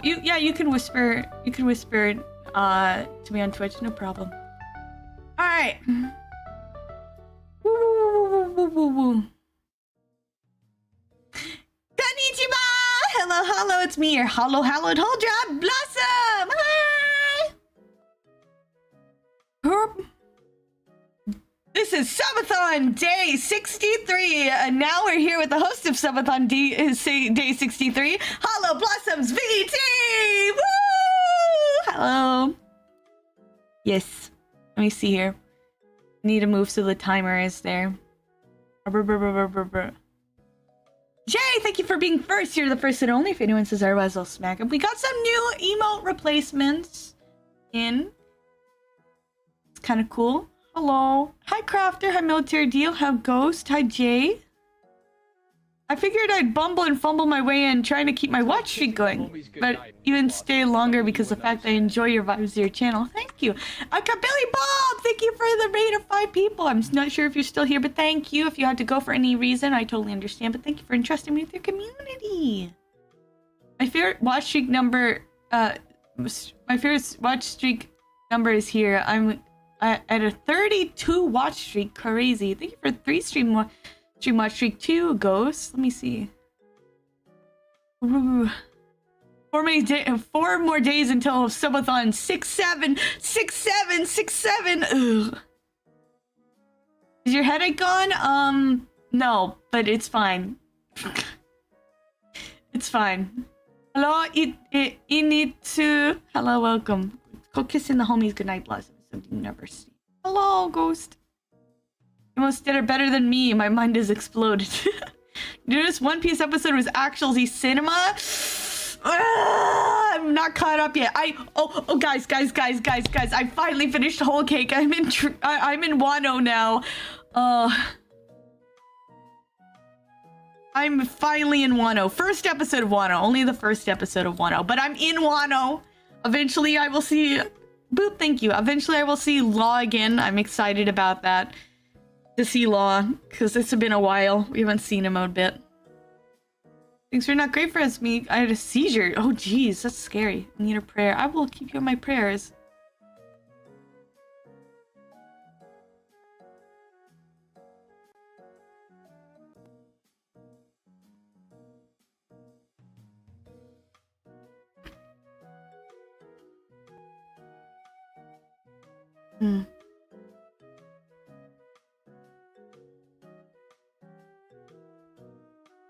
you can whisper. You can whisper to me on Twitch, no problem. All right. Woo. Konnichiwa! Hello, it's me, your hallowed Huldra Blossom! Hi! This is Subathon Day 63, and now we're here with the host of Subathon Day 63, HollowBlossoms VT! Woo! Hello. Yes. Let me see here. I need to move so the timer is there. Jay, thank you for being first. You're the first and only. If anyone says otherwise, I'll smack him. We got some new emote replacements in. It's kind of cool. Hello. Hi, Crafter. Hi, Military Deal. Hi, Ghost. Hi, Jay. I figured I'd bumble and fumble my way in trying to keep my watch streak going, but even stay longer because of the fact I enjoy your vibes of your channel. Thank you. Billy Bob, thank you for the raid of 5 people. I'm not sure if you're still here, but thank you. If you had to go for any reason, I totally understand, but thank you for entrusting me with your community. My favorite watch streak number, is here. I'm at a 32 watch streak. Crazy. Thank you for 3 stream watch streak 2, Ghost. Let me see. Ooh. 4 more days until Subathon 6-7. Ugh. Is your headache gone? No, but it's fine. It's fine. Hello, Initsu. Hello, welcome. Go kissing the homies goodnight, Blossom. Something you never see. Hello, Ghost. You almost did it better than me. My mind has exploded. You notice One Piece episode was actually cinema? I'm not caught up yet. Guys. I finally finished Whole Cake. I'm in Wano now. I'm finally in Wano. First episode of Wano. Only the first episode of Wano. But I'm in Wano. Eventually I will see... Boop, thank you. Eventually I will see Law again. I'm excited about that. To see Law, because it's been a while. We haven't seen him a bit. Things are not great for us. I had a seizure. Oh, jeez, that's scary. I need a prayer. I will keep you in my prayers.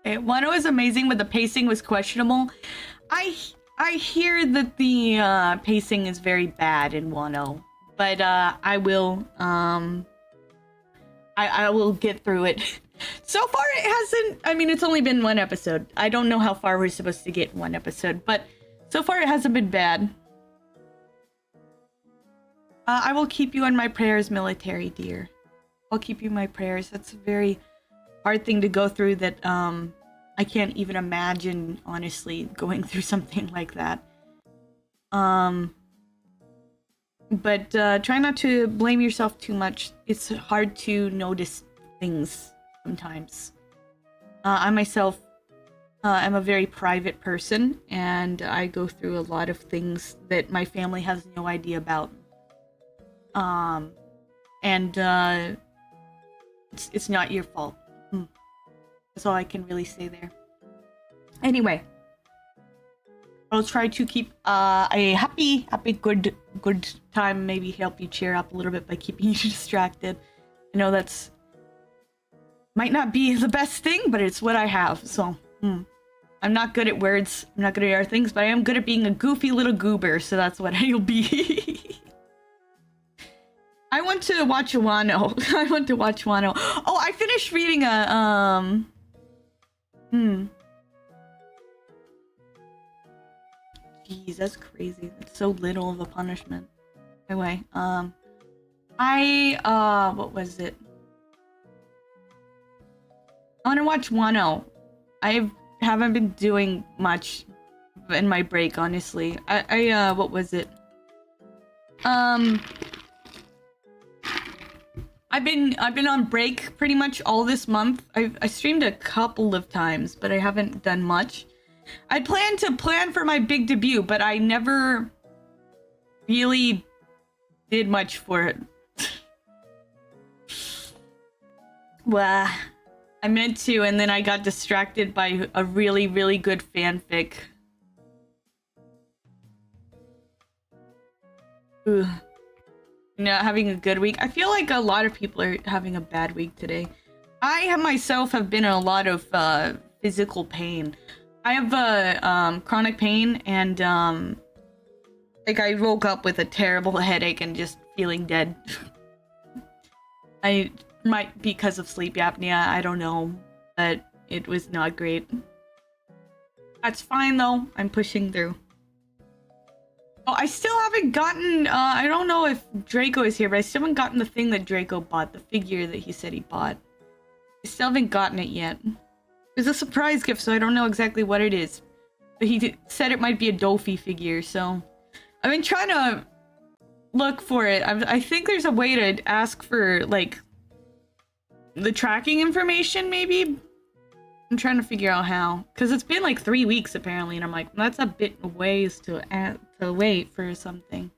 Wano is amazing, but the pacing was questionable. I hear that the pacing is very bad in Wano, but I will get through it. So far it hasn't. I mean, it's only been 1 episode. I don't know how far we're supposed to get in 1 episode, but so far it hasn't been bad. I will keep you in my prayers, Military Dear. I'll keep you in my prayers. That's a very hard thing to go through that I can't even imagine, honestly, going through something like that. But try not to blame yourself too much. It's hard to notice things sometimes. I myself am a very private person, and I go through a lot of things that my family has no idea about. It's not your fault. That's all I can really say there. Anyway, I'll try to keep a happy, good time. Maybe help you cheer up a little bit by keeping you distracted. I know that's might not be the best thing, but it's what I have. So, I'm not good at words. I'm not good at other things, but I am good at being a goofy little goober. So that's what I'll be. I want to watch Wano. I want to watch Wano. Oh, I finished reading a Jeez, that's crazy. That's so little of a punishment. Anyway, what was it? I want to watch Wano. I haven't been doing much in my break, honestly. What was it? I've been on break pretty much all this month. I streamed a couple of times, but I haven't done much. I planned to plan for my big debut, but I never really did much for it. Well, I meant to, and then I got distracted by a really, really good fanfic. Ugh. You know, having a good week. I feel like a lot of people are having a bad week today. I myself have been in a lot of physical pain. I have chronic pain, and like I woke up with a terrible headache and just feeling dead. I might be because of sleep apnea, I don't know, but it was not great. That's fine though, I'm pushing through. Oh, I still haven't gotten, I don't know if Draco is here, but I still haven't gotten the thing that Draco bought, the figure that he said he bought. I still haven't gotten it yet. It was a surprise gift, so I don't know exactly what it is. But he said it might be a Dofi figure, so... I've been trying to look for it. I think there's a way to ask for, like, the tracking information, maybe? I'm trying to figure out how. Because it's been like 3 weeks, apparently, and I'm like, that's a bit of ways to wait for something.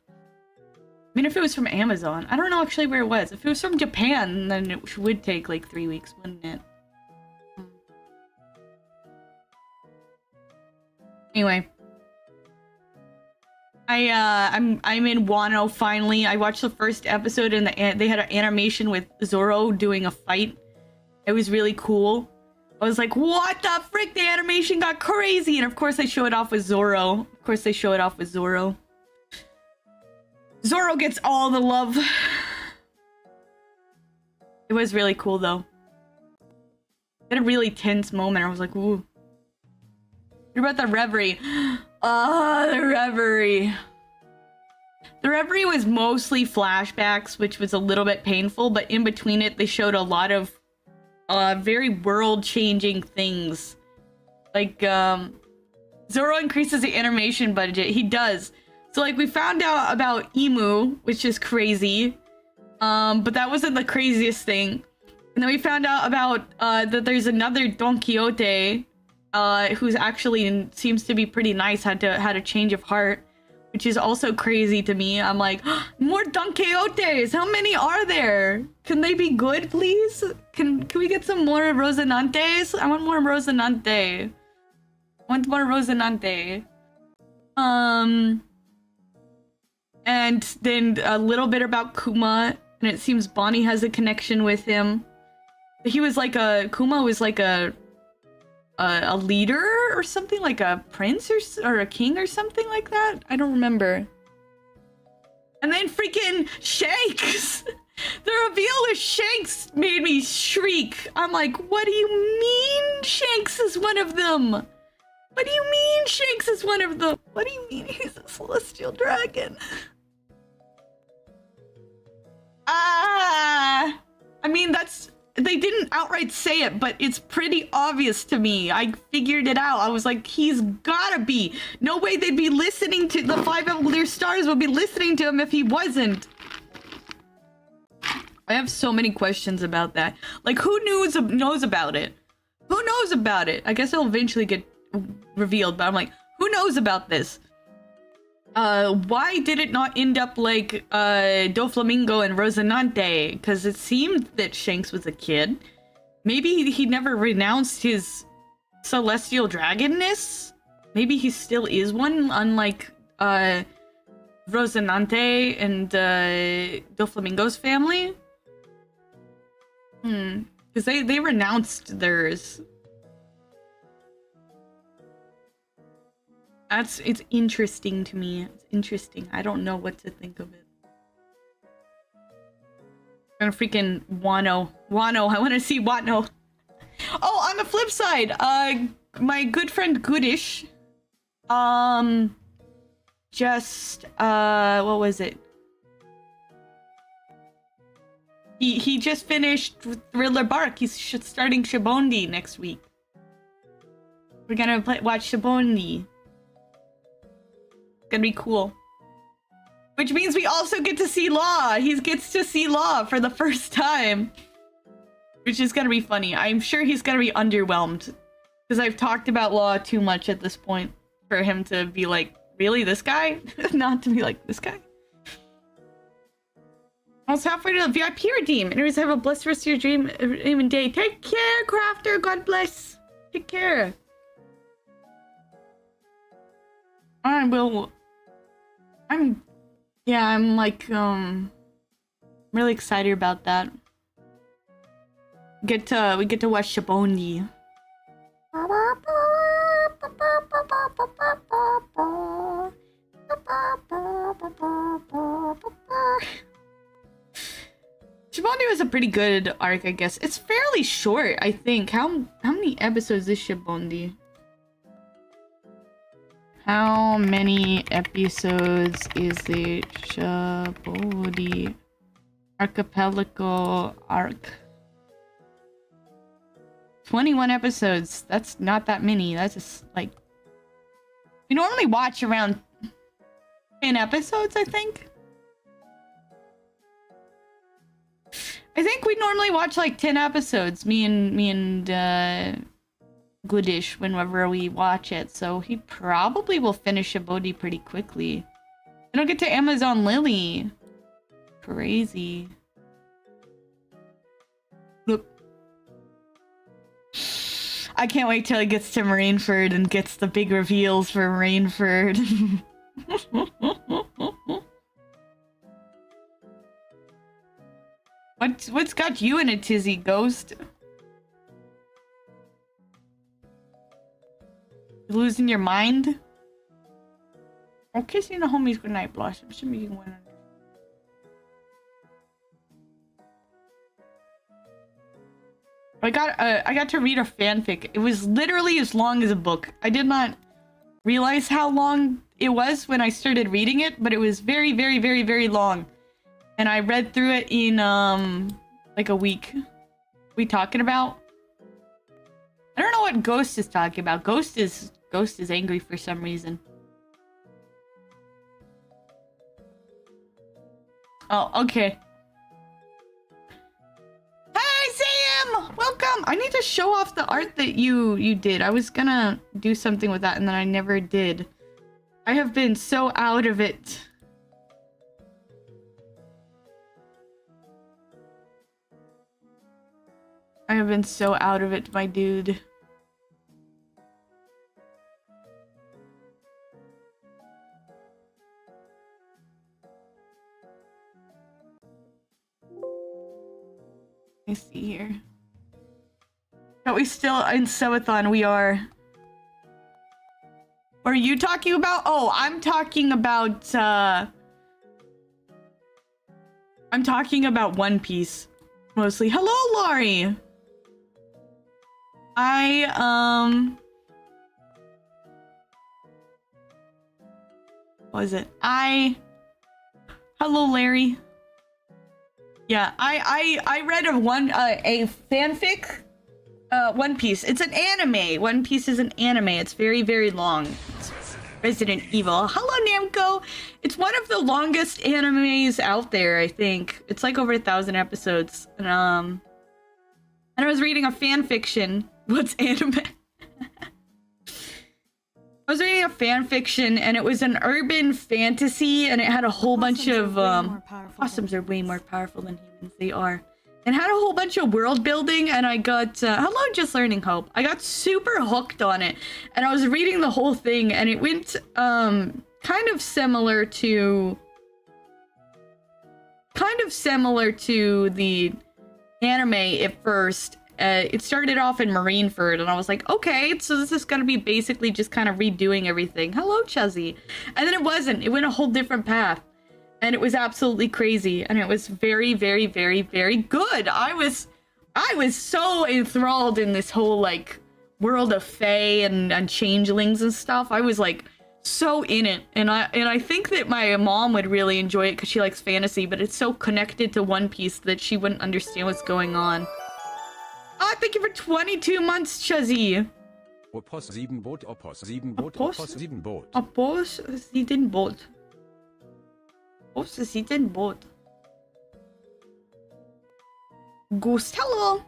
I mean, if it was from Amazon. I don't know actually where it was. If it was from Japan, then it would take like 3 weeks, wouldn't it? Anyway. I'm in Wano finally. I watched the first episode and they had an animation with Zoro doing a fight. It was really cool. I was like, what the frick? The animation got crazy. And of course they show it off with Zoro. Zoro gets all the love. It was really cool though. It had a really tense moment. I was like, ooh. What about the Reverie? The Reverie. The Reverie was mostly flashbacks, which was a little bit painful, but in between it, they showed a lot of very world-changing things. Like, Zoro increases the animation budget. He does. So, like, we found out about Emu, which is crazy. But that wasn't the craziest thing. And then we found out about, that there's another Don Quixote, who's actually seems to be pretty nice, had a change of heart, which is also crazy to me. I'm like, more Don Quixotes! How many are there? Can they be good, please? Can we get some more Rosinantes? I want more Rosinante. And then a little bit about Kuma, and it seems Bonnie has a connection with him. He was like Kuma was like a leader or something, like a prince or a king or something like that. I don't remember. And then freaking Shanks! The reveal with Shanks made me shriek. I'm like, what do you mean Shanks is one of them? What do you mean Shanks is one of them? What do you mean he's a celestial dragon? I mean, they didn't outright say it, but it's pretty obvious to me. I figured it out. I was like, he's gotta be. No way they'd be listening to the 5 of their stars would be listening to him if he wasn't. I have so many questions about that. Like, who knows about it? Who knows about it? I guess it'll eventually get revealed, but I'm like, who knows about this? Why did it not end up like, Doflamingo and Rosinante? Because it seemed that Shanks was a kid. Maybe he never renounced his celestial dragonness? Maybe he still is one, unlike, Rosinante and, Doflamingo's family? Because they renounced theirs. It's interesting to me. It's interesting. I don't know what to think of it. I'm gonna freaking Wano. I want to see Wano. Oh, on the flip side, my good friend Goodish, what was it? He just finished Thriller Bark. He's starting Shibondi next week. We're gonna watch Shibondi. Gonna be cool. Which means we also get to see Law. He gets to see Law for the first time. Which is gonna be funny. I'm sure he's gonna be underwhelmed. Because I've talked about Law too much at this point for him to be like, really, this guy? Not to be like, this guy? I was halfway to the VIP redeem. Anyways, have a blessed rest of your dream and day. Take care, Crafter. God bless. Take care. I'm like, really excited about that. We get to watch Shabondi. Shabondi was a pretty good arc, I guess. It's fairly short, I think. How many episodes is Shabondi? How many episodes is the Shabondi Archipelago arc? 21 episodes. That's not that many. That's just like... We normally watch around 10 episodes, I think. I think we normally watch like 10 episodes, me and Goodish, whenever we watch it, so he probably will finish Shabondi pretty quickly. Then I'll get to Amazon Lily. Crazy. Look. I can't wait till he gets to Marineford and gets the big reveals for Marineford. What's got you in a tizzy, Ghost? You losing your mind? I'm kissing the homies goodnight, Blossom. Should be one. I got to read a fanfic. It was literally as long as a book. I did not realize how long it was when I started reading it, but it was very, very, very, very long. And I read through it in like a week. We talking about? I don't know what Ghost is talking about. Ghost is angry for some reason. Oh, okay. Hi, Sam! Welcome! I need to show off the art that you did. I was gonna do something with that and then I never did. I have been so out of it. I have been so out of it, my dude. Let me see here. But we still in Subathon, we are. What are you talking about? Oh, I'm talking about One Piece. Mostly. Hello, Laurie! What was it? Hello, Larry. Yeah, I read a fanfic. One Piece. It's an anime. One Piece is an anime. It's very, very long. It's Resident Evil. Hello, Namco. It's one of the longest animes out there, I think. It's like over 1,000 episodes. And I was reading a fanfiction. What's anime? I was reading a fanfiction, and it was an urban fantasy, and it had a whole bunch of possums are way more powerful than humans. They are. And had a whole bunch of world building, and I got hello, Just Learning Hope. I got super hooked on it, and I was reading the whole thing, and it went kind of similar to the anime at first. It started off in Marineford, and I was like, okay, so this is gonna be basically just kind of redoing everything. Hello, Chuzzy. And then it wasn't. It went a whole different path. And it was absolutely crazy. And it was very, very, very, very good. I was so enthralled in this whole, like, world of fae and changelings and stuff. I was, like, so in it. And I think that my mom would really enjoy it because she likes fantasy, but it's so connected to One Piece that she wouldn't understand what's going on. Ah, thank you for 22 months, Chuzzy. Opos 7 Boot, Opos 7 Boot, Opos 7 Boot. Opos 7 Boot. Opos 7 Boot. Ghost, hello.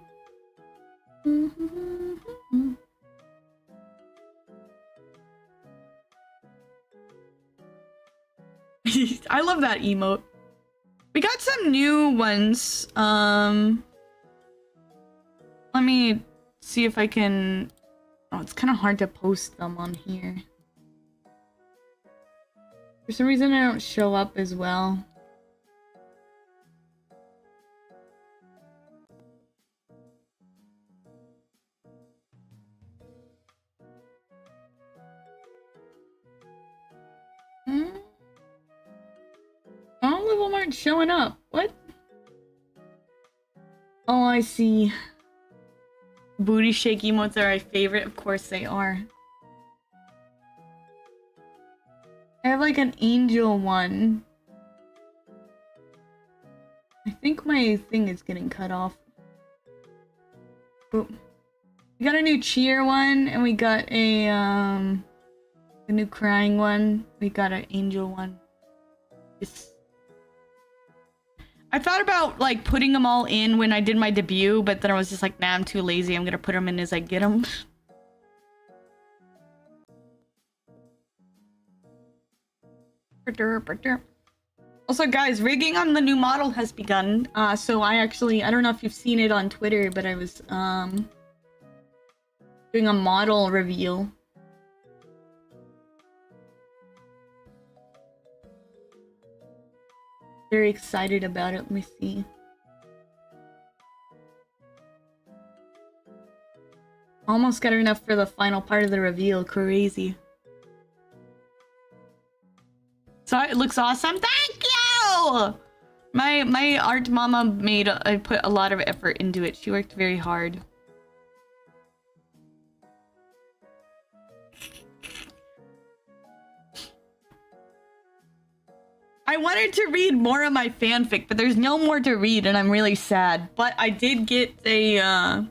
I love that emote. We got some new ones. Let me see if I can... Oh, it's kind of hard to post them on here. For some reason, I don't show up as well. All of them aren't showing up. What? Oh, I see. Booty shake emotes are my favorite. Of course they are. I have like an angel one. I think my thing is getting cut off. Oh. We got a new cheer one, and we got a new crying one. We got an angel one. I thought about like putting them all in when I did my debut, but then I was just like, nah, I'm too lazy. I'm gonna put them in as I get them. Also, guys, rigging on the new model has begun. So I don't know if you've seen it on Twitter, but I was doing a model reveal. Very excited about it. Let me see. Almost got enough for the final part of the reveal. Crazy. So it looks awesome. Thank you! My art mama I put a lot of effort into it. She worked very hard. I wanted to read more of my fanfic, but there's no more to read, and I'm really sad. But I did get a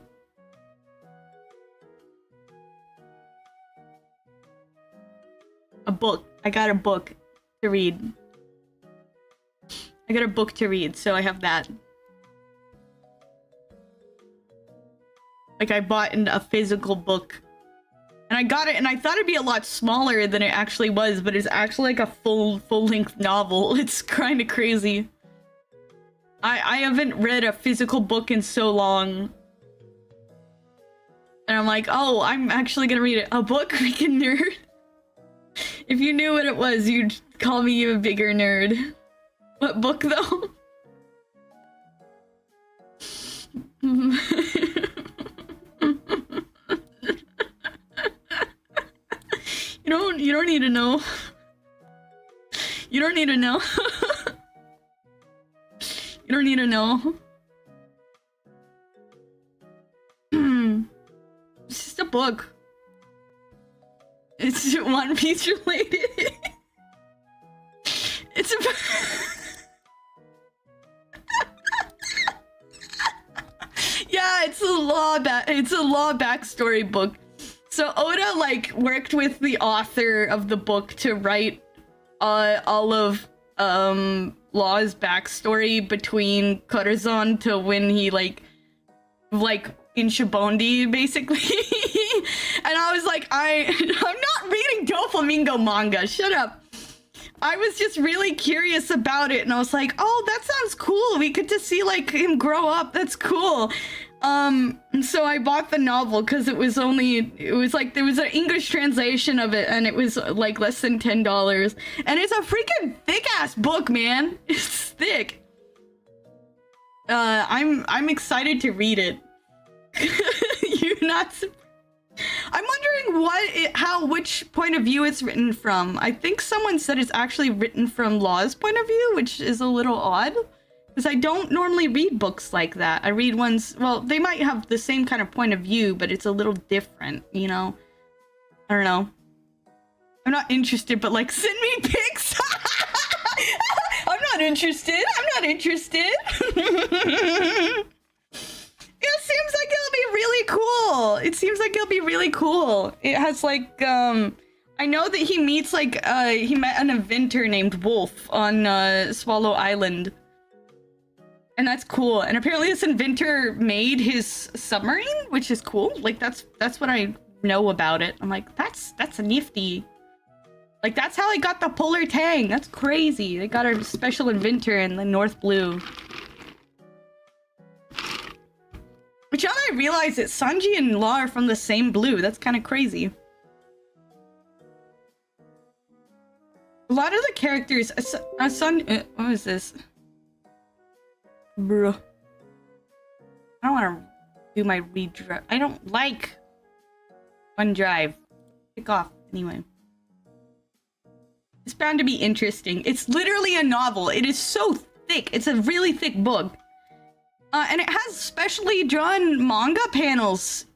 book. I got a book to read. I got a book to read, so I have that. Like, I bought a physical book. And I got it, and I thought it'd be a lot smaller than it actually was, but it's actually like a full-length novel. It's kind of crazy. I haven't read a physical book in so long. And I'm like, oh, I'm actually gonna read it. A book? Freaking nerd. If you knew what it was, you'd call me a bigger nerd. What book, though? You don't need to know. You don't need to know. You don't need to know. It's just a book. It's One Piece related. It's a yeah, it's a law backstory book. So Oda like worked with the author of the book to write all of Law's backstory between Corazon to when he like in Shibondi basically. And I was like, I'm not reading Doflamingo manga. Shut up. I was just really curious about it, and I was like, oh, that sounds cool. We get to see like him grow up. That's cool. So I bought the novel because it was like there was an English translation of it, and it was like less than $10. And it's a freaking thick ass book, man. It's thick. I'm excited to read it. You're not. I'm wondering which point of view it's written from. I think someone said it's actually written from Law's point of view, which is a little odd. Because I don't normally read books like that. I read ones, well, they might have the same kind of point of view, but it's a little different, you know? I don't know. I'm not interested, but like, send me pics! I'm not interested! I'm not interested! It seems like it'll be really cool! It seems like it'll be really cool. It has like, I know that he meets like, he met an inventor named Wolf on, Swallow Island. And that's cool. And apparently this inventor made his submarine, which is cool. Like that's what I know about it. I'm like, that's a nifty. Like, that's how they got the polar tang. That's crazy. They got a special inventor in the North Blue. Which now I realize that Sanji and Law are from the same blue. That's kind of crazy. A lot of the characters... what is this? Bruh. I don't want to do my redrive. I don't like OneDrive. Pick off, anyway. It's bound to be interesting. It's literally a novel. It is so thick. It's a really thick book. And it has specially drawn manga panels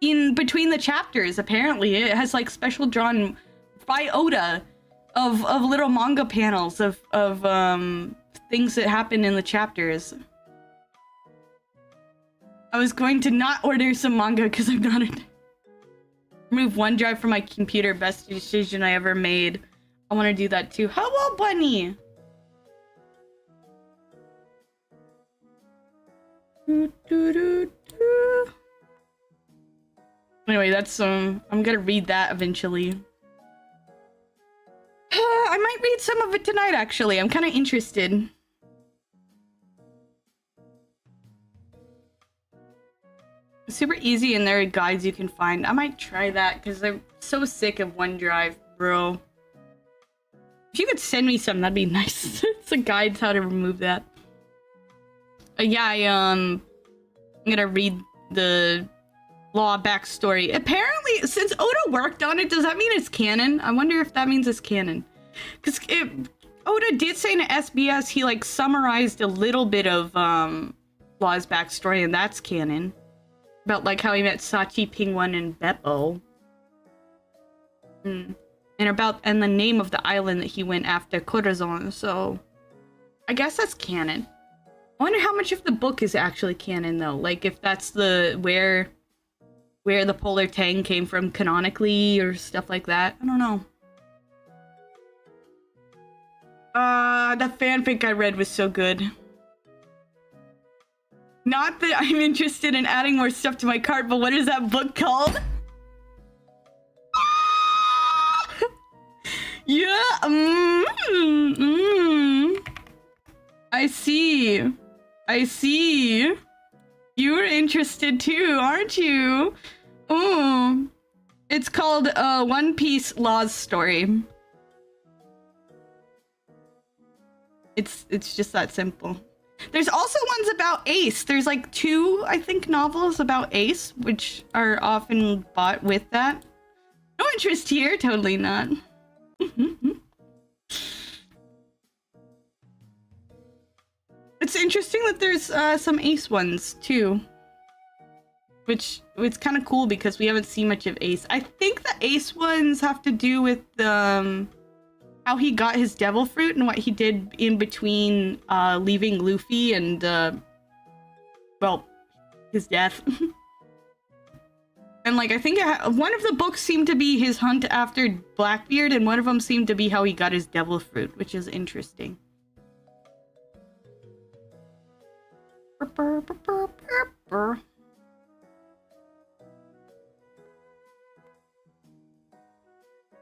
in between the chapters, apparently. It has, like, special drawn by Oda of little manga panels of things that happen in the chapters. I was going to not order some manga because I'm not remove OneDrive from my computer. Best decision I ever made. I want to do that too. Hello, bunny! Anyway, that's I'm gonna read that eventually. I might read some of it tonight, actually. I'm kind of interested. It's super easy and there are guides you can find. I might try that because I'm so sick of OneDrive, bro. If you could send me some, that'd be nice. It's a guide how to remove that. Yeah, I'm gonna read the Law backstory. Apparently, since Oda worked on it, does that mean it's canon? I wonder if that means it's canon. Because Oda did say in SBS he, like, summarized a little bit of Law's backstory, and that's canon. About, like, how he met Sachi, Pingwan, and Beppo. And the name of the island that he went after, Corazon, so... I guess that's canon. I wonder how much of the book is actually canon, though. Like, if that's the... where the polar tang came from canonically, or stuff like that. I don't know. The fanfic I read was so good. Not that I'm interested in adding more stuff to my cart, but what is that book called? Yeah, I see. I see. You're interested too, aren't you? Oh. It's called One Piece Law's Story. It's just that simple. There's also ones about Ace. There's like 2, I think, novels about Ace, which are often bought with that. No interest here, totally not. It's interesting that there's some Ace ones too, which it's kind of cool because we haven't seen much of Ace. I think the Ace ones have to do with how he got his devil fruit and what he did in between leaving Luffy and well, his death. And like I think one of the books seemed to be his hunt after Blackbeard, and one of them seemed to be how he got his devil fruit, which is interesting.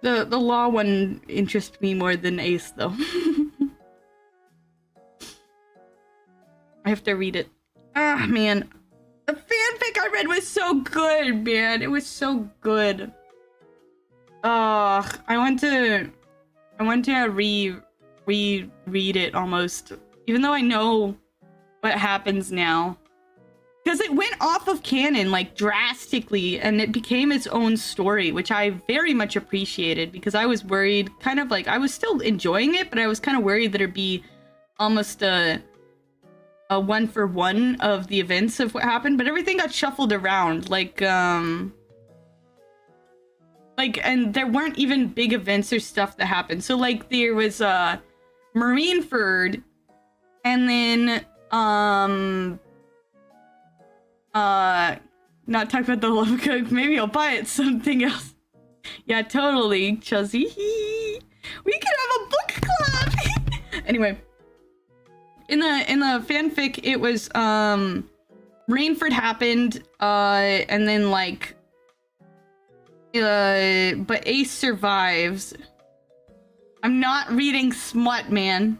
The Law one interests me more than Ace, though. I have to read it. Ah, man. The fanfic I read was so good, man. It was so good. I want to reread it almost, even though I know what happens now, because it went off of canon like drastically, and it became its own story, which I very much appreciated, because I was worried, kind of like I was still enjoying it, but I was kind of worried that it'd be almost a one-for-one of the events of what happened, but everything got shuffled around, and there weren't even big events or stuff that happened. So like there was Marineford, and then not talk about the love cook. Maybe I'll buy it something else. Yeah, totally, Chuzzy. We could have a book club. Anyway, in the fanfic, it was Rainford happened, and then like but Ace survives, I'm not reading smut, man.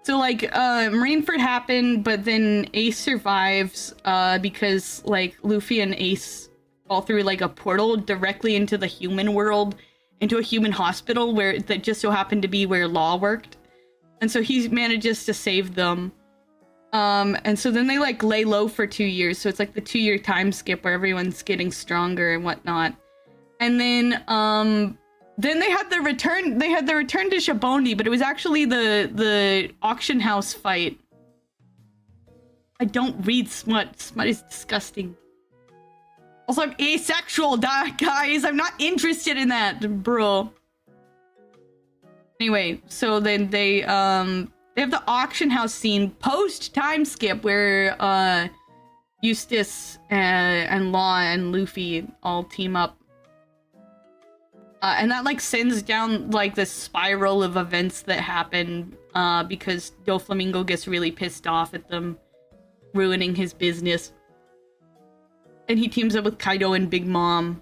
So, like, Marineford happened, but then Ace survives, because, like, Luffy and Ace fall through, like, a portal directly into the human world, into a human hospital, where that just so happened to be where Law worked. And so he manages to save them. And so then they, like, lay low for 2 years, so it's, like, the 2-year time skip where everyone's getting stronger and whatnot. And then they had the return to Shabondi, but it was actually the auction house fight. I don't read smut. Smut is disgusting. Also, I'm asexual, guys. I'm not interested in that, bro. Anyway, so then they have the auction house scene post time skip where Eustace and Law and Luffy all team up. And that, like, sends down, like, this spiral of events that happen, because Doflamingo gets really pissed off at them ruining his business. And he teams up with Kaido and Big Mom.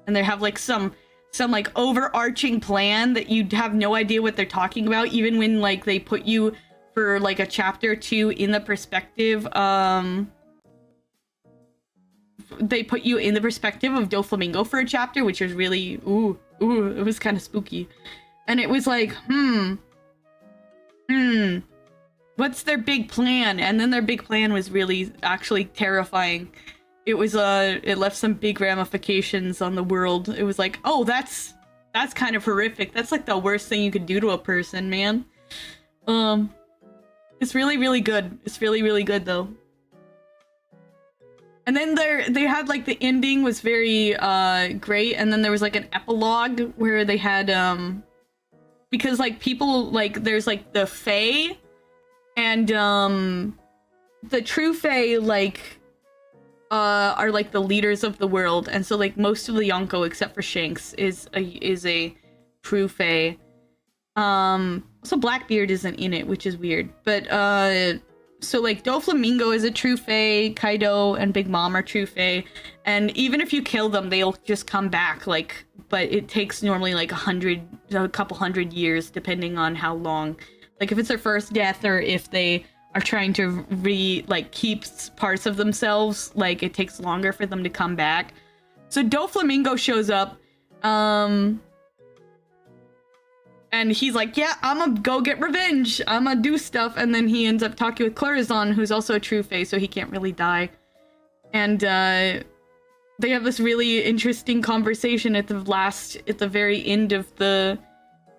And they have, like, some like, overarching plan that you have no idea what they're talking about, even when, like, they put you for, like, a chapter or two in the perspective, they put you in the perspective of Doflamingo for a chapter, which was really, it was kind of spooky. And it was like, what's their big plan? And then their big plan was really actually terrifying. It was, it left some big ramifications on the world. It was like, oh, that's kind of horrific. That's, like, the worst thing you could do to a person, man. It's really, really good. It's really, really good, though. And then they had, like, the ending was very great, and then there was, like, an epilogue where they had because, like, people, like, there's, like, the Fae and the true Fae, like, are, like, the leaders of the world, and so, like, most of the Yonko except for Shanks is a true Fae. Also Blackbeard isn't in it, which is weird, but so, like, Doflamingo is a true Fae, Kaido and Big Mom are true Fae, and even if you kill them, they'll just come back, like, but it takes normally, like, a couple hundred years, depending on how long. Like, if it's their first death, or if they are trying to keep parts of themselves, like, it takes longer for them to come back. So Doflamingo shows up, and he's like, yeah, I'm gonna go get revenge. I'm gonna do stuff. And then he ends up talking with Corazon, who's also a true Fae, so he can't really die. And they have this really interesting conversation at the very end of the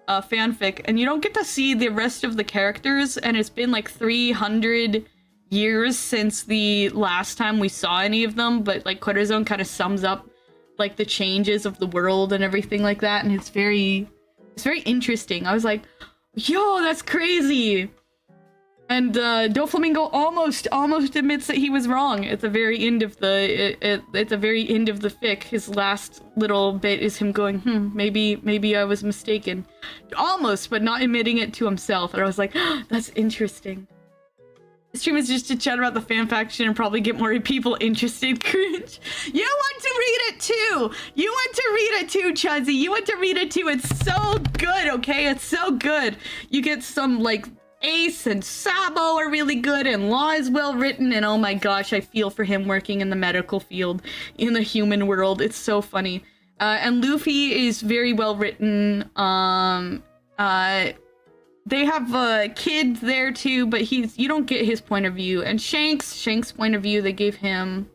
fanfic. And you don't get to see the rest of the characters. And it's been like 300 years since the last time we saw any of them. But, like, Corazon kind of sums up, like, the changes of the world and everything like that. And it's very interesting. I was like, yo, that's crazy. And Doflamingo almost admits that he was wrong at the very end of the fic. His last little bit is him going, maybe I was mistaken. Almost, but not admitting it to himself. And I was like, oh, that's interesting. This stream is just to chat about the fan faction and probably get more people interested. Cringe. You want to read it too. You want to read it too, Chuzzy. You want to read it too. It's so good, okay? It's so good. You get some, like, Ace and Sabo are really good, and Law is well written, and oh my gosh, I feel for him working in the medical field in the human world. It's so funny. And Luffy is very well written. They have a kid there too, but you don't get his point of view. And Shanks' point of view, they gave him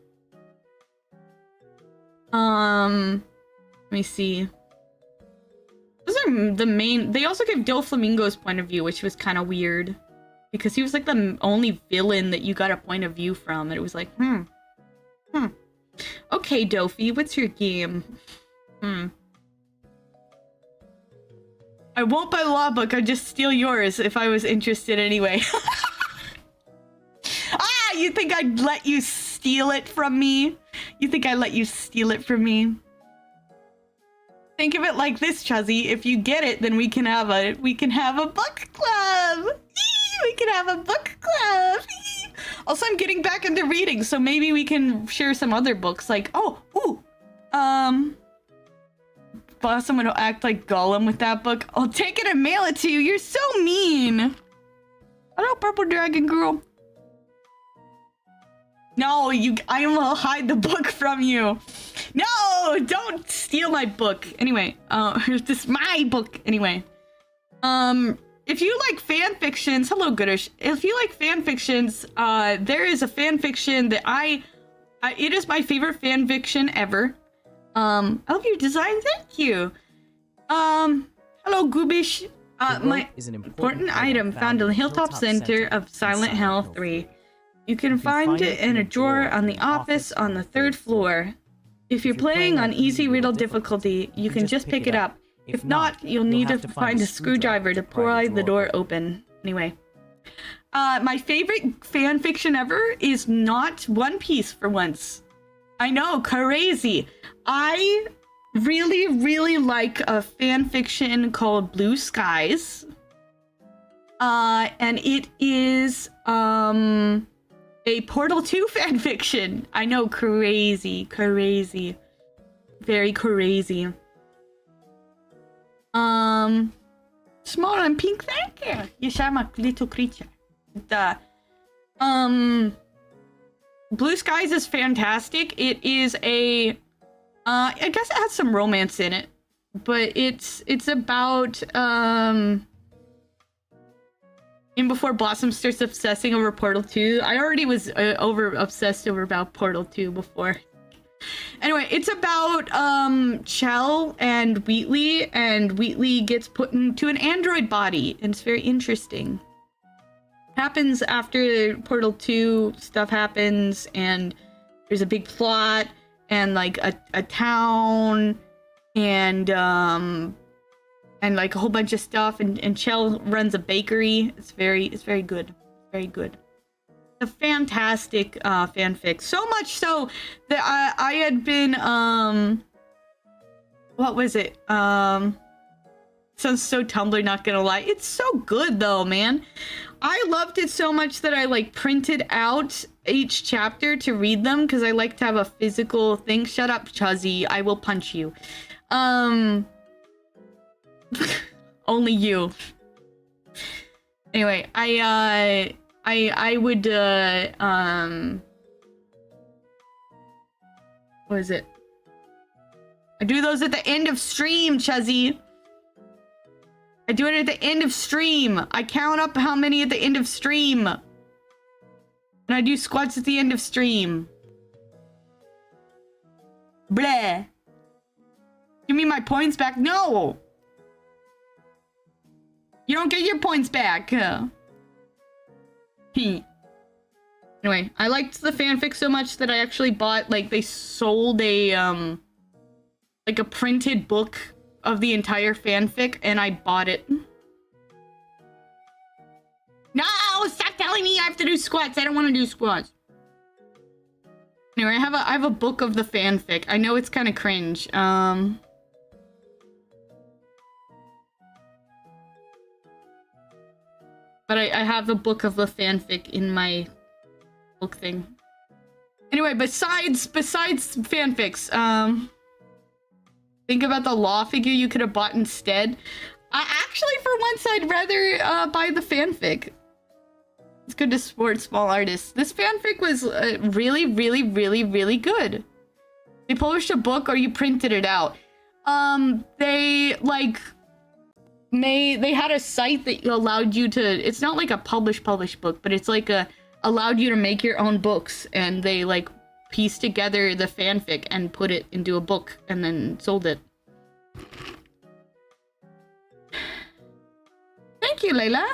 let me see. Those are the main. They also gave Doflamingo's point of view, which was kind of weird, because he was, like, the only villain that you got a point of view from, and it was like, okay, Dofi, what's your game? I won't buy the law book, I'd just steal yours if I was interested anyway. Ah, you think I'd let you steal it from me? You think I'd let you steal it from me? Think of it like this, Chuzzy. If you get it, then we can have a book club. We can have a book club. Also, I'm getting back into reading, so maybe we can share some other books. Like, Blossom would act like Gollum with that book. I'll take it and mail it to you. You're so mean. Hello, Purple Dragon Girl. No, I will hide the book from you. No, don't steal my book. Anyway, this is my book. Anyway, if you like fan fictions, hello, Goodish. If you like fan fictions, there is a fan fiction that it is my favorite fan fiction ever. I love your design. Thank you. Hello, Goobish. My is an important item found in the Hilltop Center of Silent Hill 3. You can find it in a drawer on the office on the 3rd floor. If you're playing on easy riddle difficulty, you can just pick it up. If not, you'll need to find a screwdriver to pry the door open. Anyway. My favorite fan fiction ever is not One Piece for once. I know, crazy. I really, really like a fan fiction called Blue Skies. And it is, a Portal 2 fanfiction. I know, crazy. Very crazy. Small and pink, thank you. Yes, I'm a little creature. Blue Skies is fantastic. It is a, I guess it has some romance in it. But it's about, and before Blossom starts obsessing over Portal 2, I already was obsessed over about Portal 2 before. Anyway, it's about Chell and Wheatley gets put into an android body, and it's very interesting. Happens after Portal 2 stuff happens, and there's a big plot, and like a town, and like a whole bunch of stuff, and Chell runs a bakery. It's very good. Very good. A fantastic fanfic. So much so that I had been what was it? Sounds so Tumblr, not gonna lie. It's so good though, man. I loved it so much that I like printed out each chapter to read them because I like to have a physical thing. Shut up, Chuzzy. I will punch you. Only you. Anyway, I would what is it? I do those at the end of stream, Chuzzy. I do it at the end of stream. I count up how many at the end of stream. And I do squats at the end of stream. Bleh. Give me my points back. No! You don't get your points back. Anyway, I liked the fanfic so much that I actually bought, like, they sold a, like a printed book of the entire fanfic, and I bought it. No! Stop telling me I have to do squats! I don't want to do squats. Anyway, I have a book of the fanfic. I know it's kind of cringe. But I have a book of the fanfic in my book thing. Anyway, besides fanfics, think about the law figure you could have bought instead. Actually, for once, I'd rather buy the fanfic. It's good to support small artists. This fanfic was really, really, really, really good. They published a book or you printed it out. They like they had a site that allowed you to, it's not like a published book, but it's like allowed you to make your own books, and they like pieced together the fanfic and put it into a book and then sold it. Thank you, Layla.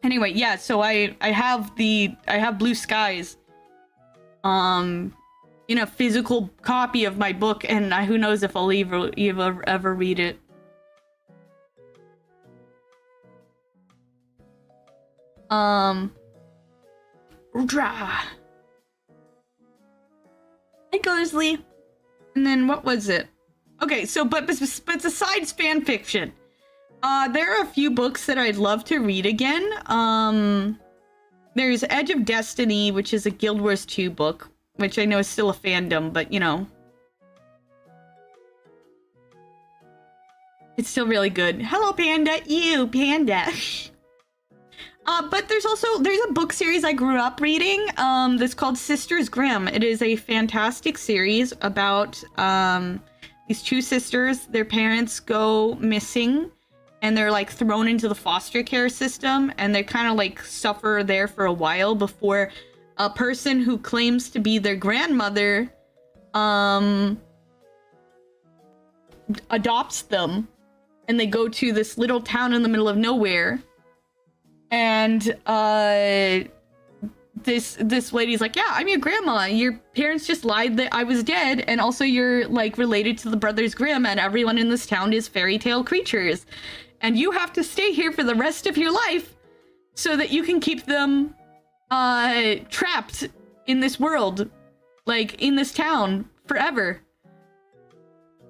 Anyway, yeah, so I have Blue Skies in a physical copy of my book, and who knows if I'll ever read it. Huldra. Hey, Ghostly. And then what was it? Okay, so but besides fanfiction, there are a few books that I'd love to read again. There's Edge of Destiny, which is a Guild Wars 2 book, which I know is still a fandom, but you know. It's still really good. Hello, Panda. You, Panda. But there's a book series I grew up reading that's called Sisters Grimm. It is a fantastic series about these two sisters. Their parents go missing and they're like thrown into the foster care system, and they kind of like suffer there for a while before a person who claims to be their grandmother adopts them, and they go to this little town in the middle of nowhere. And this lady's like, yeah, I'm your grandma. Your parents just lied that I was dead, and also you're like related to the Brothers Grimm, and everyone in this town is fairy tale creatures, and you have to stay here for the rest of your life so that you can keep them trapped in this world, like in this town forever.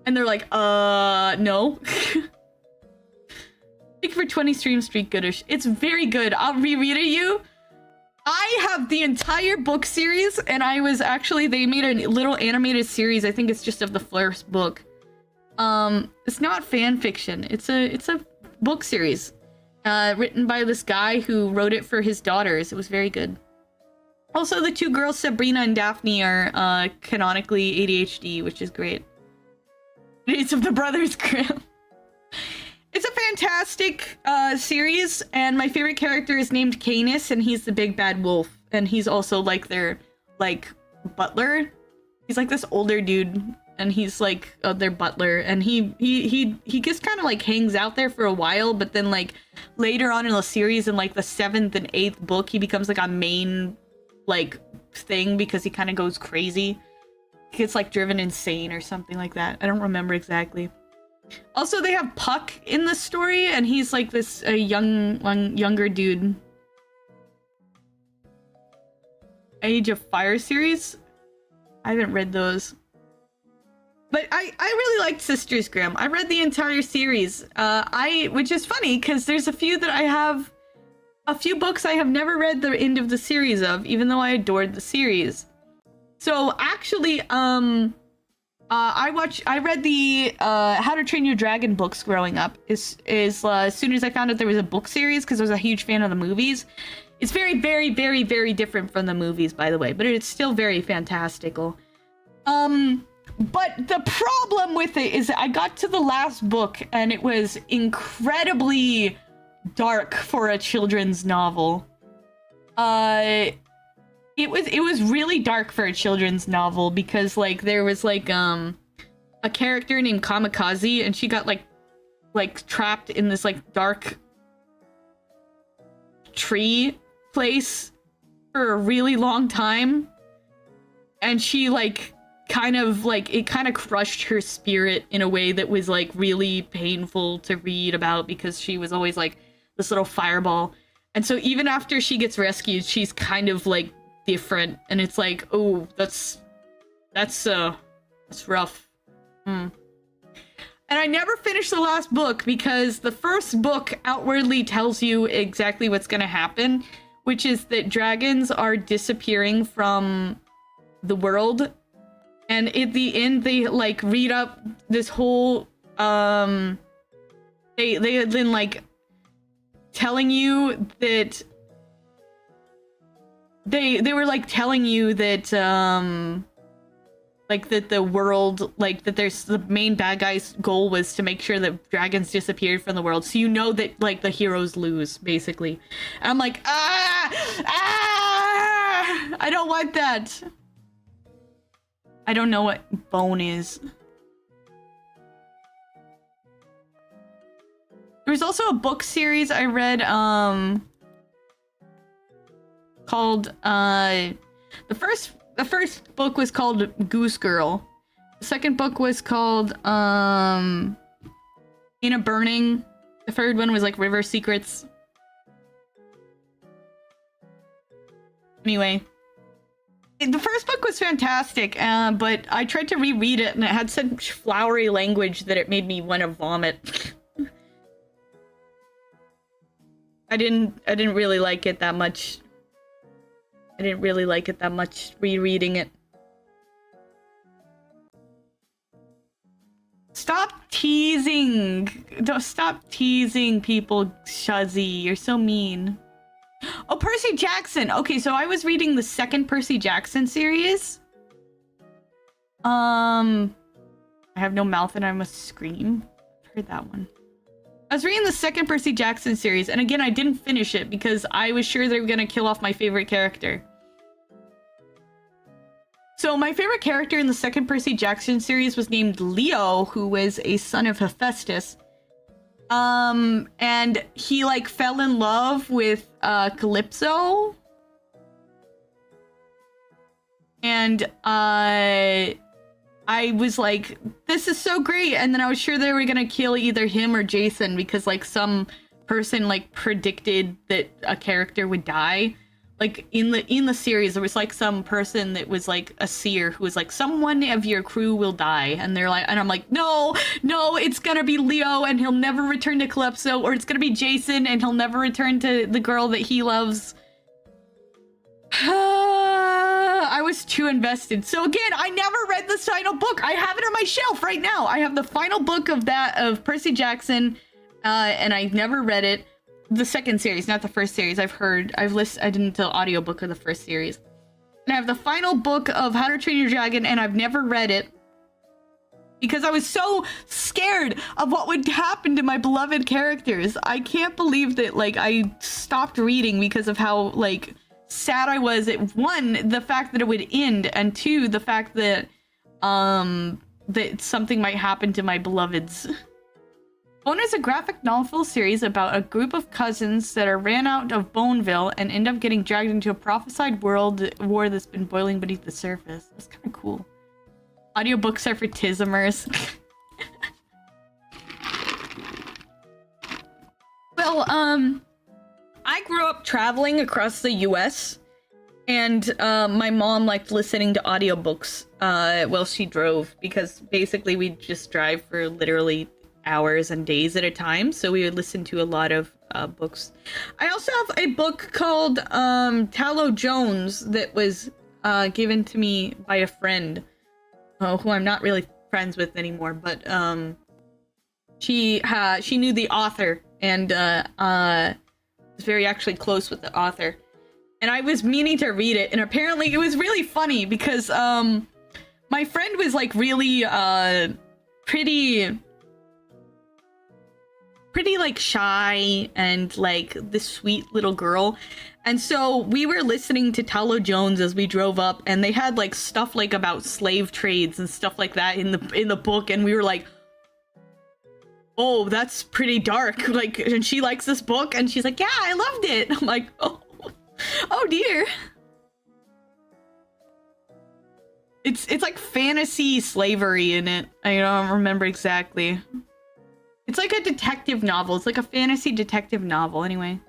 And they're like, no. Thank you for 20 stream streak, Goodish. It's very good. I'll reread it you. I have the entire book series, and I was actually, they made a little animated series. I think it's just of the first book. It's not fan fiction. It's a book series, written by this guy who wrote it for his daughters. It was very good. Also, the two girls, Sabrina and Daphne, are canonically ADHD, which is great. It's of the Brothers Grimm. It's a fantastic series, and my favorite character is named Canis, and he's the big bad wolf, and he's also like their like butler. He's like this older dude, and he's like their butler, and he just kind of like hangs out there for a while, but then like later on in the series, in like the 7th and 8th book, he becomes like a main like thing because he kind of goes crazy. He gets like driven insane or something like that. I don't remember exactly. Also, they have Puck in the story, and he's like this younger dude. Age of Fire series? I haven't read those. But I really liked Sisters Grimm. I read the entire series. Which is funny, because there's a few that I have... A few books I have never read the end of the series of, even though I adored the series. So, actually, I read the How to Train Your Dragon books growing up. As soon as I found out there was a book series, because I was a huge fan of the movies. It's very, very, very, very different from the movies, by the way, but it's still very fantastical. But the problem with it is that I got to the last book, and it was incredibly dark for a children's novel. It was really dark for a children's novel because like there was like a character named Kamikaze, and she got like trapped in this like dark tree place for a really long time, and she like kind of crushed her spirit in a way that was like really painful to read about, because she was always like this little fireball, and so even after she gets rescued, she's kind of like different, and it's like, oh, that's rough. And I never finished the last book because the first book outwardly tells you exactly what's gonna happen, which is that dragons are disappearing from the world, and at the end they like read up this whole they had been like telling you that they were like telling you that like that the world, like that there's the main bad guy's goal was to make sure that dragons disappeared from the world, so you know that like the heroes lose basically. And I'm like, I don't want that. I don't know what bone is. There was also a book series I read called the first book was called Goose Girl. The second book was called In a Burning. The third one was like River Secrets. Anyway, the first book was fantastic, but I tried to reread it and it had such flowery language that it made me want to vomit. I didn't really like it that much. I didn't really like it that much rereading it. Stop teasing. Don't stop teasing people, Shuzzy. You're so mean. Oh, Percy Jackson. Okay, so I was reading the second Percy Jackson series. I have no mouth and I must scream. I've heard that one. I was reading the second Percy Jackson series, and again, I didn't finish it because I was sure they were gonna kill off my favorite character. So my favorite character in the second Percy Jackson series was named Leo, who was a son of Hephaestus. And he like fell in love with Calypso. And I was like, this is so great. And then I was sure they were gonna kill either him or Jason because like some person like predicted that a character would die. Like in the series, there was like some person that was like a seer who was like, someone of your crew will die, and they're like, and I'm like, no, it's gonna be Leo, and he'll never return to Calypso, or it's gonna be Jason, and he'll never return to the girl that he loves. I was too invested. So again, I never read the final book. I have it on my shelf right now. I have the final book of Percy Jackson, and I've never read it. The second series, not the first series. I didn't the audiobook of the first series. And I have the final book of How to Train Your Dragon, and I've never read it. Because I was so scared of what would happen to my beloved characters. I can't believe that, like, I stopped reading because of how, like, sad I was at, one, the fact that it would end, and two, the fact that, that something might happen to my beloveds. Bone is a graphic novel series about a group of cousins that are ran out of Boneville and end up getting dragged into a prophesied war that's been boiling beneath the surface. That's kind of cool. Audiobooks are for tismers. Well, I grew up traveling across the US, and my mom liked listening to audiobooks while she drove, because basically we'd just drive for literally hours and days at a time, so we would listen to a lot of books. I also have a book called Tallow Jones that was given to me by a friend who I'm not really friends with anymore, but she knew the author and was very actually close with the author, and I was meaning to read it, and apparently it was really funny because my friend was like really pretty like shy and like this sweet little girl, and so we were listening to Tallow Jones as we drove up, and they had like stuff like about slave trades and stuff like that in the book, and we were like, oh, that's pretty dark, like, and she likes this book, and she's like, yeah, I loved it. I'm like, oh dear. It's like fantasy slavery in it. I don't remember exactly. It's like a detective novel. It's like a fantasy detective novel, anyway.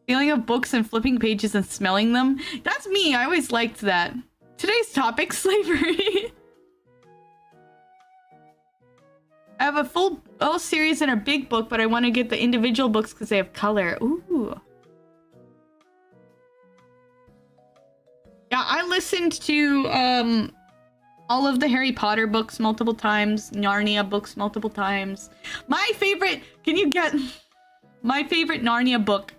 Feeling of books and flipping pages and smelling them. That's me. I always liked that. Today's topic, slavery. I have a full series and a big book, but I want to get the individual books because they have color. Ooh. Yeah, I listened to all of the Harry Potter books multiple times, Narnia books multiple times. My favorite Narnia book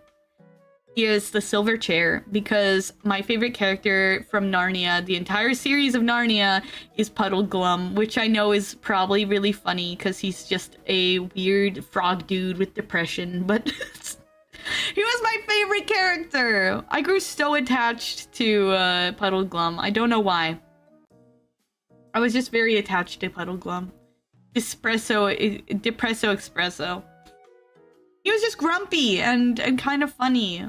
is The Silver Chair, because my favorite character from Narnia, the entire series of Narnia, is Puddleglum, which I know is probably really funny because he's just a weird frog dude with depression, but he was my favorite character. I grew so attached to Puddleglum. I don't know why. I was just very attached to Puddleglum. Depresso Espresso. He was just grumpy and kind of funny.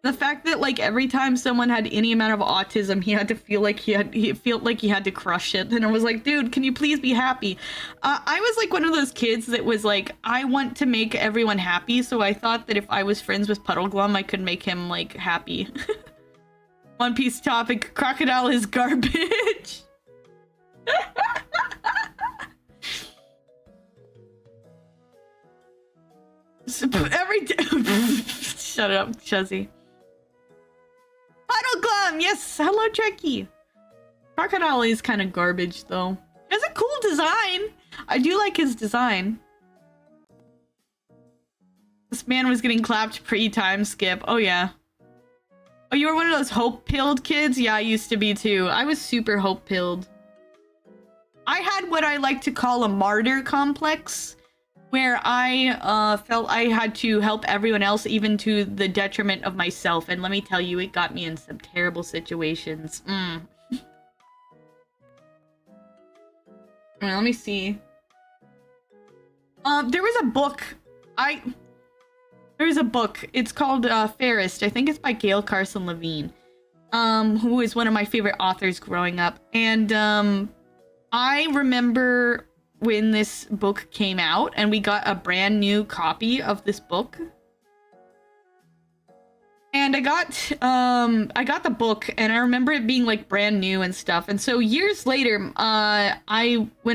The fact that like every time someone had any amount of autism, he had to feel like he felt like he had to crush it. And I was like, dude, can you please be happy? I was like one of those kids that was like, I want to make everyone happy. So I thought that if I was friends with Puddleglum, I could make him like happy. One Piece topic: crocodile is garbage. Shut up, Shuzzy. Puddleglum, yes. Hello, Trekkie. Crocodile is kind of garbage, though. He has a cool design. I do like his design. This man was getting clapped pre-time skip. Oh, yeah. Oh, you were one of those hope-pilled kids? Yeah, I used to be too. I was super hope-pilled. I had what I like to call a martyr complex, where I felt I had to help everyone else, even to the detriment of myself. And let me tell you, it got me in some terrible situations. Let me see. There was a book. There's a book. It's called Fairest. I think it's by Gail Carson Levine, who is one of my favorite authors growing up. And I remember when this book came out, and we got a brand new copy of this book. And I got the book, and I remember it being like brand new and stuff. And so years later, when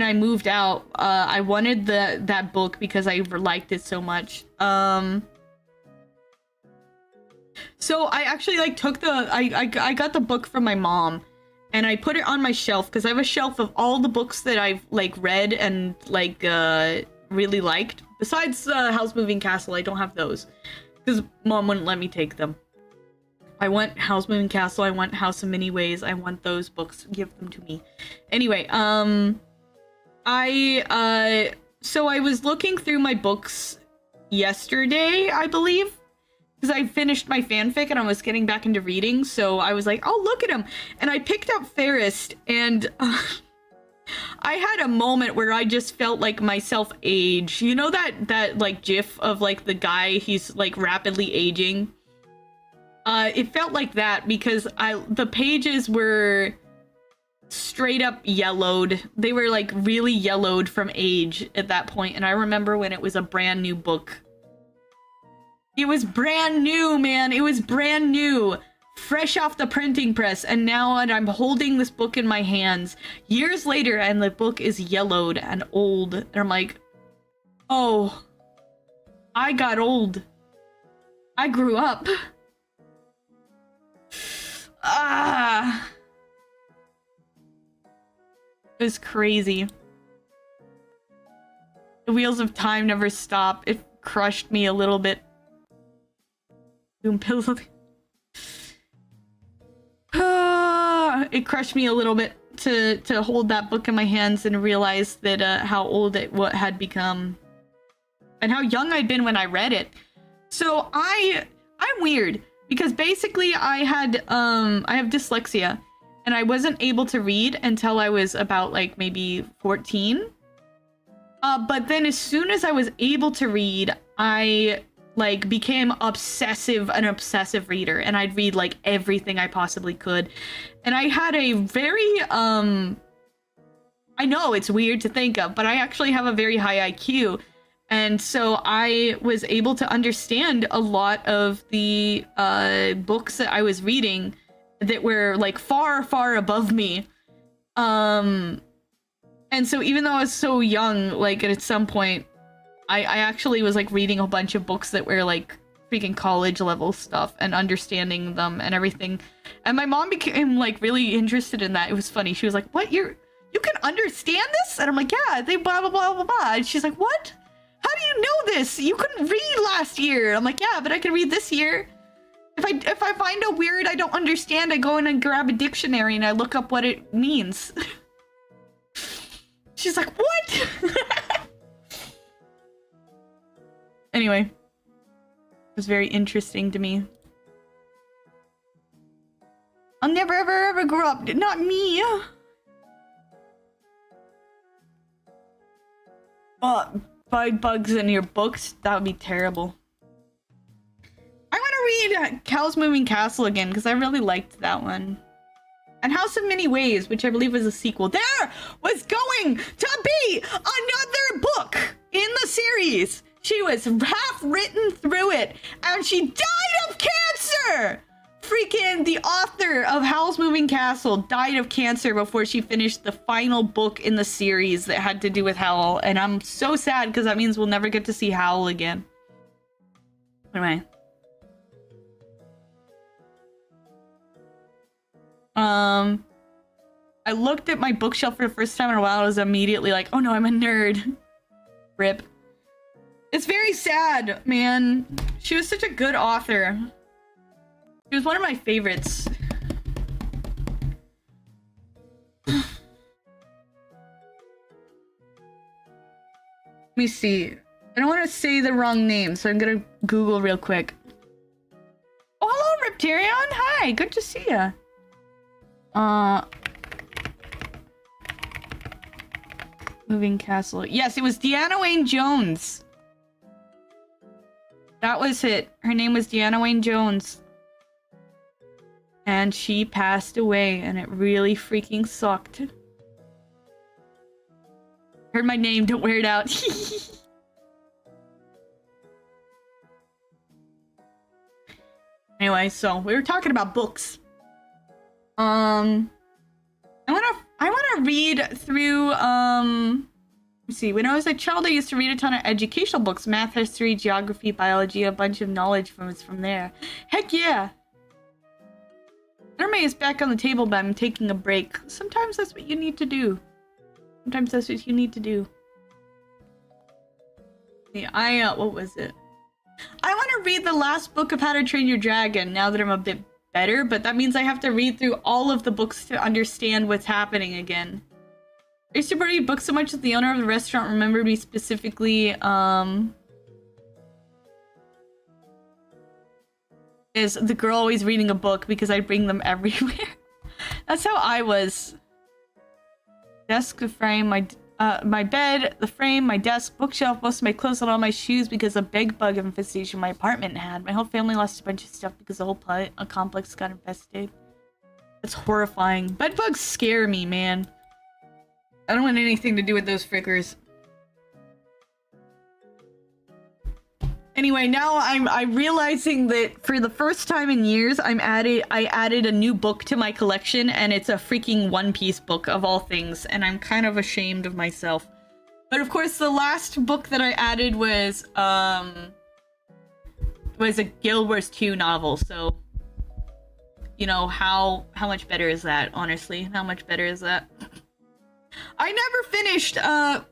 I moved out, I wanted that book because I liked it so much. So I actually like took I got the book from my mom, and I put it on my shelf because I have a shelf of all the books that I've like read and like really liked. Besides House Moving Castle, I don't have those because mom wouldn't let me take them. I want House Moving Castle, I want House of Many Ways, I want those books. Give them to me. Anyway, so I was looking through my books yesterday, I believe, because I finished my fanfic and I was getting back into reading, so I was like, oh, look at him. And I picked up Fairest, and I had a moment where I just felt like myself age. You know that like gif of like the guy, he's like rapidly aging? It felt like that because the pages were straight up yellowed. They were like really yellowed from age at that point, and I remember when it was a brand new book. It was brand new, man. It was brand new. Fresh off the printing press. And now I'm holding this book in my hands years later, and the book is yellowed and old. And I'm like, oh, I got old. I grew up. It was crazy. The wheels of time never stop. It crushed me a little bit. It crushed me a little bit to hold that book in my hands and realize that how old it had become and how young I'd been when I read it. So I'm weird because basically I have dyslexia, and I wasn't able to read until I was about like maybe 14. But then as soon as I was able to read, I like became an obsessive reader, and I'd read like everything I possibly could. And I had a very I know it's weird to think of, but I actually have a very high IQ. And so I was able to understand a lot of the books that I was reading that were like far, far above me. And so even though I was so young, like at some point, I actually was like reading a bunch of books that were like freaking college level stuff and understanding them and everything. And my mom became like really interested in that. It was funny. She was like, what, you can understand this? And I'm like, yeah, they blah, blah, blah, blah, blah. And she's like, what? How do you know this? You couldn't read last year. I'm like, yeah, but I can read this year. If I find a word I don't understand, I go in and grab a dictionary and I look up what it means. She's like, what? Anyway, it was very interesting to me. I'll never, ever grow up. Not me. Find bugs in your books? That would be terrible. I want to read House Moving Castle again because I really liked that one. And House of Many Ways, which I believe was a sequel. There was going to be another book in the series. She was half written through it, and she died of cancer! Freaking the author of Howl's Moving Castle died of cancer before she finished the final book in the series that had to do with Howl, and I'm so sad because that means we'll never get to see Howl again. Anyway. I looked at my bookshelf for the first time in a while. I was immediately like, oh no, I'm a nerd. Rip. It's very sad, man. She was such a good author. She was one of my favorites. Let me see. I don't want to say the wrong name, so I'm gonna Google real quick. Oh, hello, Ripterion. Hi, good to see ya. Moving Castle. Yes, it was Deanna Wayne Jones. That was it. Her name was Deanna Wayne Jones. And she passed away, and it really freaking sucked. Heard my name, don't wear it out. Anyway, so we were talking about books. I wanna read through let's see, when I was a child I used to read a ton of educational books, math, history, geography, biology, a bunch of knowledge from there. Heck yeah! Anime is back on the table, but I'm taking a break. Sometimes that's what you need to do. Sometimes that's what you need to do. Yeah, what was it? I want to read the last book of How to Train Your Dragon now that I'm a bit better, but that means I have to read through all of the books to understand what's happening again. I used to read books so much that the owner of the restaurant remembered me specifically, is the girl always reading a book because I bring them everywhere. That's how I was. Desk, the frame, my bed, the frame, my desk, bookshelf, most of my clothes, and all my shoes because of bed bug infestation my apartment had. My whole family lost a bunch of stuff because the whole complex got infested. That's horrifying. Bed bugs scare me, man. I don't want anything to do with those frickers. Anyway, now I'm realizing that for the first time in years, I added a new book to my collection, and it's a freaking One Piece book of all things, and I'm kind of ashamed of myself. But of course, the last book that I added was a Guild Wars 2 novel, so you know how much better is that? Honestly, how much better is that? I never finished what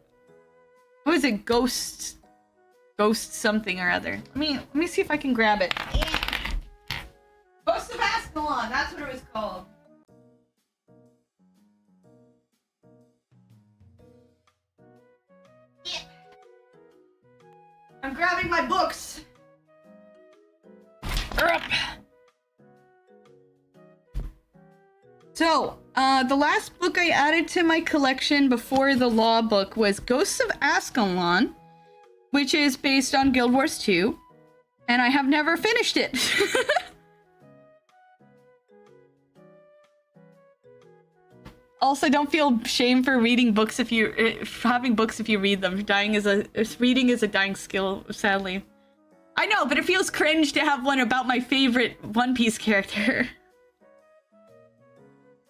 was it? Ghost something or other. Let me see if I can grab it. Ghost of Ascalon, that's what it was called. Yeah. I'm grabbing my books. Up. So, the last book I added to my collection before the law book was Ghosts of Ascalon, which is based on Guild Wars 2, and I have never finished it. Also, don't feel shame for reading books if you having books if you read them. Reading is a dying skill, sadly. I know, but it feels cringe to have one about my favorite One Piece character.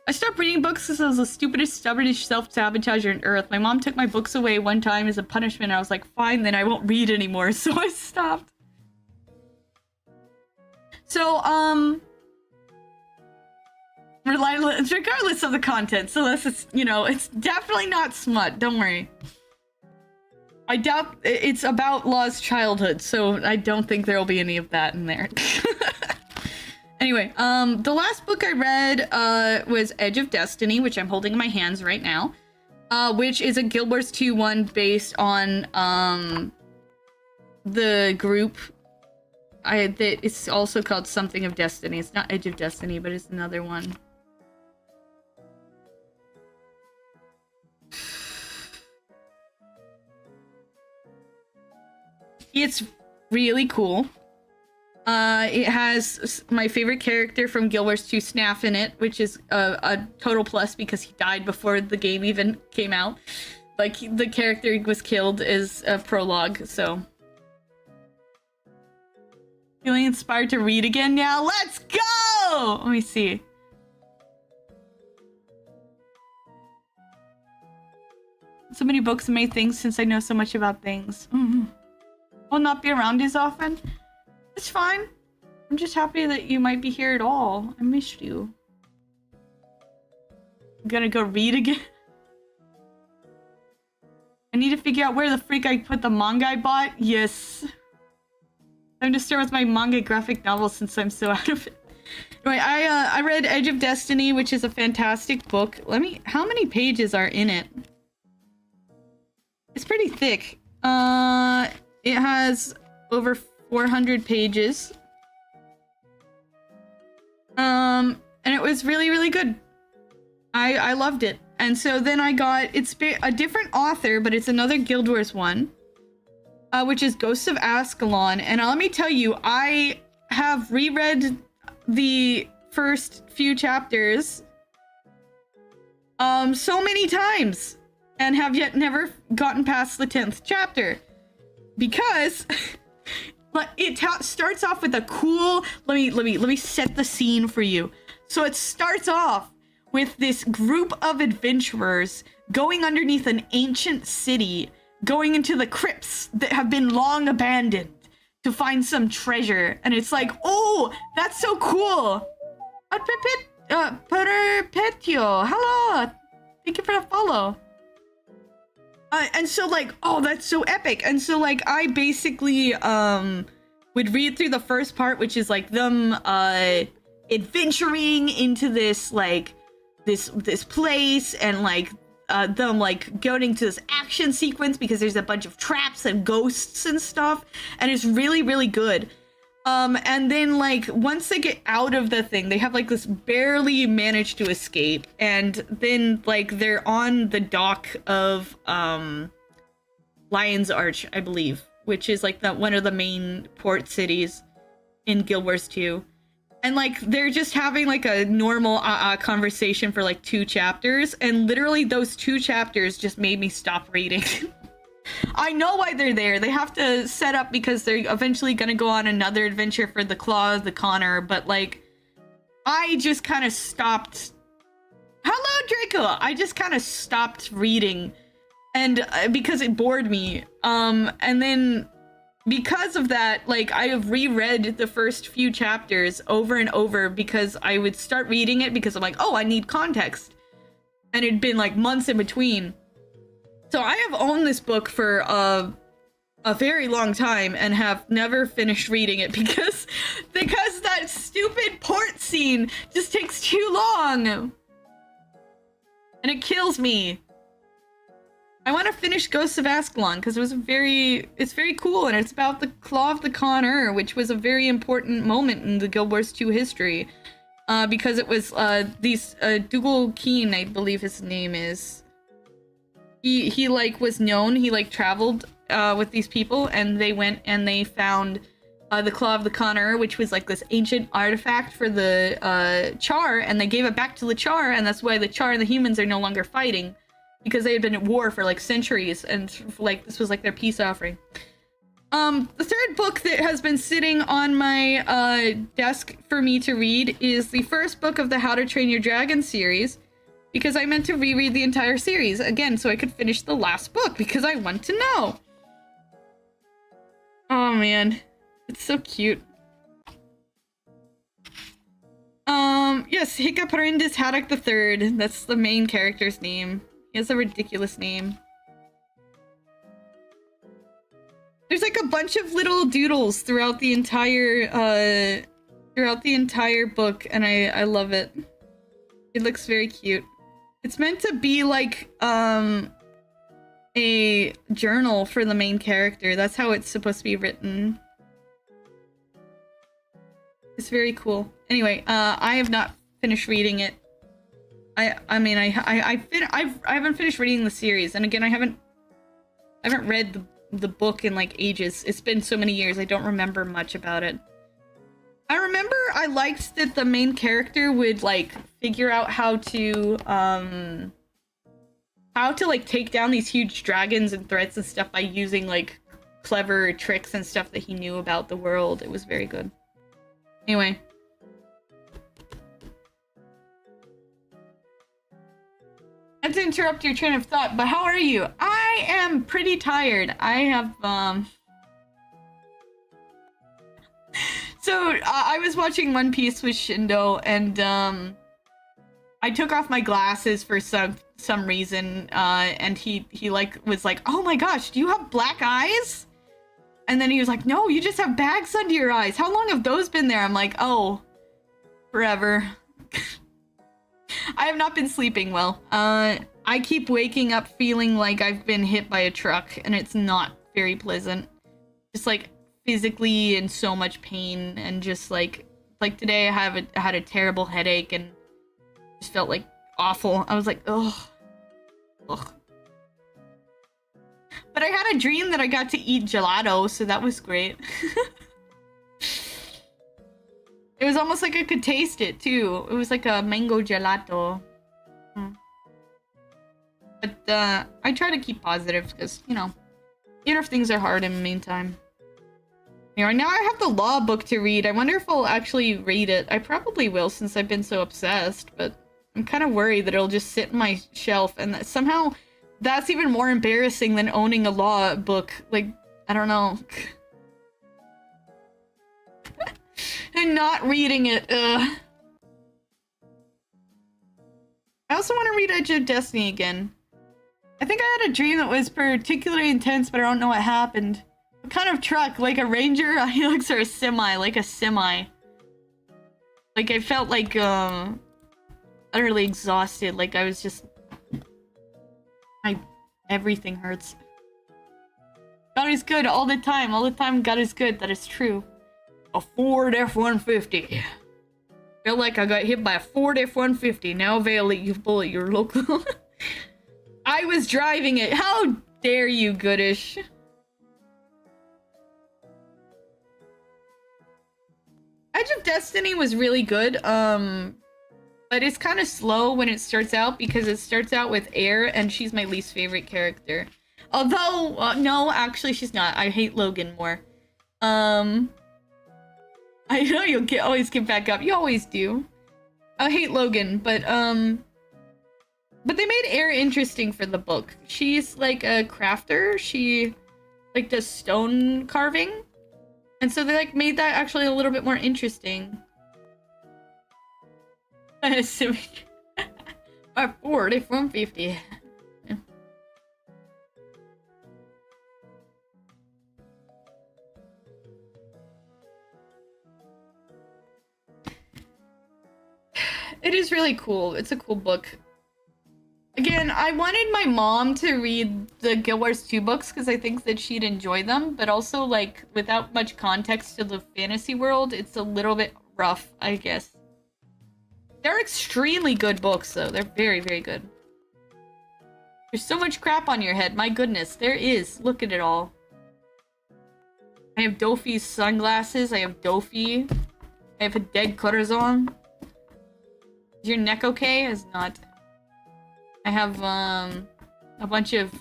I stopped reading books because I was the stupidest, stubbornest self-sabotager on Earth. My mom took my books away one time as a punishment, and I was like, fine, then I won't read anymore, so I stopped. So, regardless of the content, so this is, you know, it's definitely not smut, don't worry. I doubt it's about Law's childhood, so I don't think there will be any of that in there. Anyway, the last book I read was Edge of Destiny, which I'm holding in my hands right now, which is a Guild Wars 2 one based on the group. It's also called something of Destiny. It's not Edge of Destiny, but it's another one. It's really cool. It has my favorite character from Guild Wars 2, Snaff, in it, which is a total plus because he died before the game even came out. Like, the character was killed is a prologue, so. Feeling inspired to read again now? Let's go! Let me see. So many books and made things since I know so much about things. Will not be around as often. It's fine. I'm just happy that you might be here at all. I missed you. I'm gonna go read again. I need to figure out where the freak I put the manga I bought. Yes. Time to start with my manga graphic novel since I'm so out of it. Anyway, I read Edge of Destiny, which is a fantastic book. How many pages are in it? It's pretty thick. It has over 400 pages. And it was really, really good. I loved it. And so then I got, it's a different author, but it's another Guild Wars one, which is Ghosts of Ascalon. And let me tell you, I have reread the first few chapters so many times and have yet never gotten past the 10th chapter because it starts off with a cool, let me set the scene for you. So it starts off with this group of adventurers going underneath an ancient city, going into the crypts that have been long abandoned to find some treasure. And it's like, oh, that's so cool. Perpetio, hello. Thank you for the follow. And so like, oh, that's so epic. And so like, I basically would read through the first part, which is like them adventuring into this like this place, and like them like going to this action sequence because there's a bunch of traps and ghosts and stuff, and it's really, really good. And then like once they get out of the thing, they have like this barely managed to escape, and then like they're on the dock of Lion's Arch, I believe, which is like one of the main port cities in Guild Wars 2. And like they're just having like a normal conversation for like 2 chapters, and literally those 2 chapters just made me stop reading. I know why they're there. They have to set up because they're eventually gonna go on another adventure for the Claw of the Connor, but like I just kind of stopped. Hello, Draco. I just kind of stopped reading, and because it bored me. And then because of that, like I have reread the first few chapters over and over because I would start reading it because I'm like, oh, I need context, and it'd been like months in between. So I have owned this book for a very long time and have never finished reading it because that stupid port scene just takes too long, and it kills me. I want to finish Ghosts of Ascalon because it's very cool, and it's about the Claw of the Connor, which was a very important moment in the Guild Wars 2 history, because it was Dougal Keen, I believe his name is. He like was known. He like traveled with these people, and they went and they found the Claw of the Connor, which was like this ancient artifact for the Char, and they gave it back to the Char, and that's why the Char and the humans are no longer fighting, because they had been at war for like centuries, and like this was like their peace offering. The third book that has been sitting on my desk for me to read is the first book of the How to Train Your Dragon series, because I meant to reread the entire series again so I could finish the last book because I want to know. Oh man, it's so cute. Yes, Hiccuprindus Haddock III. That's the main character's name. He has a ridiculous name. There's like a bunch of little doodles throughout the entire book, and I love it. It looks very cute. It's meant to be like a journal for the main character. That's how it's supposed to be written. It's very cool. Anyway, I have not finished reading it. I haven't finished reading the series, and again, I haven't read the book in like ages. It's been so many years, I don't remember much about it. I remember I liked that the main character would like figure out how to like take down these huge dragons and threats and stuff by using like clever tricks and stuff that he knew about the world. It was very good. Anyway. Not to interrupt your train of thought, but how are you? I am pretty tired. I have So I was watching One Piece with Shindo, and I took off my glasses for some reason, and he like was like, "Oh my gosh, do you have black eyes?" And then he was like, "No, you just have bags under your eyes. How long have those been there?" I'm like, "Oh, forever." I have not been sleeping well. I keep waking up feeling like I've been hit by a truck, and it's not very pleasant. Just like physically in so much pain, and just like today I had a terrible headache and just felt like awful. I was like, ugh. But I had a dream that I got to eat gelato, so that was great. It was almost like I could taste it too. It was like a mango gelato. But I try to keep positive because, you know, even if things are hard in the meantime. You know, now I have the law book to read. I wonder if I'll actually read it. I probably will since I've been so obsessed, but I'm kind of worried that it'll just sit in my shelf and that somehow that's even more embarrassing than owning a law book. Like, I don't know. And not reading it. Ugh. I also want to read Edge of Destiny again. I think I had a dream that was particularly intense, but I don't know what happened. What kind of truck? Like a Ranger, a Helix, or a semi? Like a semi. Like I felt like utterly exhausted. Like I was just everything hurts. God is good all the time. All the time God is good. That is true. A Ford F-150. Feel like I got hit by a Ford F-150. Now avail you bullet your local. I was driving it. How dare you, Goodish? Edge of Destiny was really good. But it's kind of slow when it starts out because it starts out with Air, and she's my least favorite character. Although, no, actually, she's not. I hate Logan more. I know you'll always get back up. You always do. I hate Logan, but they made Air interesting for the book. She's like a crafter. She like does stone carving, and so they like made that actually a little bit more interesting. A Ford F-150. It is really cool. It's a cool book. Again, I wanted my mom to read the Guild Wars 2 books because I think that she'd enjoy them, but also, like, without much context to the fantasy world, it's a little bit rough, I guess. They're extremely good books, though. They're very, very good. There's so much crap on your head. My goodness, there is. Look at it all. I have Dofi's sunglasses. I have Dofi. I have a dead Corazon. Is your neck okay? Is not. I have a bunch of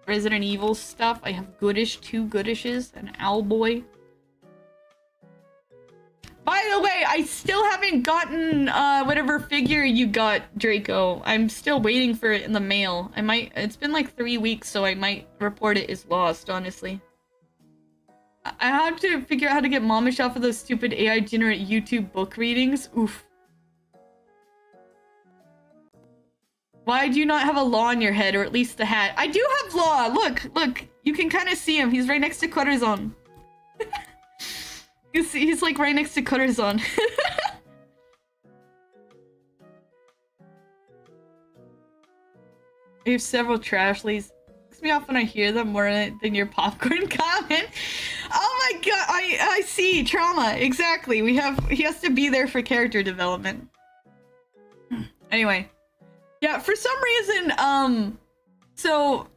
Resident Evil stuff. I have Goodish, 2 Goodishes, an Owlboy. By the way, I still haven't gotten whatever figure you got, Draco. I'm still waiting for it in the mail. It's been like 3 weeks, so I might report it as lost, honestly. I have to figure out how to get Momish off of those stupid AI-generate YouTube book readings. Oof. Why do you not have a law on your head, or at least the hat? I do have law! Look! You can kind of see him. He's right next to Corazon. You see, he's like right next to Corazon. I have several Trashleys. Picks me off when I hear them more than your popcorn comment. Oh my god, I see. Trauma. Exactly. He has to be there for character development. Anyway. Yeah, for some reason, so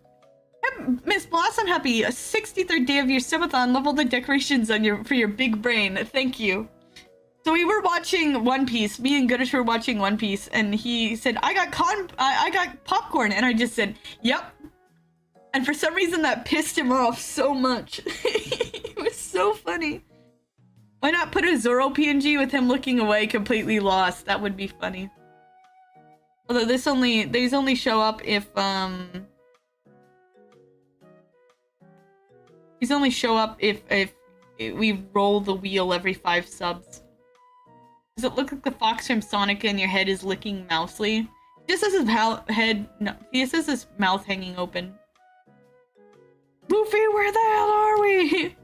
Miss Blossom, happy 63rd day of your Subathon. Love all the decorations on for your big brain. Thank you. So we were watching One Piece. Me and Goodish were watching One Piece, and he said, I got popcorn," and I just said, "Yep." And for some reason that pissed him off so much. It was so funny. Why not put a Zoro PNG with him looking away, completely lost? That would be funny. Although these only show up if these only show up if we roll the wheel every 5 subs. Does it look like the fox from Sonic and your head is licking Mousely? He just has his head. No, he just has his mouth hanging open. Goofy, where the hell are we?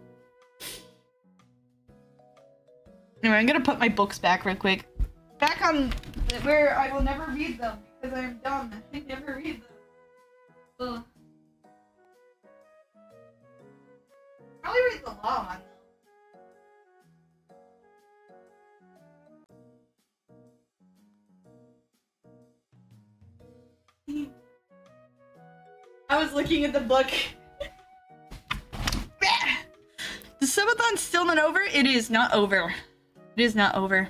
Anyway, I'm gonna put my books back real quick. Back on where I will never read them because I'm dumb. I never read them. Ugh. Probably read the law one. I was looking at the book. The Subathon's still not over? It is not over. It is not over.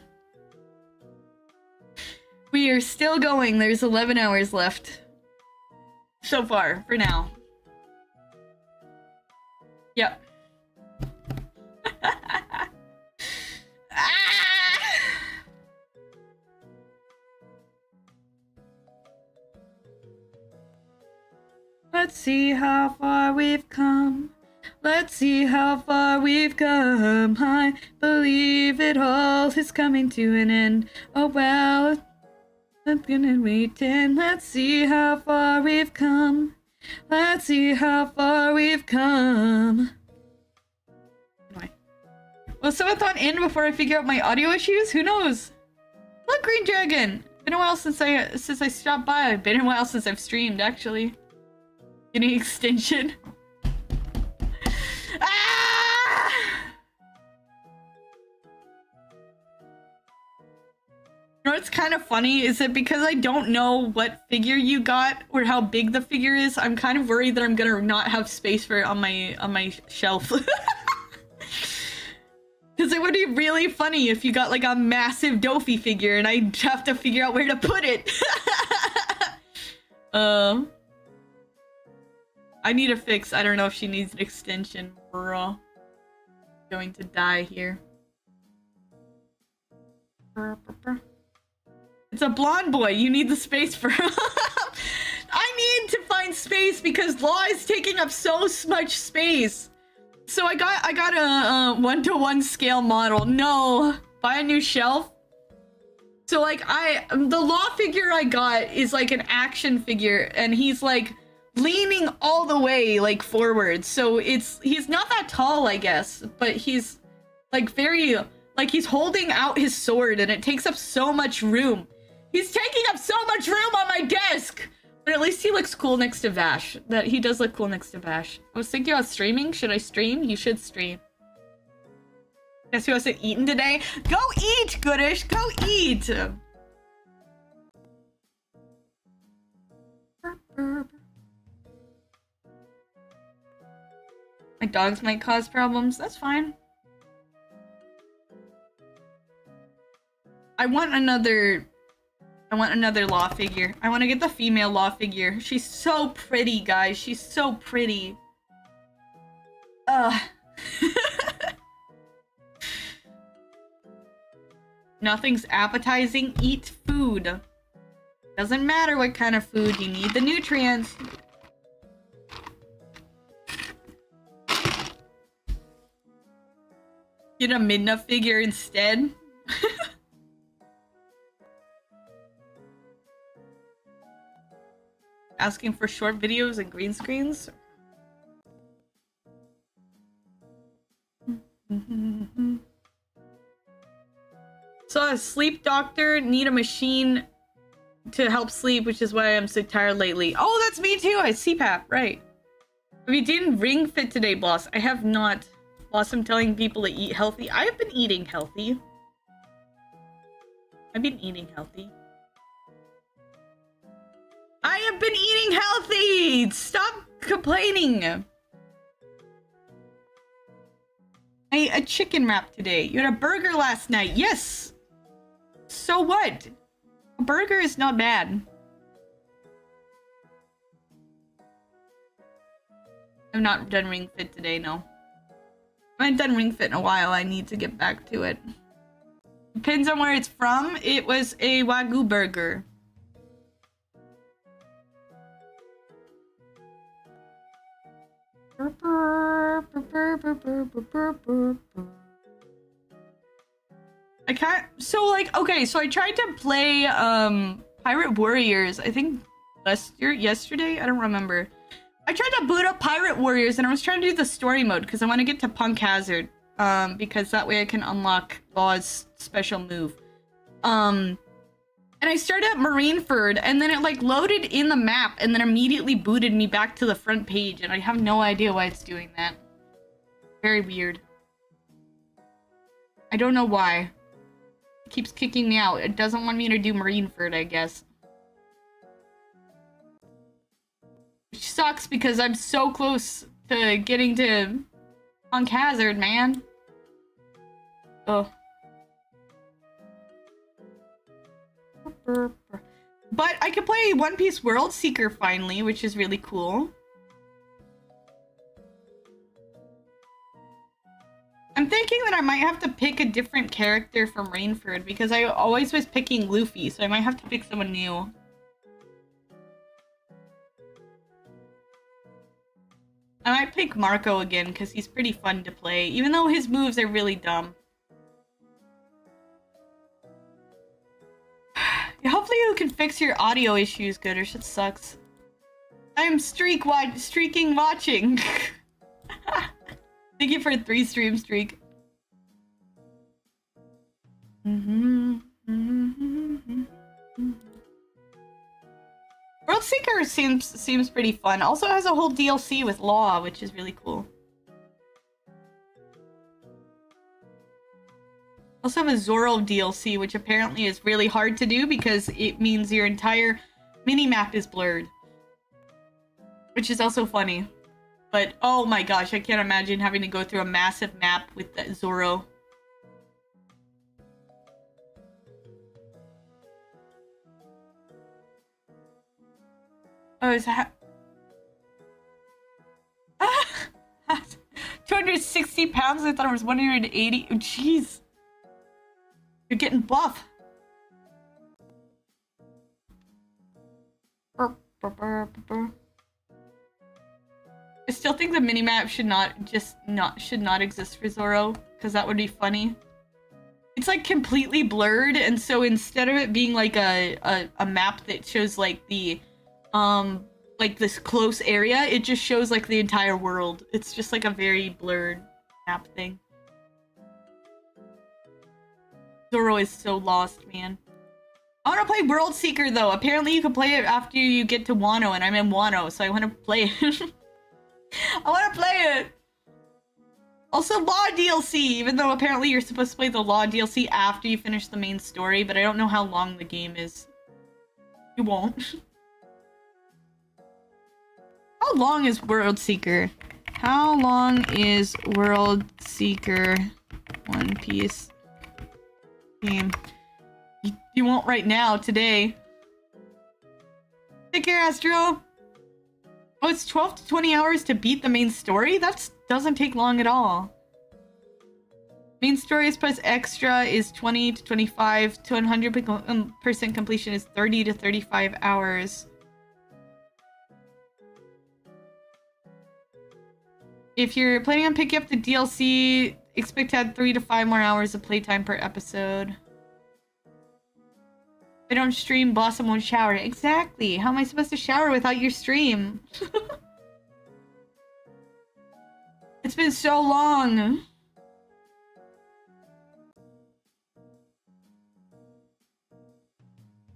We are still going. There's 11 hours left. So far, for now. Yep. Let's see how far we've come. Let's see how far we've come. I believe it all is coming to an end. Oh well, I'm gonna wait and let's see how far we've come. Let's see how far we've come. Anyway. Will Subathon end before I figure out my audio issues? Who knows? Look, Green Dragon! Been a while since I stopped by. Been a while since I've streamed, actually. Getting extension. Ah! You know what's kind of funny is that because I don't know what figure you got or how big the figure is, I'm kind of worried that I'm gonna not have space for it on my shelf. Because it would be really funny if you got like a massive Dofi figure and I'd have to figure out where to put it. I need a fix. I don't know if she needs an extension. Bro. Going to die here. It's a blonde boy. You need the space for him. I need to find space because Law is taking up so much space. So I got a 1-to-1 scale model. No, buy a new shelf. So like the Law figure I got is like an action figure, and he's like leaning all the way like forward. So he's not that tall, I guess, but he's like very like he's holding out his sword, and it takes up so much room. He's taking up so much room on my desk. But at least he looks cool next to Vash. That he does look cool next to Vash. I was thinking about streaming. Should I stream? You should stream. Guess who hasn't eaten today? Go eat, Goodish! Go eat! My dogs might cause problems. That's fine. I want another Law figure. I want to get the female Law figure. She's so pretty, guys. She's so pretty. Nothing's appetizing. Eat food. Doesn't matter what kind of food. You need the nutrients. Get a Midna figure instead. Asking for short videos and green screens. So a sleep doctor, need a machine to help sleep, which is why I'm so tired lately. Oh, that's me too. I CPAP, right. Have you done Ring Fit today, Bloss? I have not. Bloss, I'm telling people to eat healthy. I have been eating healthy. I've been eating healthy. I have been eating healthy! Stop complaining! I ate a chicken wrap today. You had a burger last night. Yes! So what? A burger is not bad. I've not done Ring Fit today, no. I haven't done Ring Fit in a while. I need to get back to it. Depends on where it's from. It was a Wagyu burger. I I can't. So like, okay, so I tried to play Pirate Warriors. I think yesterday. I don't remember. I tried to boot up Pirate Warriors and I was trying to do the story mode because I want to get to Punk Hazard. Because that way I can unlock Law's special move. And I started at Marineford and then it like loaded in the map and then immediately booted me back to the front page and I have no idea why it's doing that. Very weird. I don't know why. It keeps kicking me out. It doesn't want me to do Marineford, I guess. Which sucks because I'm so close to getting to Punk Hazard, man. Ugh. But I could play One Piece World Seeker finally, which is really cool. I'm thinking that I might have to pick a different character from Rainford because I always was picking Luffy, so I might have to pick someone new. I might pick Marco again because he's pretty fun to play, even though his moves are really dumb. Hopefully you can fix your audio issues, good, or shit sucks. I'm streaking watching. Thank you for a 3-stream streak. World Seeker seems pretty fun. Also has a whole DLC with Law, which is really cool. Also have a Zoro DLC, which apparently is really hard to do because it means your entire minimap is blurred. Which is also funny. But oh my gosh, I can't imagine having to go through a massive map with that Zoro. Oh, is that... 260 pounds? I thought it was 180. Oh, jeez. You're getting buff. I still think the minimap should not exist for Zoro, because that would be funny. It's like completely blurred, and so instead of it being like a map that shows like the like this close area, it just shows like the entire world. It's just like a very blurred map thing. Zoro is so lost, man. I want to play World Seeker though. Apparently you can play it after you get to Wano, and I'm in Wano, so I want to play it. I want to play it! Also, Law DLC, even though apparently you're supposed to play the Law DLC after you finish the main story, but I don't know how long the game is. You won't. How long is World Seeker? How long is World Seeker One Piece game? You won't right now, today. Take care, Astro! Oh, it's 12 to 20 hours to beat the main story? That doesn't take long at all. Main story plus extra is 20 to 25 to 100% completion is 30 to 35 hours. If you're planning on picking up the DLC, expect to add 3 to 5 more hours of playtime per episode. I don't stream, Blossom won't shower. Exactly. How am I supposed to shower without your stream? It's been so long.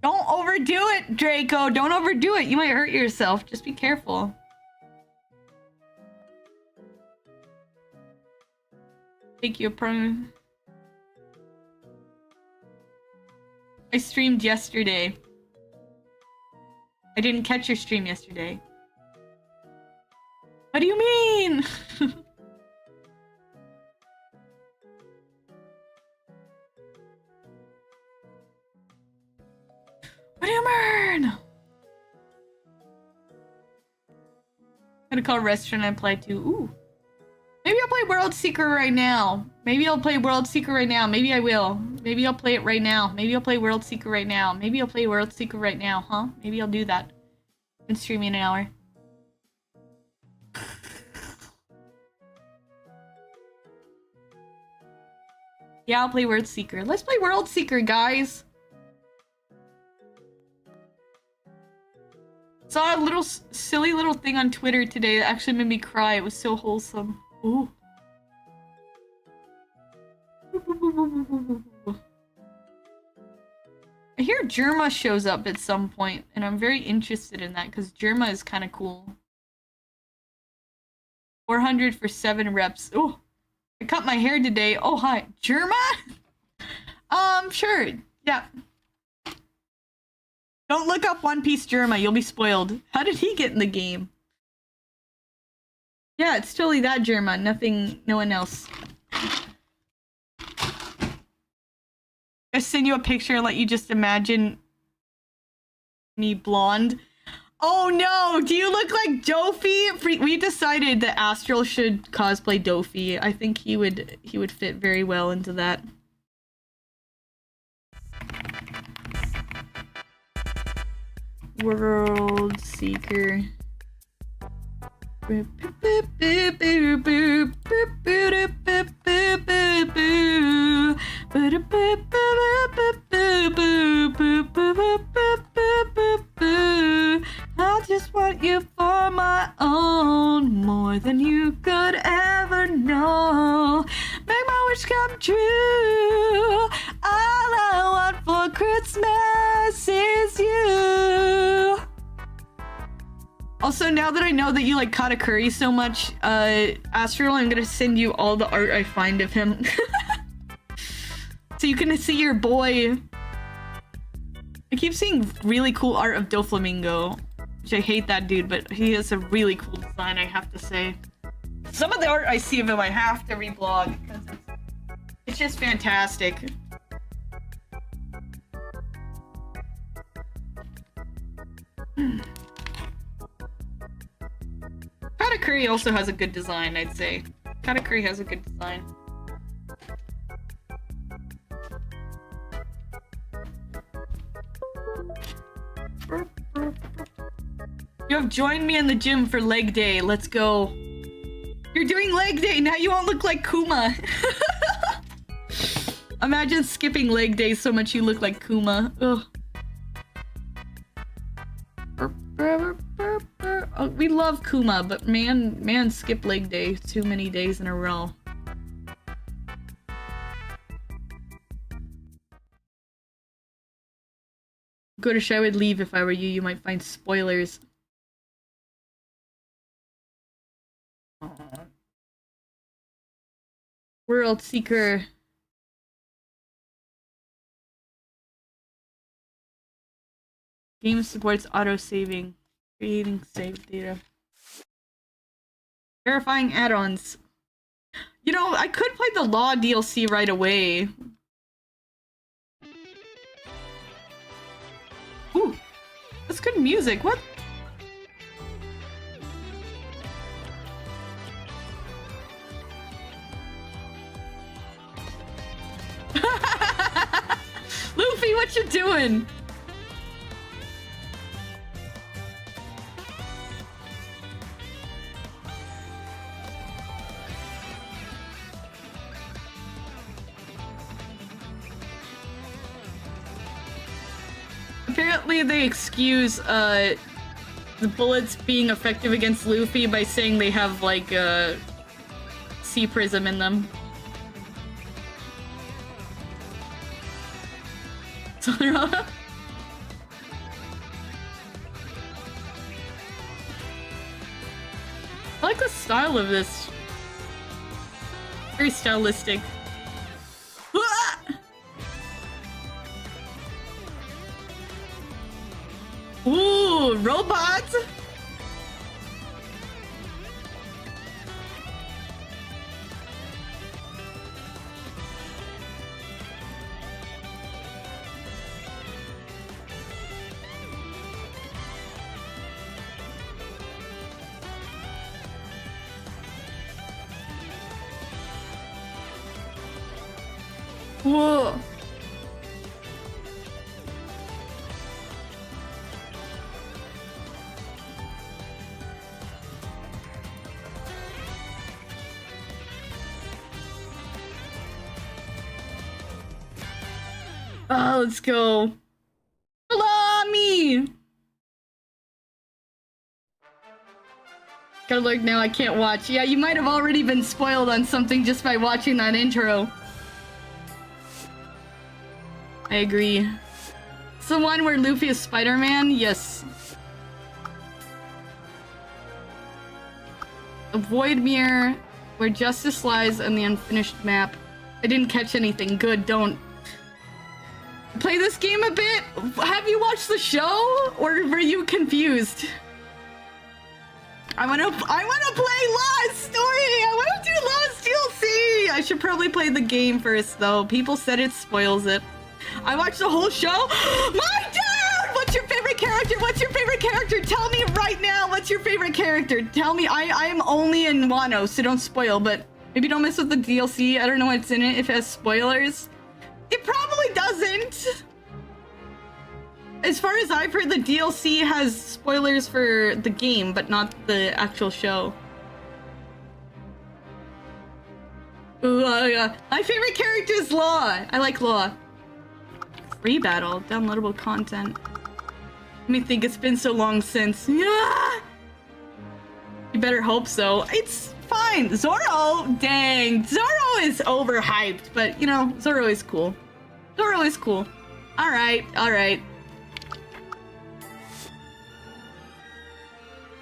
Don't overdo it, Draco. Don't overdo it. You might hurt yourself. Just be careful. Take you a pro. I streamed yesterday. I didn't catch your stream yesterday. What do you mean? What do you mean? I'm gonna call a restaurant I applied to. Ooh. Maybe I'll play World Seeker right now. Maybe I'll play World Seeker right now. Maybe I will. Maybe I'll play it right now. Maybe I'll play World Seeker right now. Maybe I'll play World Seeker right now, huh? Maybe I'll do that. I've been streaming an hour. Yeah, I'll play World Seeker. Let's play World Seeker, guys. Saw a little silly little thing on Twitter today that actually made me cry. It was so wholesome. Ooh. I hear Germa shows up at some point, and I'm very interested in that because Germa is kind of cool. 400 for 7 reps. Oh, I cut my hair today. Oh, hi. Germa? Sure. Yeah. Don't look up One Piece Germa. You'll be spoiled. How did he get in the game? Yeah, it's totally that Germa. Nothing, no one else. I send you a picture and let you just imagine me blonde. Oh no! Do you look like Dofi? We decided that Astral should cosplay Dofi. I think he would fit very well into that. World Seeker. I just want you for my own, more than you could ever know. Make my wish come true. All I want for Christmas is you. Also, now that I know that you like Katakuri so much, Astral, I'm gonna send you all the art I find of him. So you can see your boy. I keep seeing really cool art of Doflamingo, which I hate that dude, but he has a really cool design, I have to say. Some of the art I see of him I have to reblog, because it's just fantastic. Katakuri also has a good design, I'd say. Katakuri has a good design. You have joined me in the gym for leg day. Let's go. You're doing leg day. Now you won't look like Kuma. Imagine skipping leg day so much you look like Kuma. Ugh. Oh, we love Kuma, but man skip leg day too many days in a row. Goodish, I would leave if I were you. You might find spoilers. Aww. World Seeker. Game supports auto-saving. Creating save data. Verifying add-ons. You know, I could play the Law DLC right away. Ooh, that's good music. What? Luffy, what you doing? Apparently they excuse the bullets being effective against Luffy by saying they have like a sea prism in them. I like the style of this. Very stylistic. Ooh, robots! Whoa. Oh, let's go. Hello, me. Gotta look now, I can't watch. Yeah, you might have already been spoiled on something just by watching that intro. I agree. It's the one where Luffy is Spider-Man? Yes. A void mirror where justice lies on the unfinished map. I didn't catch anything. Good, don't. Play this game a bit? Have you watched the show? Or were you confused? I wanna play Lost Story! I wanna do Lost DLC! I should probably play the game first though. People said it spoils it. I watched the whole show. My dude! What's your favorite character? What's your favorite character? Tell me right now what's your favorite character. Tell me. I am only in Wano, so don't spoil, but maybe don't mess with the DLC. I don't know what's in it if it has spoilers. It probably doesn't. As far as I've heard, the DLC has spoilers for the game, but not the actual show. Ooh, my favorite character is Law. I like Law. Free battle, downloadable content. Let me think, it's been so long since. Yeah! You better hope so. It's fine. Zoro, dang. Zoro is overhyped, but you know, Zoro is cool. Zoro is cool. Alright, alright.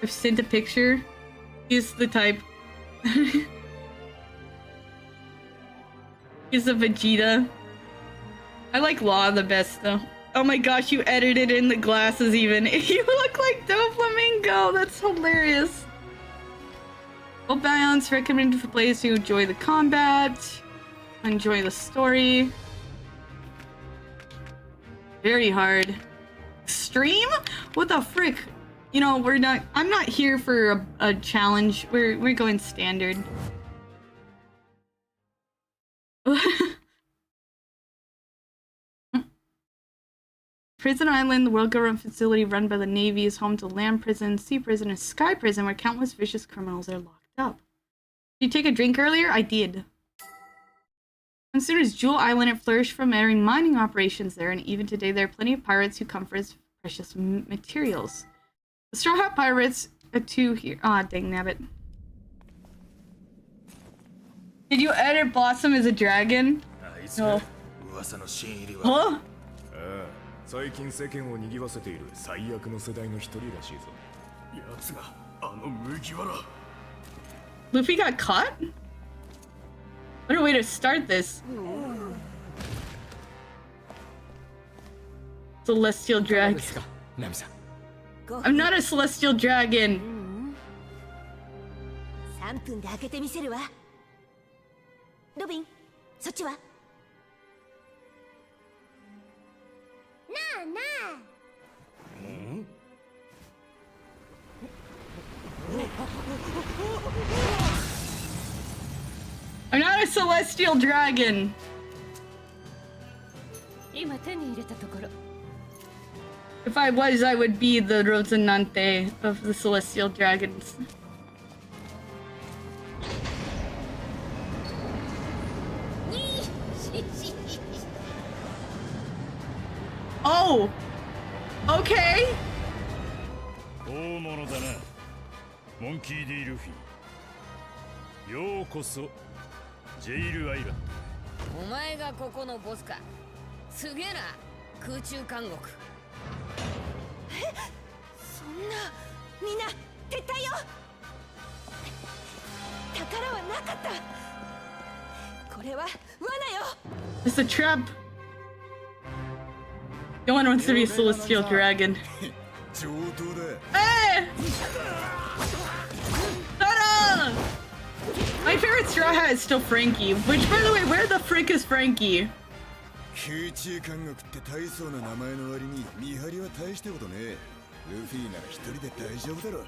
I've sent a picture. He's the type. He's a Vegeta. I like Law the best though. Oh my gosh, you edited in the glasses even. You look like Doflamingo. That's hilarious. Well balanced, recommended for players who enjoy the combat, enjoy the story. Very hard. Extreme? What the frick? You know, I'm not here for a challenge. We're going standard. Prison Island, the world government facility run by the Navy, is home to land prison, sea prison, and sky prison where countless vicious criminals are locked up. Did you take a drink earlier? I did. Considered as Jewel Island, it flourished from airing mining operations there, and even today there are plenty of pirates who come for its precious materials. The Straw Hat Pirates are two here. Ah, dang nabbit. Did you edit Blossom as a dragon? No. Huh? 最近世間を賑わせている最悪の世代の一人らしいぞ。奴があの麦わら。Luffy got caught? What a way to start this. Celestial dragon. I'm not a celestial dragon. 3分で開けてみせるわ。ロビン、そっちは？なあなあ。I'm not a celestial dragon. 今手に入れたところ。 If I was, I would be the Rosinante of the celestial dragons. Oh! Okay! 大物だな。モンキー D ルフィ。ようこそジェイルアイランド。お前がここのボスか。すげえな、空中監獄。え、そんな、みんな撤退よ。宝はなかった。これは罠よ。It's a trap. No one wants to be a celestial dragon. Hey! Ta-da! My favorite Straw Hat is still Frankie. Which, by the way, where the frick is Frankie? 空中監獄って大層な名前の割に見張りは大したことねえ。ルフィなら一人で大丈夫だろ。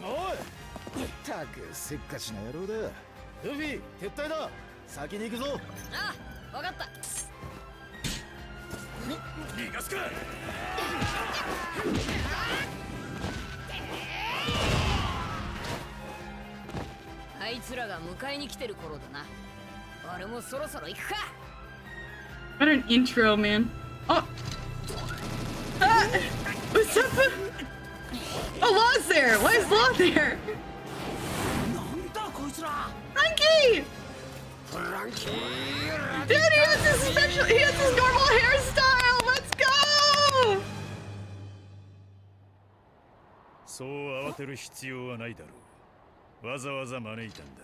おい！ったくせっかちな野郎だ。ルフィ撤退だ。先に行くぞ。ああ、わかった。逃がすか。あいつらが迎えに来てる頃だな。俺もそろそろ行くか。What an intro, man. Oh! Ah! What's up? Oh, Law's there! Why is Law there? Frankie! Dude, he has his special, he has his normal hairstyle! Let's go! そう慌てる必要はないだろう。わざわざ招いたんだ。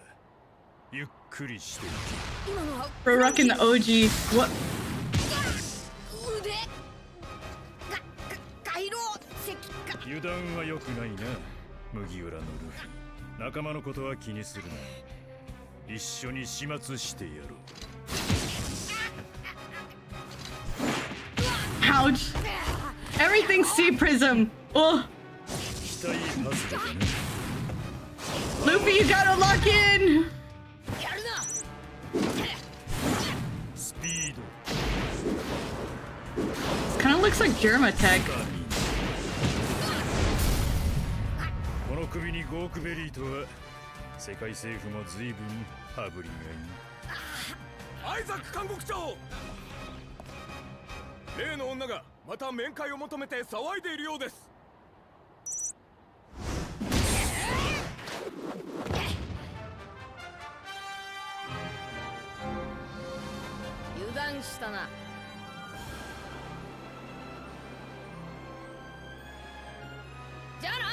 ゆっくりしていけ。今のは We're rocking the OG. What? 腕回廊石化。油断は良くないな、麦わらのルフィ。仲間のことは気にするな。一緒に始末してやろう。 Ouch! Everything's C Prism! Oh! 期待外れだね。 Luffy, you gotta lock in! やるな。スピード。 This kind of looks like Germatech. この首にゴークベリーとは世界政府も随分羽振りがいい。アイザック監獄長、例の女がまた面会を求めて騒いでいるようです。油断したな。じゃあな。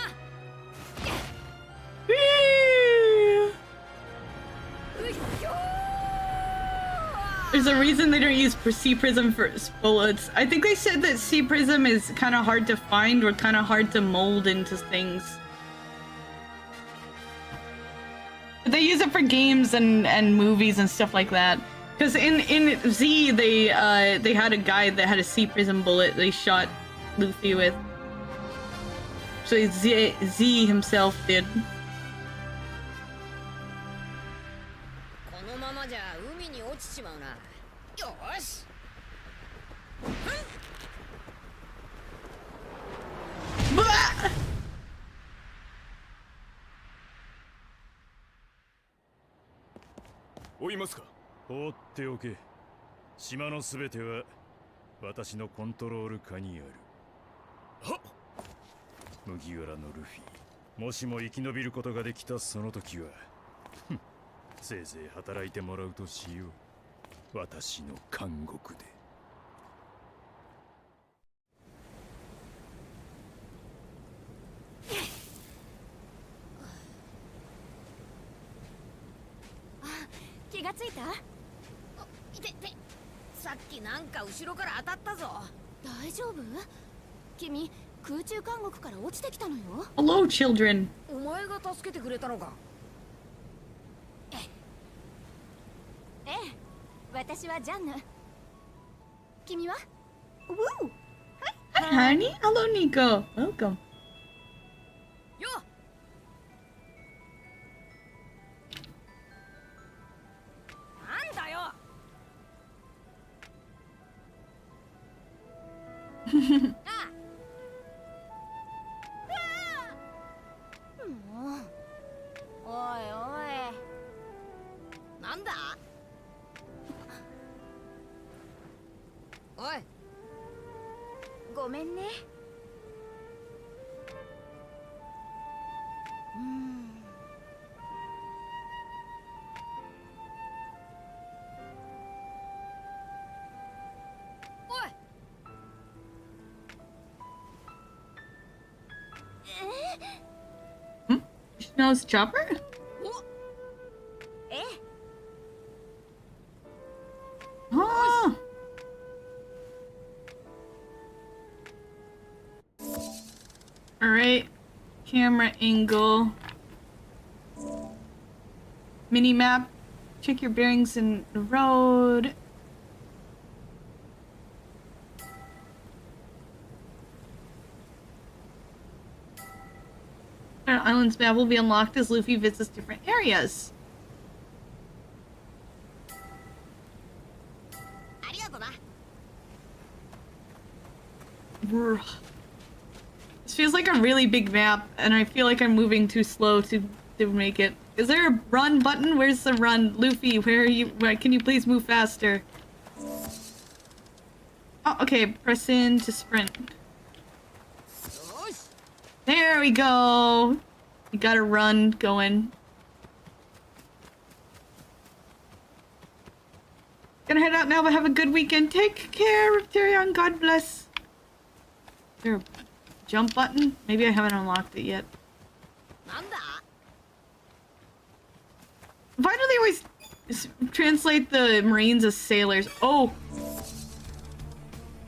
There's a reason they don't use C Prism for bullets. I think they said that C Prism is kind of hard to find or kind of hard to mold into things. But they use it for games and movies and stuff like that. Because in Z they had a guy that had a C Prism bullet they shot Luffy with. So Z himself did. このままじゃ海に落ちちまうな。よし。 Blah! 追いますか。放っておけ。島のすべては私のコントロール下にある。はっ。麦わらのルフィ、もしも生き延びることができたその時はせいぜい働いてもらうとしよう。私の監獄で。気がついた？いてて、さっきなんか後ろから当たったぞ。大丈夫？君、空中監獄から落ちてきたのよ。 Hello, children. お前が助けてくれたのか？ええ、私はジャンヌ。君は？ Hi, honey. Hello, Nico. Welcome. よっ。なんだよ。もう、おいおい、なんだ？おい、ごめんね。おい。She knows Chopper? お、ええ。 Oh. Alright. Camera angle. Mini map. Check your bearings in the road. Our island's map will be unlocked as Luffy visits different areas. ありがとな。 Brr. This feels like a really big map, and I feel like I'm moving too slow to make it. Is there a run button? Where's the run? Luffy, where are you? Where, can you please move faster? Oh, okay. Press in to sprint. There we go. You got a run going. Gonna head out now, but have a good weekend. Take care, Ripterion. God bless. Is there a jump button? Maybe I haven't unlocked it yet. Why do they always translate the Marines as sailors? Oh!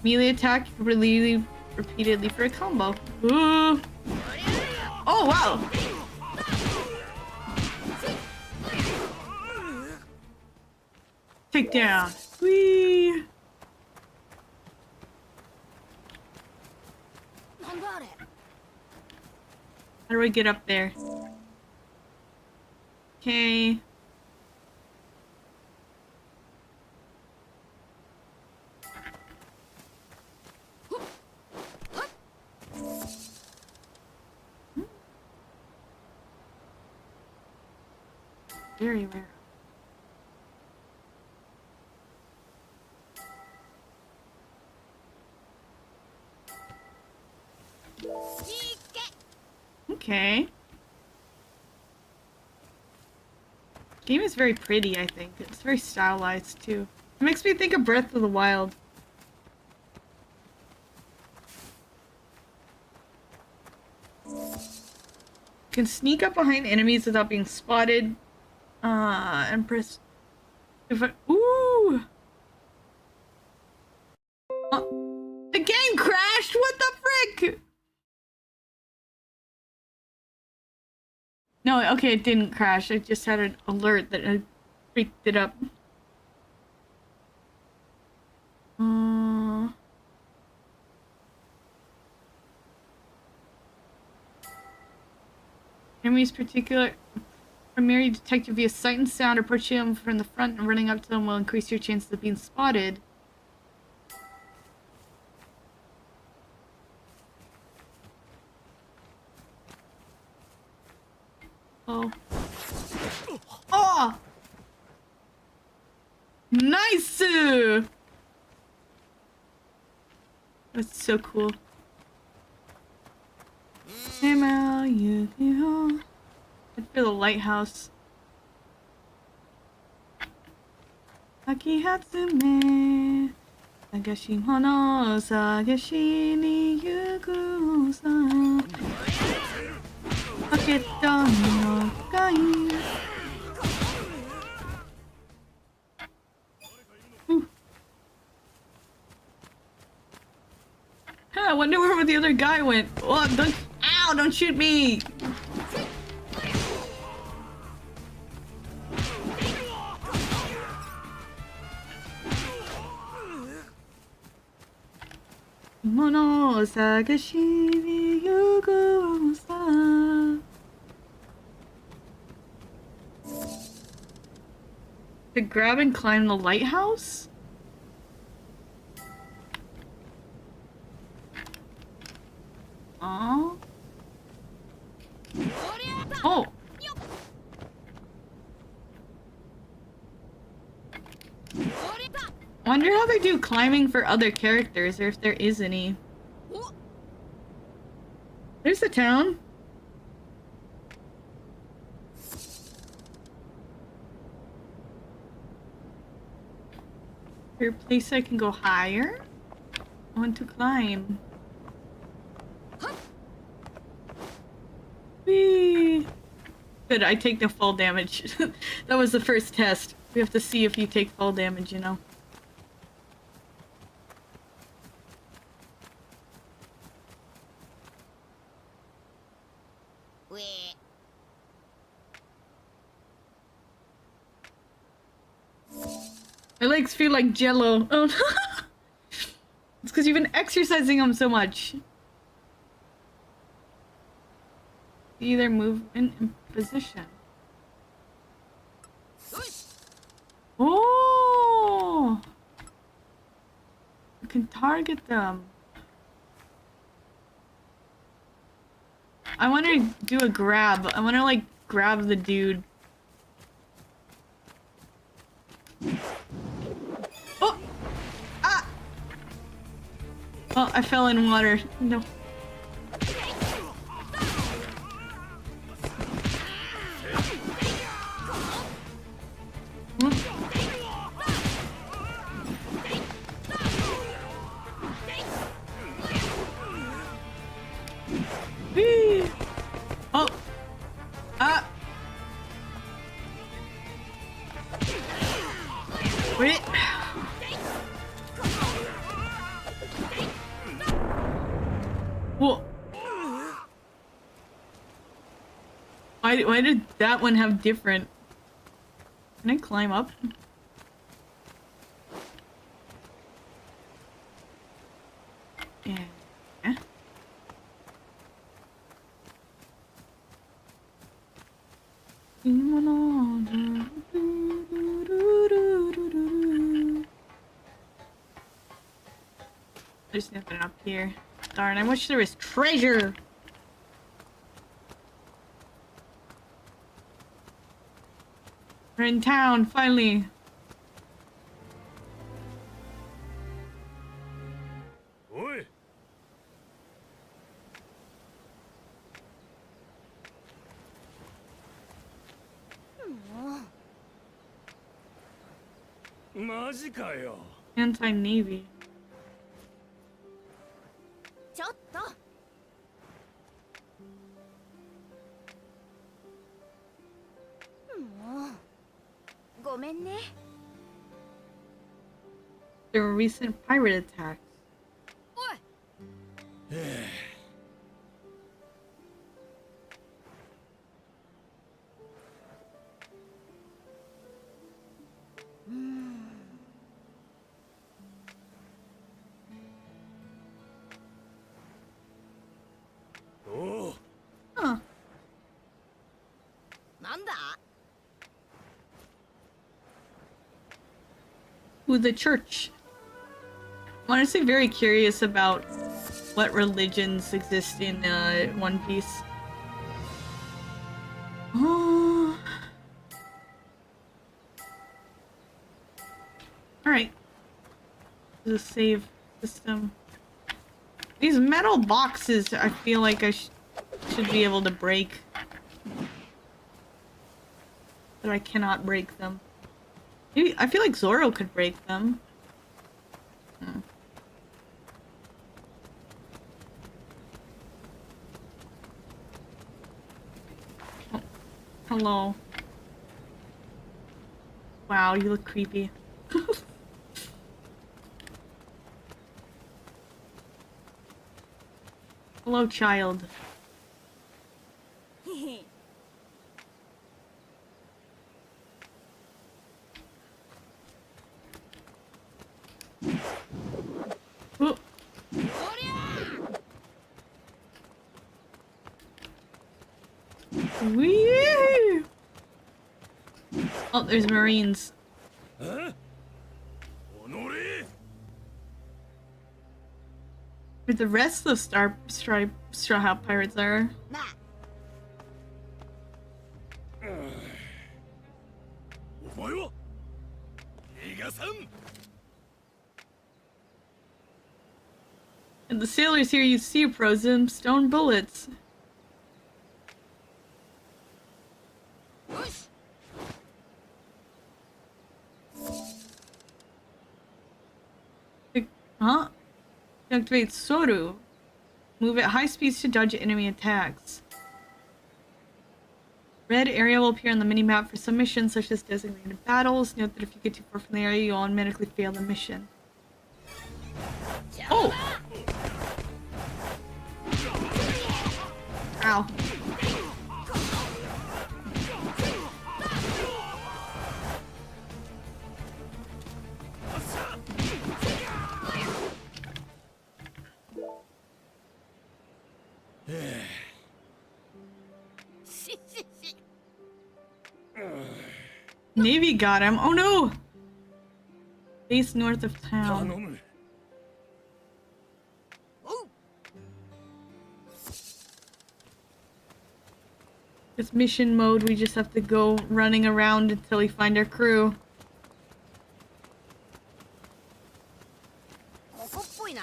Melee attack repeatedly for a combo. Ooh! Oh, wow! Take down. Whee! How do I get up there? Okay. Very rare. Okay. Game is very pretty, I think. It's very stylized, too. It makes me think of Breath of the Wild. You can sneak up behind enemies without being spotted. And press... Ooh! The game crashed! What the frick? No, okay, it didn't crash. I just had an alert that I freaked it up. Enemies primary detect you via sight and sound. Approaching them from the front and running up to them will increase your chances of being spotted. Oh. Oh! Nice! That's so cool. Head for the lighthouse. Aki Hatsume Sagashi mono sagashi ni yuku sa Paketa no kai. I wonder where the other guy went. Oh, don't, ow, don't shoot me! Mono sagashi ni yugu sa. To grab and climb the lighthouse? Oh. Oh. I wonder how they do climbing for other characters, or if there is any. There's the town. Is there a place I can go higher? I want to climb. Whee! Good, I take no fall damage. That was the first test. We have to see if you take fall damage, you know. My legs feel like jello. Oh no. It's because you've been exercising them so much. Either movement and position. Oh! You can target them. I want to do a grab. I want to like grab the dude. Oh! Ah! Oh, I fell in water. No. Whee! Oh! Ah! Wait! Whoa! Why did that one have different? Can I climb up? Yeah. There's nothing up here. Darn, I wish there was treasure! We're in town, finally! おい マジかよ Anti-Navy. ちょっと。もうごめんね。 There were recent pirate attacks. おい。 おう Huh. なんだ？ Ooh, the church. I'm honestly very curious about what religions exist in One Piece. Oh. Alright. The save system. These metal boxes, I feel like I should be able to break. But I cannot break them. Maybe, I feel like Zoro could break them. Hmm. Oh. Hello. Wow, you look creepy. Hello, child. Ooh. Wee! Oh, there's Marines. えおのれ Where the rest of Straw Hat Pirates are. なあ。お前は逃がさん And the sailors here use sea pros and stone bullets. よし。 Huh? Activate Soru. Move at high speeds to dodge enemy attacks. Red area will appear on the mini-map for some missions, such as designated battles. Note that if you get too far from the area, you'll automatically fail the mission. Oh! Ow. Navy got him. Oh no! Base north of 頼 town. む It's mission mode. We just have to go running around until we find our crew. ここっぽいな。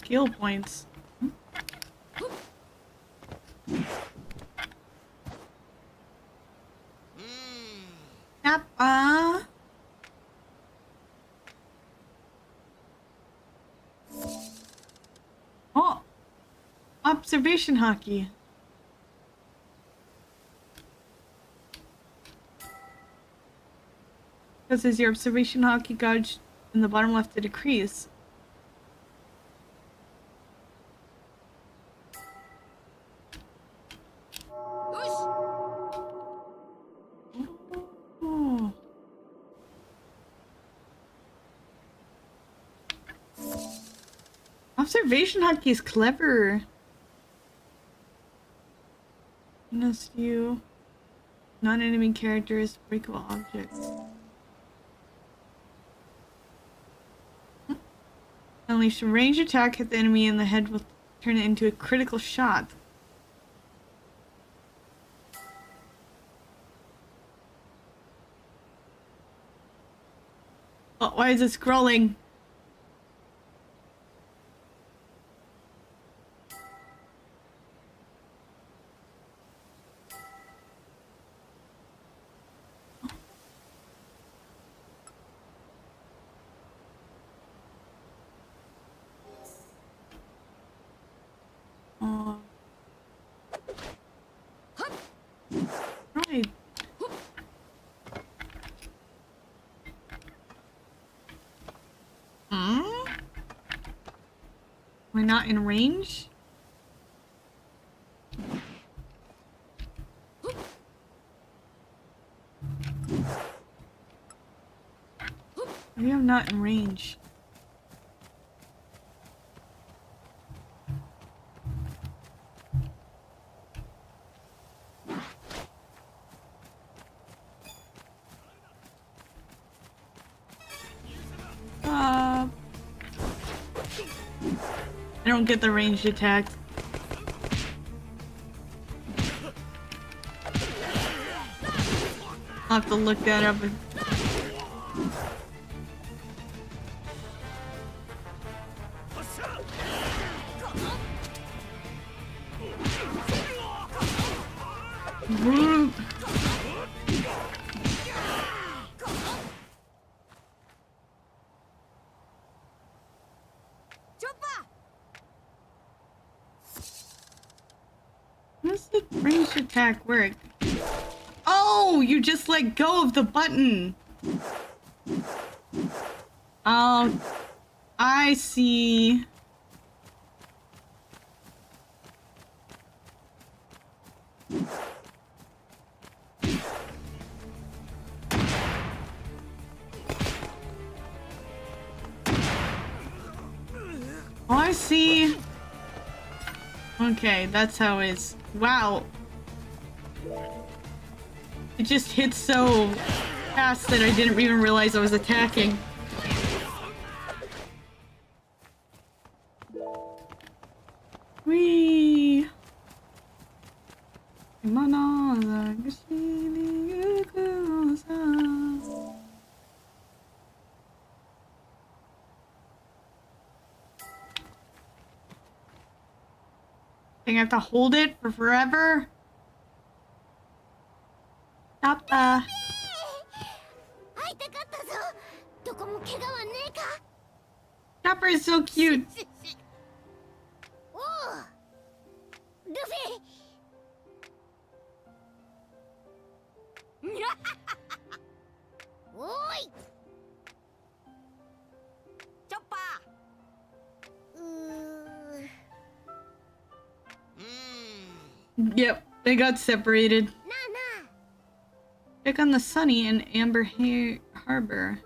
skill points. Yep. Oh, observation hockey. Because as your observation hockey gauge in the bottom left to decrease. Oh. Observation hockey is clever. Unless you non-enemy characters, breakable objects. Unleash a ranged attack, hit the enemy in the head will turn it into a critical shot. Oh, why is it scrolling? Oh. Right. We're not in range? Maybe I'm not in range. I don't get the ranged attack. I'll have to look that up. How does the ranged attack work? Oh, you just let go of the button. Oh, I see. Oh, I see. Okay, that's how it is. Wow. It just hit so fast that I didn't even realize I was attacking. Whee! Think I have to hold it for forever? Stop. Chopper is so cute. Yep, they got separated. Check on the Sunny and Amber Harbor.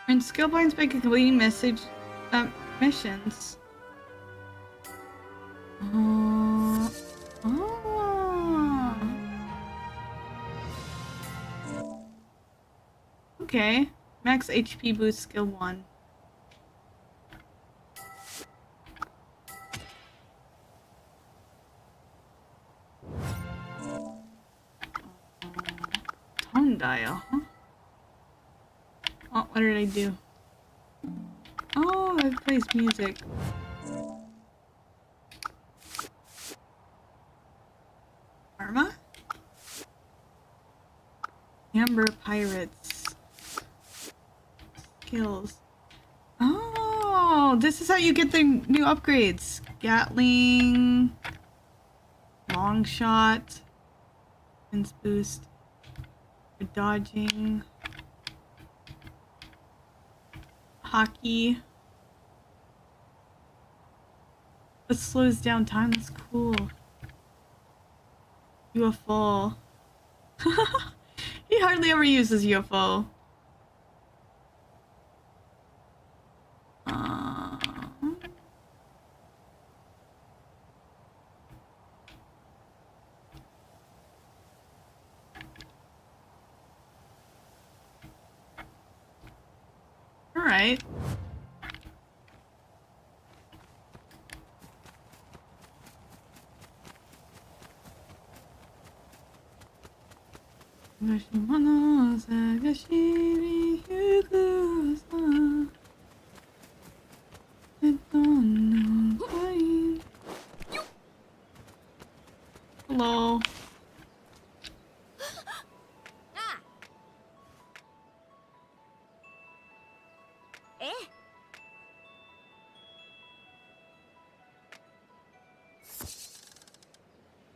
And skill points by completing missions. Oh. Okay. Max HP boost skill 1. Tone dial, huh? Oh, what did I do? Oh, it plays music. Karma? Amber Pirates. Skills. Oh, this is how you get the new upgrades. Gatling. Long shot. Defense boost. For dodging. Hockey. It slows down time. That's cool. UFO. He hardly ever uses UFO. All right. Hello. ああ。え？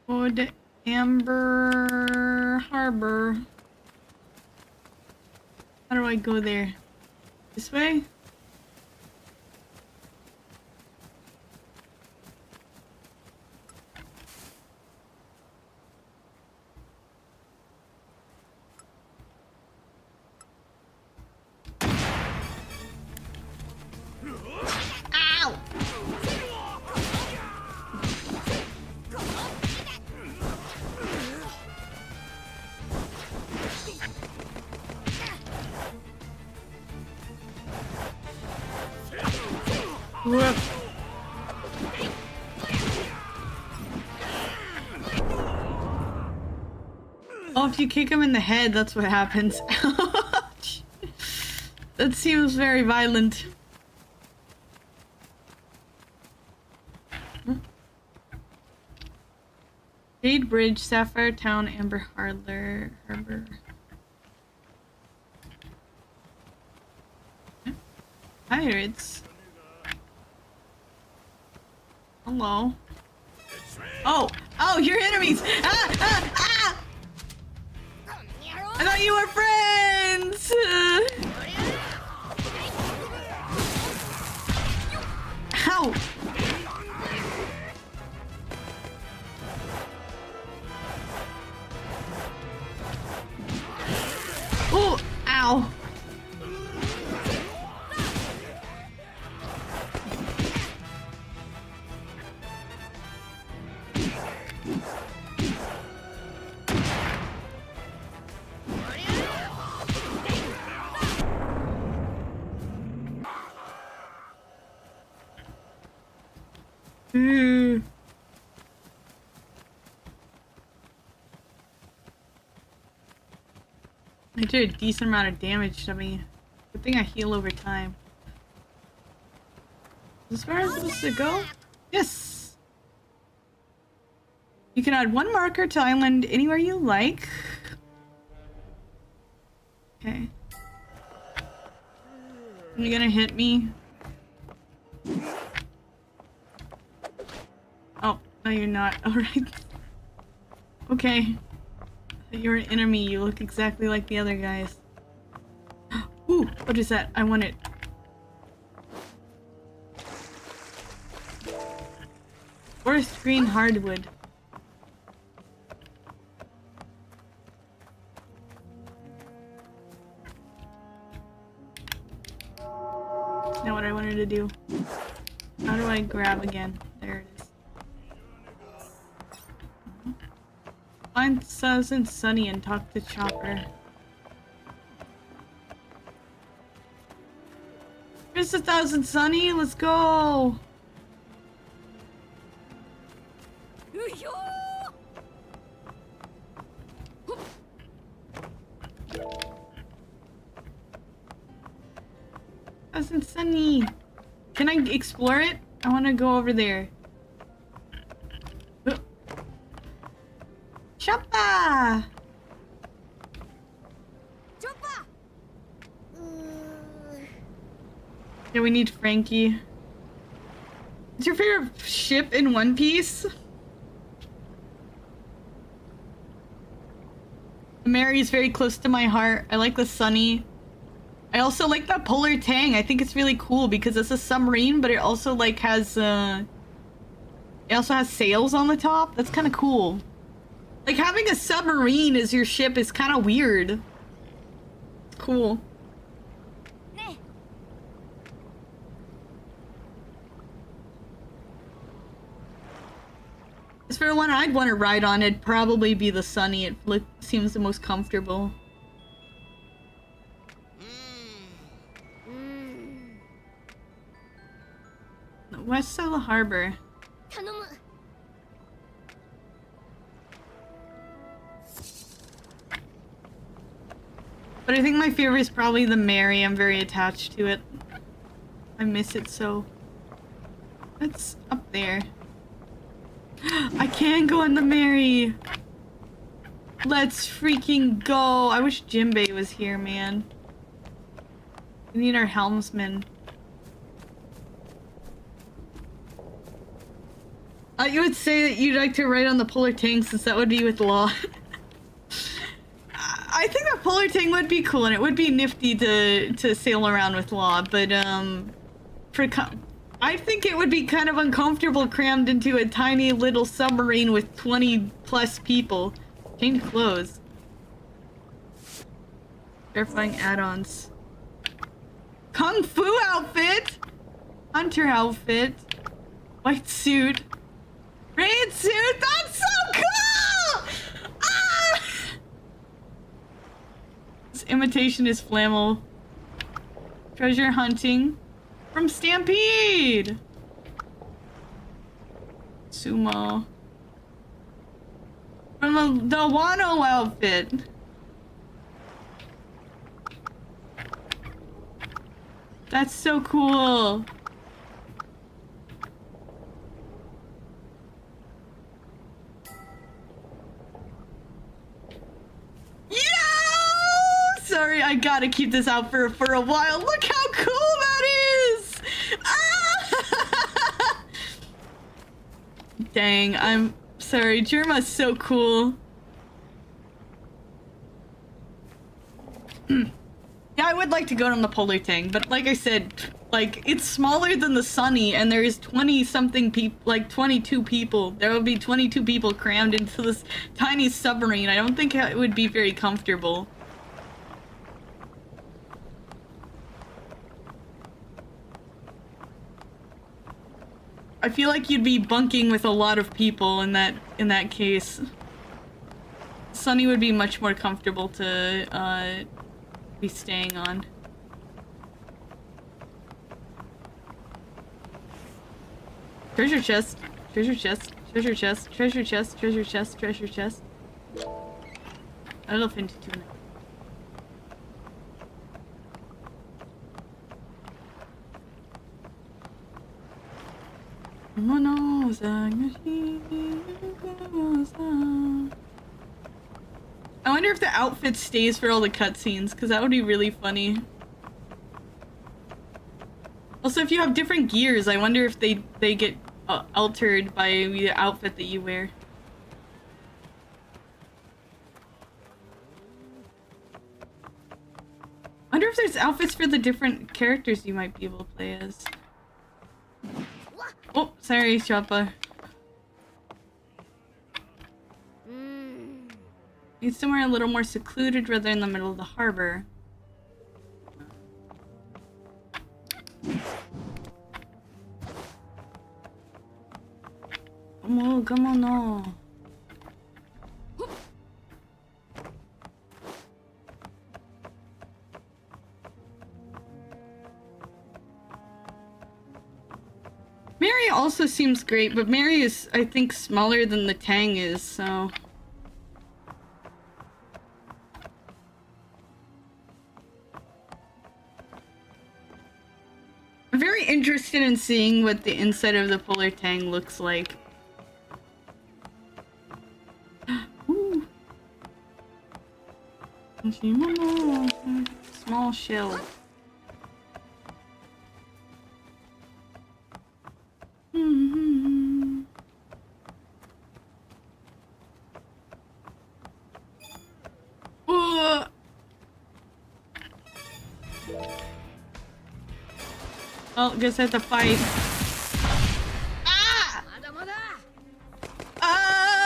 Wood Amber Harbor. How do I go there? This way? Ow! Whoop. Oh, if you kick him in the head, that's what happens. Ouch. That seems very violent. Jade Bridge, Sapphire Town, Amber Harbor. Pirates. Hello. Oh! Oh, you're enemies! Ah! Ah! Ah! I thought you were friends! Ow! Oh! Ow! I did a decent amount of damage to me. Good thing I heal over time. Is this where I'm supposed to go? Yes! You can add one marker to island anywhere you like. Okay. Are you gonna hit me? Oh, no you're not. Alright. Okay. You're an enemy. You look exactly like the other guys. Ooh, what is that? I want it. Forest green hardwood. Now what I wanted to do. How do I grab again? There it is. Find Thousand Sunny and talk to Chopper. Here's 1,000 Sunny, let's go! Thousand Sunny! Can I explore it? I want to go over there. Choppa! Yeah, we need Frankie. What's your favorite ship in One Piece? Mary is very close to my heart. I like the Sunny. I also like the Polar Tang. I think it's really cool because it's a submarine, but it also like has it also has sails on the top. That's kind of cool. Like having a submarine as your ship is kind of weird. It's cool. As for one I'd want to ride on, it'd probably be the Sunny. It seems the most comfortable. West side of the harbor. But I think my favorite is probably the Mary. I'm very attached to it. I miss it so. It's up there. I can go in the Mary. Let's freaking go. I wish Jinbei was here, man. We need our helmsman. You would say that you'd like to ride on the Polar Tang since that would be with Law. I think the Polar Tang would be cool and it would be nifty to sail around with Law, but I think it would be kind of uncomfortable crammed into a tiny little submarine with 20 plus people. Change clothes. Terrifying add-ons. Kung Fu outfit! Hunter outfit. White suit. Raid suit! That's so cool! Ah! This imitation is flammable. Treasure hunting. From Stampede! Sumo. From the Wano outfit. That's so cool. Yo! Sorry, I gotta keep this out for a while. Look how cool that is! Ah! Dang, I'm sorry. Jerma's so cool. Yeah, I would like to go on the Polar Tang, but like I said, like, it's smaller than the Sunny, and there's 20-something people, like 22 people. There would be 22 people crammed into this tiny submarine. I don't think it would be very comfortable. I feel like you'd be bunking with a lot of people in that case. Sunny would be much more comfortable to be staying on. Treasure chest, treasure chest, treasure chest, treasure chest, treasure chest, treasure chest. Elephant tuna. I wonder if the outfit stays for all the cutscenes, because that would be really funny. Also, if you have different gears, I wonder if they get altered by the outfit that you wear. I wonder if there's outfits for the different characters you might be able to play as. Oh, sorry, Choppa. Need somewhere a little more secluded rather than in the middle of the harbor. Come on, no. Mary also seems great, but Mary is, I think, smaller than the Tang is, so... I'm very interested in seeing what the inside of the Polar Tang looks like. Ooh. Small shell. Ooh. Well, guess I have to fight. Ah! Ah!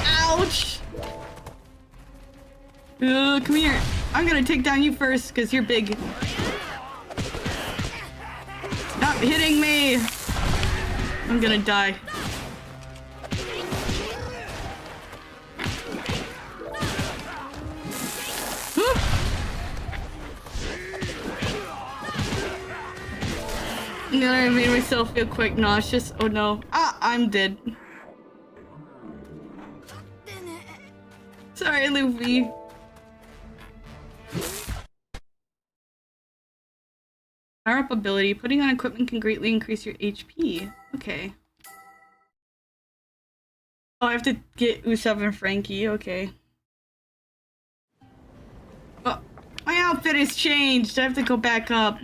Ouch! Come here. I'm gonna take down you first, because you're big. Stop hitting me! I'm gonna die. I made myself feel quite nauseous. Oh no. Ah, I'm dead. Sorry, Luffy. Power up ability. Putting on equipment can greatly increase your HP. Okay. Oh, I have to get Usopp and Frankie. Okay. Oh, my outfit has changed. I have to go back up.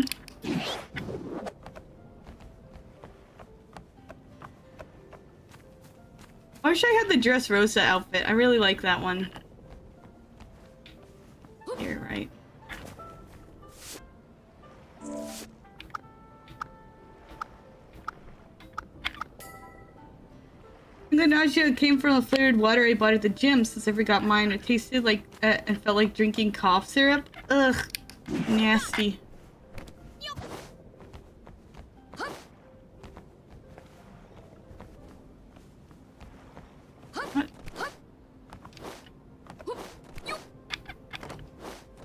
I wish I had the Dressrosa outfit. I really like that one. You're right. The nausea came from the flavored water I bought at the gym since I forgot mine. It tasted like and felt like drinking cough syrup. Ugh, nasty. What?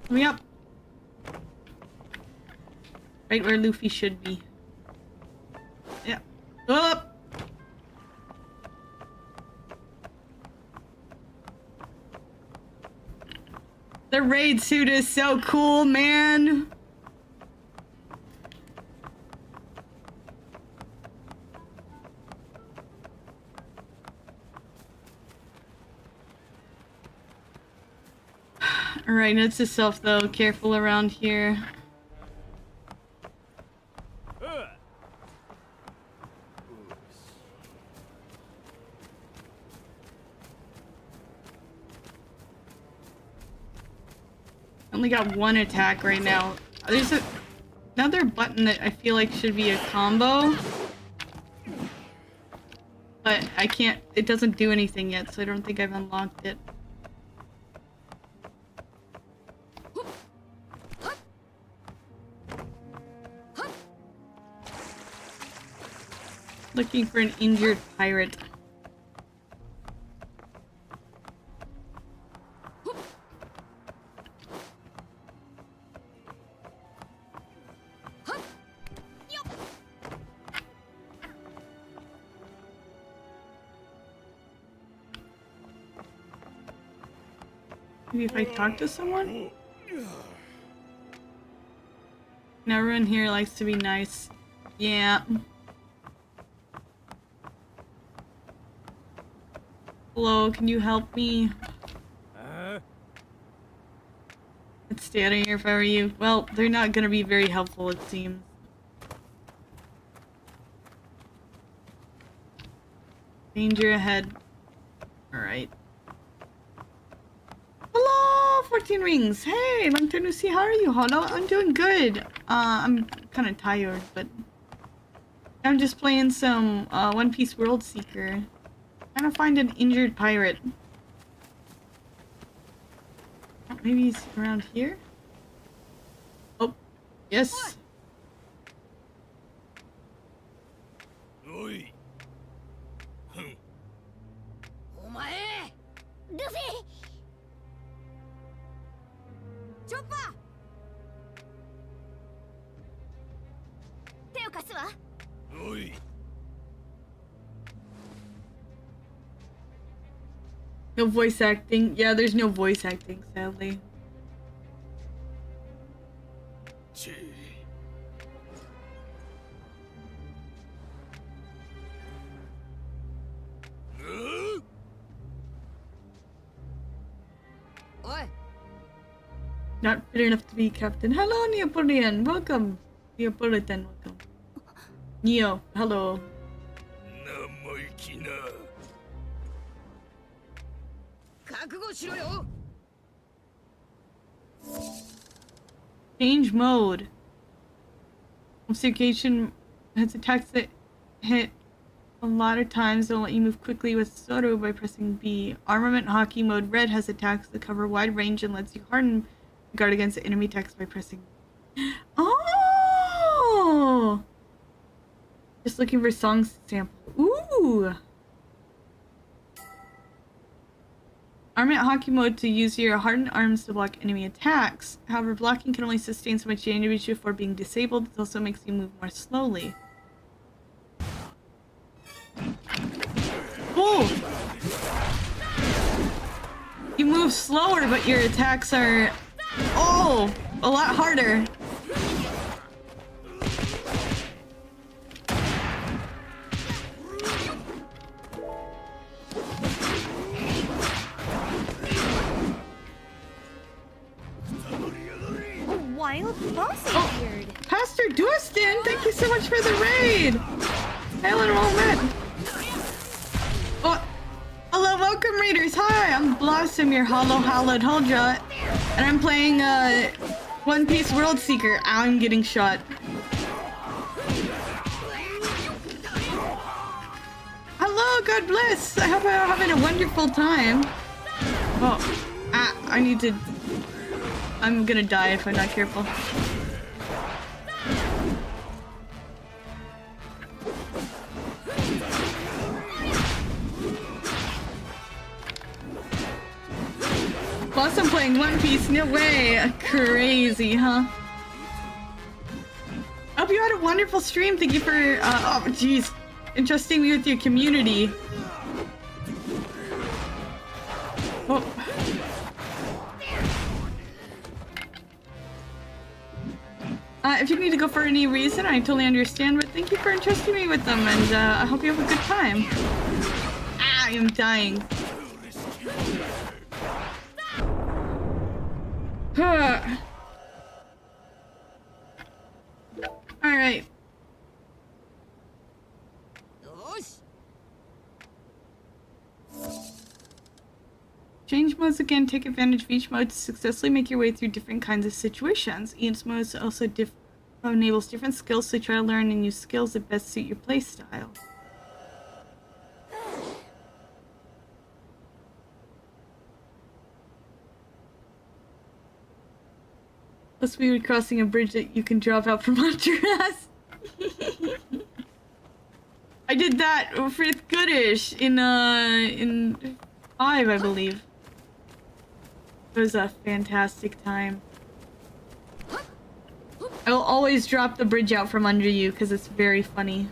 Let me up. Right where Luffy should be. Yeah. Up. The raid suit is so cool, man. Alright, note to self though, careful around here. Only got one attack right now. There's another button that I feel like should be a combo. But I can't, it doesn't do anything yet, so I don't think I've unlocked it. Looking for an injured pirate. Maybe if I talk to someone? And everyone here likes to be nice. Yeah. Hello, can you help me? I'd stay out of here if I were you. Well, they're not gonna be very helpful, it seems. Danger ahead. Alright. Hello, 14 rings. Hey, long time no see. How are you, Hollow? I'm doing good. I'm kind of tired, but I'm just playing some One Piece World Seeker. Trying to find an injured pirate. Oh, maybe he's around here? Oh, yes. おい。お前ルフィチョッパー手を貸すわ。おい。 No voice acting. Yeah, there's no voice acting, sadly. チェ。おい Not fit enough to be captain. Hello, Neapolitan. Welcome. Neapolitan, welcome. Neo, hello. 生意気な。覚悟しろよ。 Change mode. Obfuscation has attacks that hit a lot of times. They'll let you move quickly with Soto by pressing B. Armament hockey mode red has attacks that cover wide range and lets you harden the guard against enemy attacks by pressing. Oh! Just looking for song sample. Ooh! Armament hockey mode to use your hardened arms to block enemy attacks. However, blocking can only sustain so much damage before being disabled. It also makes you move more slowly. Oh! You move slower, but your attacks are... Oh! A lot harder. Wild boss appeared. Pastor Dustin, thank you so much for the raid! Hail and well met. Oh, hello, welcome readers. Hi, I'm Blossom, your hallowed Huldra, and I'm playing One Piece World Seeker. I'm getting shot. Hello, God bless. I hope you're having a wonderful time. Oh, I need to... I'm gonna die if I'm not careful. Blossom playing One Piece, no way! Crazy, huh? I hope you had a wonderful stream. Thank you for, oh jeez, entrusting me with your community. Oh. If you need to go for any reason, I totally understand, but thank you for entrusting me with them, and I hope you have a good time. I am dying. Alright. Change modes again. Take advantage of each mode to successfully make your way through different kinds of situations. Each mode also enables different skills, so try to learn and use skills that best suit your playstyle. Plus, we were crossing a bridge that you can drop out from under us. I did that for Goodish in 5, I believe. It was a fantastic time. I will always drop the bridge out from under you because it's very funny.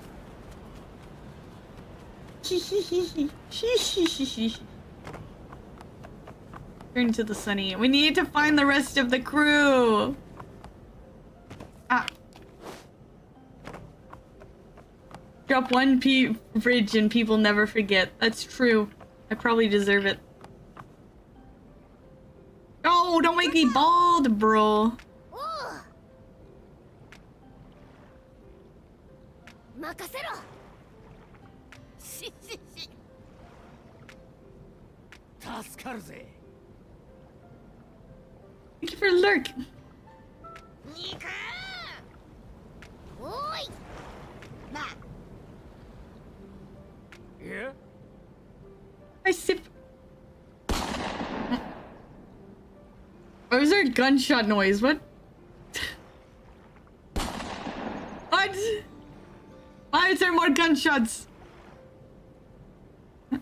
Turn to the sunny. We need to find the rest of the crew. Ah. Drop one bridge and people never forget. That's true. I probably deserve it. Oh, don't make me bald, bro. Thank you for lurk. Yeah? I sip. Oh, is there a gunshot noise? What? What? Why is there more gunshots? A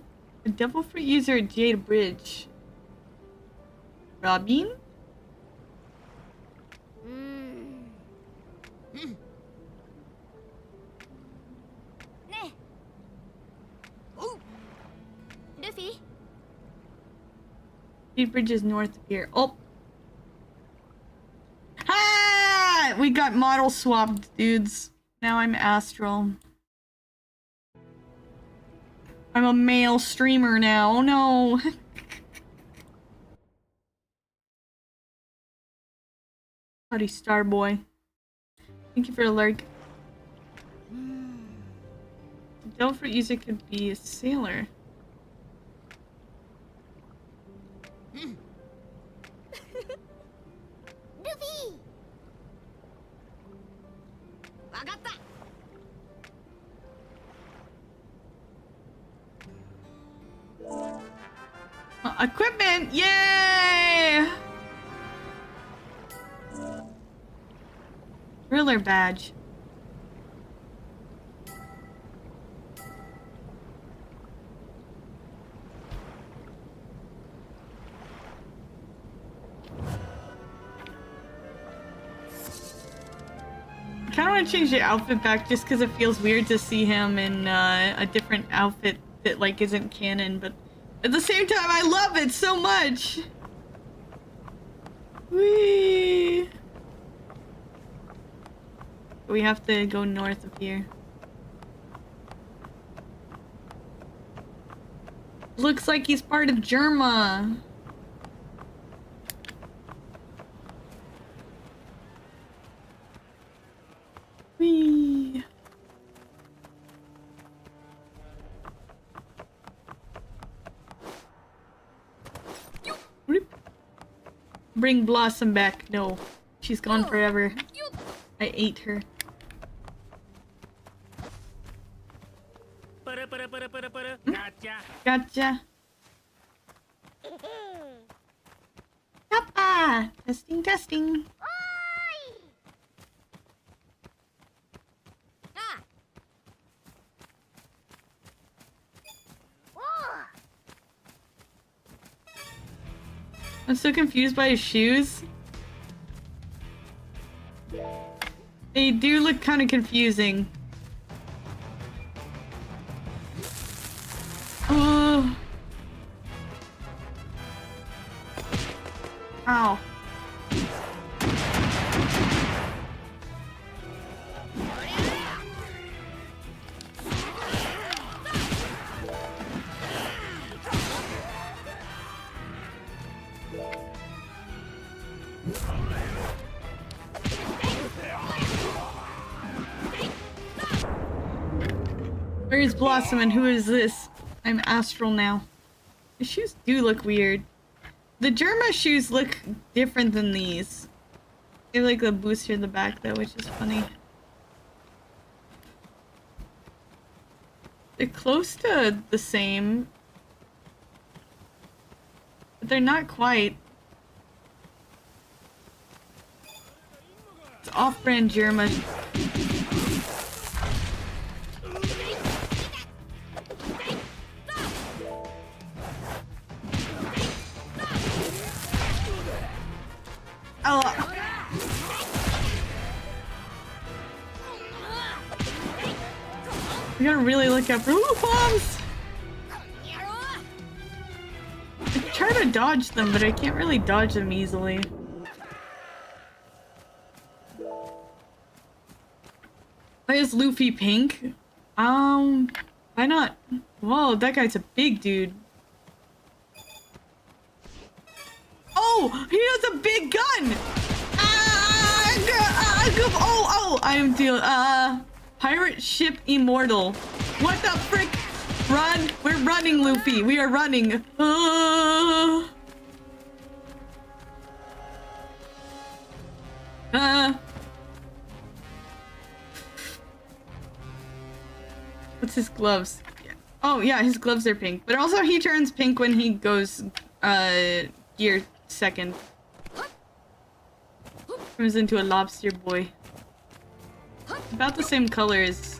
devil fruit user at Jade Bridge. Robin? Luffy? Jade Bridge is north of here. Oh! Ah! We got model swapped, dudes. Now I'm Astral. I'm a male streamer now. Oh no! Buddy Starboy. Thank you for the lurk. The devil fruit user could be a sailor. Luffy! Wagatta! Equipment! Yay! Thriller badge. I kind of want to change the outfit back just because it feels weird to see him in a different outfit that like isn't canon, but at the same time I love it so much. Whee! We have to go north of here. Looks like he's part of Germa. Whee! Bring Blossom back. No, she's gone forever. I ate her. Gotcha. Papa! Testing, testing. I'm so confused by his shoes. They do look kind of confusing. Oh. Ow. Where is Blossom and who is this? I'm Astral now. The shoes do look weird. The Germa shoes look different than these. They have like the booster in the back though, which is funny. They're close to the same. But they're not quite. It's off-brand Germa. Oh. We gotta really look out for bombs. I try to dodge them, but I can't really dodge them easily. Why is Luffy pink? Why not? Whoa, that guy's a big dude. Oh, he has a big gun! Oh, I am deal. Pirate ship immortal. What the frick? Run! We're running, Luffy. We are running. What's his gloves? Oh yeah, his gloves are pink. But also he turns pink when he goes gear second. Turns into a lobster boy. About the same color as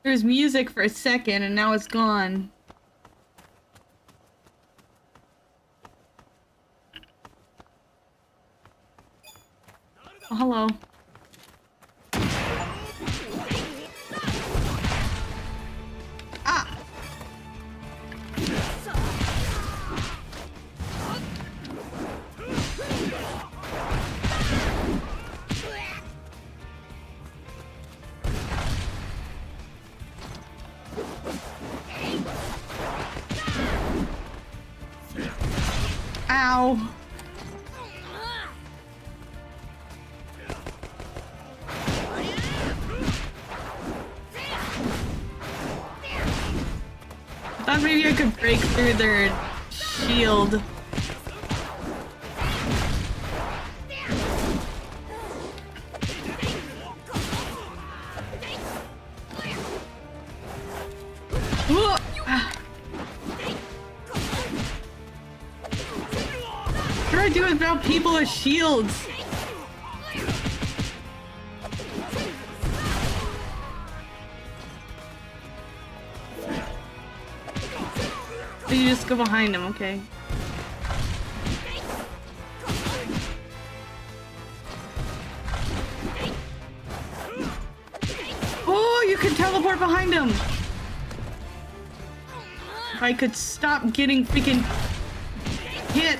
There was music for a second and now it's gone. Oh, hello. Ah! Ow. I thought maybe I could break through their shield. Whoa. Ah. What do I do without people with shields? So you just go behind him, okay. Oh, you can teleport behind him! If I could stop getting freaking hit.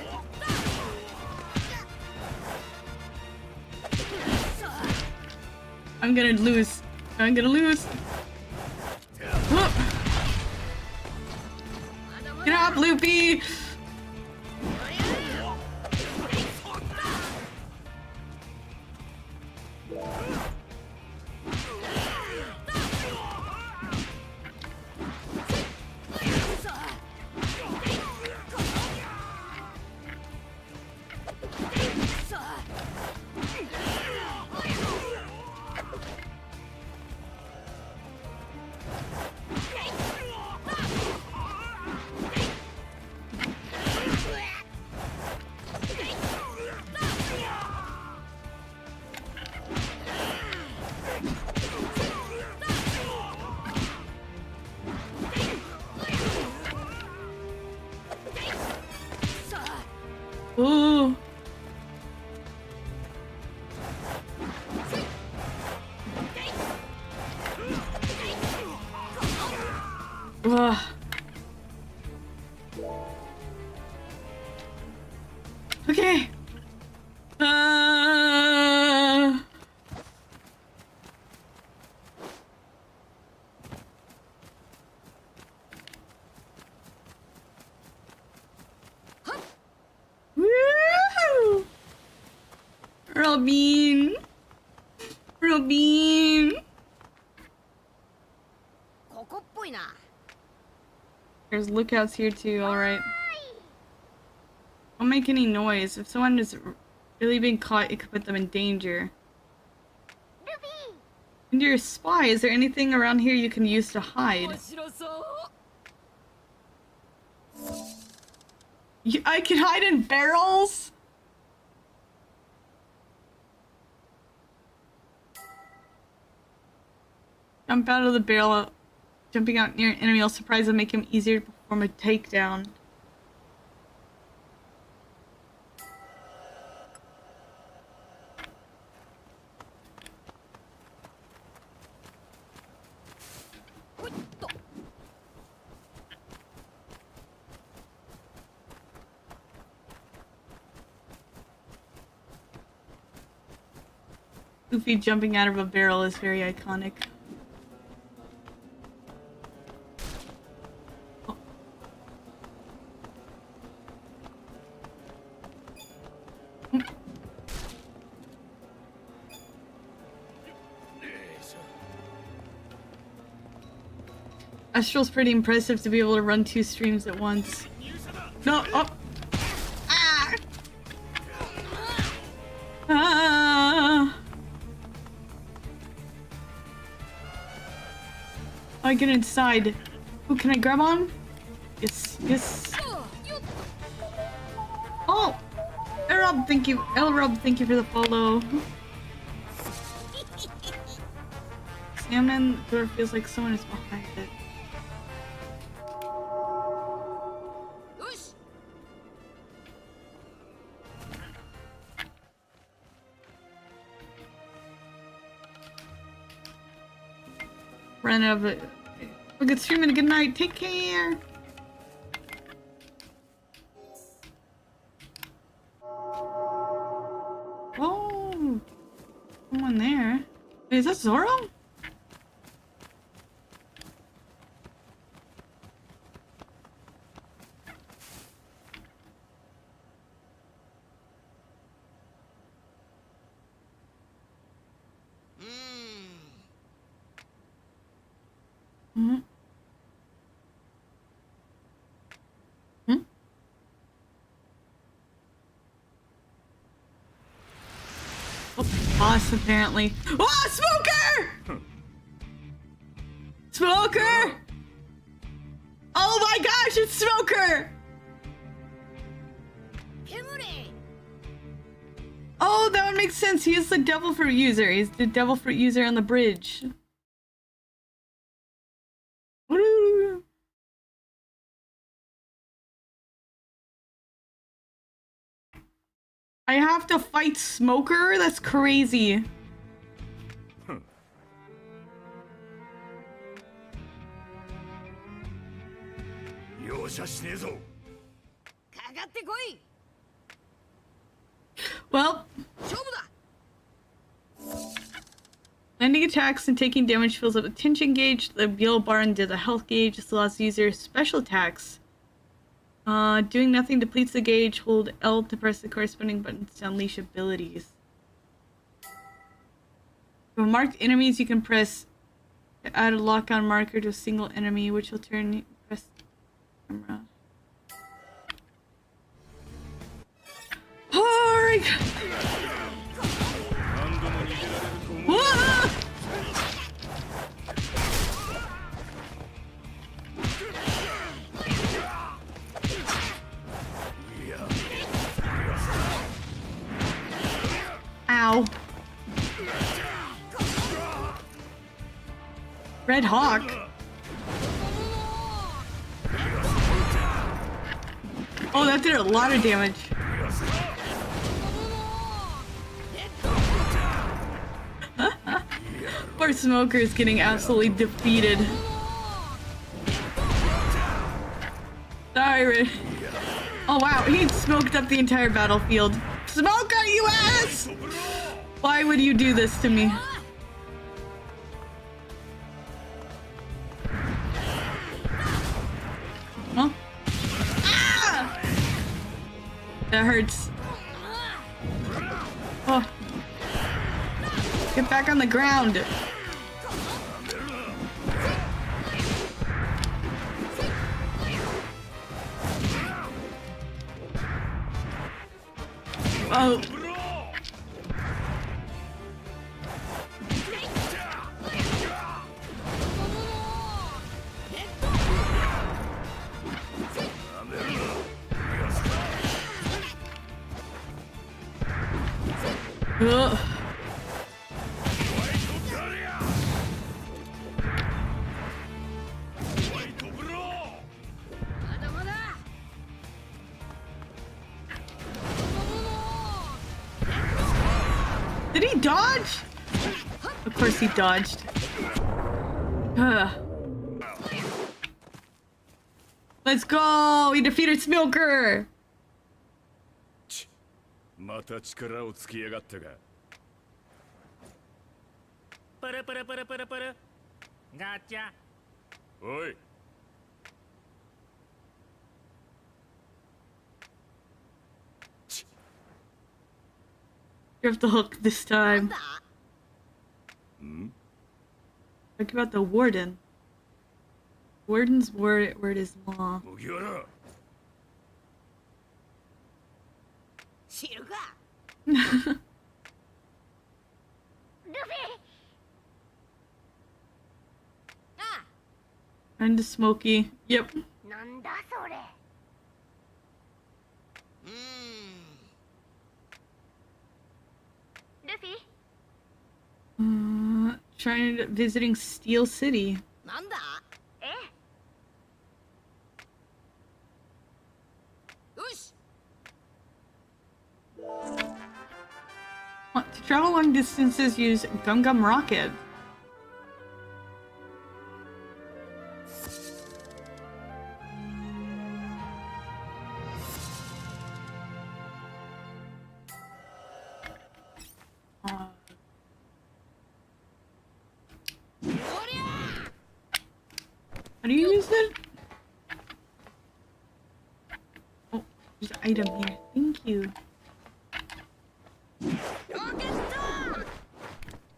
I'm gonna lose. I'm gonna lose. Whoop. Get up, Loopy! Ooh. Ugh. Okay. Woo! Robin. Robin. ここっぽいな。 There's lookouts here too, alright. Don't make any noise. If someone is really being caught, it could put them in danger. And you're a spy. Is there anything around here you can use to hide? I can hide in barrels? Jump out of the barrel. Jumping out near an enemy will surprise and make him easier to perform a takedown. Goofy jumping out of a barrel is very iconic. Astral's pretty impressive to be able to run 2 streams at once. No, oh! Ah! Ah! Oh, I get inside. Ooh, can I grab on? Yes, yes. Oh! Elrob, thank you. Elrob, thank you for the follow. salmon. The door feels like someone is behind it. よし Run out of it. Have a good stream and a good night. Take care. Oh, someone there. Wait, is that Zoro? Hmm. Hmm? Oh, boss apparently. Oh, Smoker! Smoker! Oh my gosh, it's Smoker! 煙 Oh, that would make sense. He's the devil fruit user. He's the devil fruit user on the bridge. Woo! I have to fight Smoker? That's crazy. 容赦しねえぞ。かかってこい Well, 勝負だ landing attacks and taking damage fills up the tension gauge. The yellow bar under the health gauge. This allows users special attacks. Doing nothing depletes the gauge. Hold L to press the corresponding buttons to unleash abilities. For marked enemies, you can press to add a lock-on marker to a single enemy, which will turn press the camera. Alright. Whoa! Ow. Red Hawk. Oh, that did a lot of damage. Poor Smoker is getting absolutely defeated. Sorry, Red. Oh wow, he smoked up the entire battlefield. Smoker, you ass! Why would you do this to me? Huh? Ah! That hurts. Oh. Get back on the ground. Oh. Ugh. Did he dodge? Of course he dodged. Ugh. Let's go! We defeated Smoker! また力をつけやがったか。プルプルプルプルプルガチャ。おい。You have to hook this なん time. だ Talk about the warden. Warden's word is law. 麦わら。知るか And Smokey. Yep. なんだそれ ルフィ Trying to visiting Steel City. なんだえよし To travel long distances, use Gum Gum Rocket. How do you use it? Oh, there's an item here. Thank you.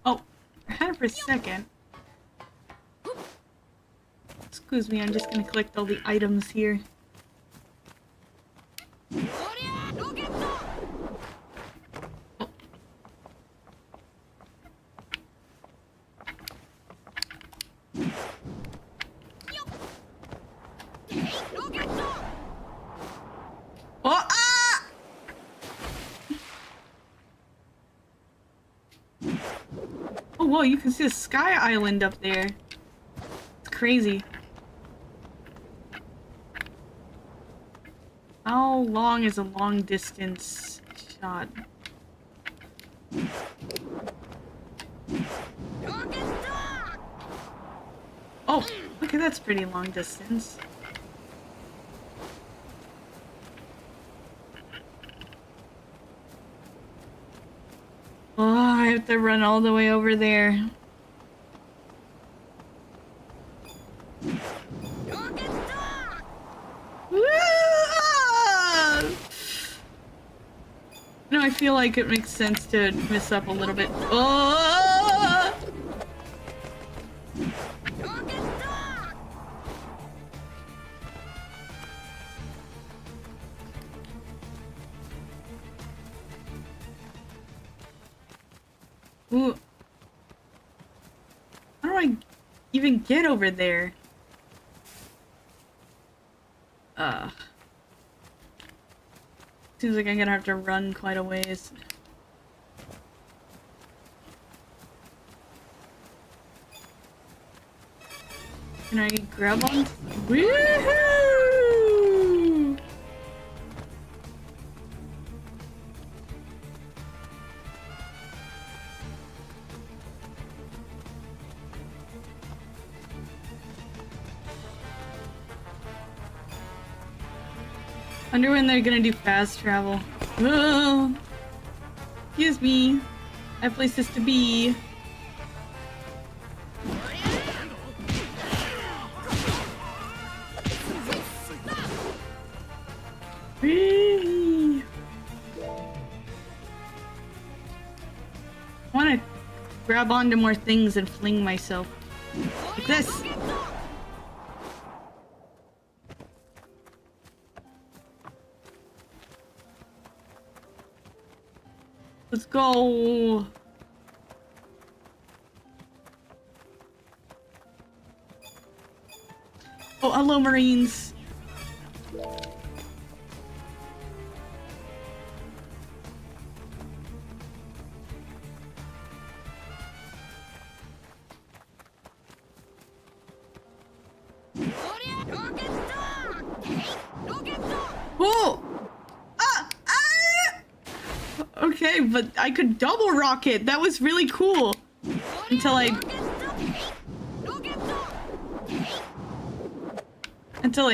Oh, I had it for a second. Excuse me, I'm just gonna collect all the items here. Oh, ah! Oh, whoa, you can see a sky island up there. It's crazy. How long is a long distance shot? Oh, okay, that's pretty long distance. Oh, I have to run all the way over there. No, I feel like it makes sense to miss up a little bit. Oh! Ooh. How do I even get over there? Seems like I'm gonna have to run quite a ways. Can I grab on? Woohoo! Wonder when they're gonna do fast travel. Oh, excuse me. I have places to be. Whee! I want to grab onto more things and fling myself. Like this. Let's go. Oh, hello, Marines. Whoa! Okay, but I could double rocket. That was really cool. Until I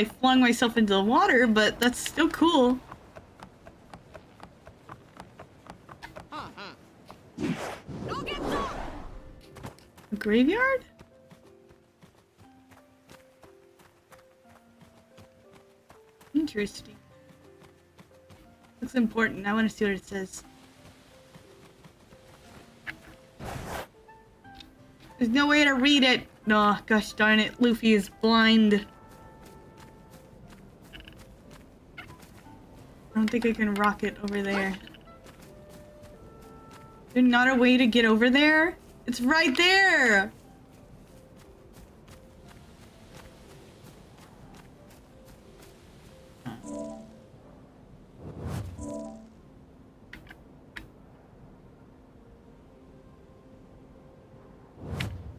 flung myself into the water, but that's still cool. A graveyard? Interesting. Looks important. I want to see what it says. There's no way to read it. No, gosh darn it. Luffy is blind. I don't think I can rocket over there. There's not a way to get over there? It's right there!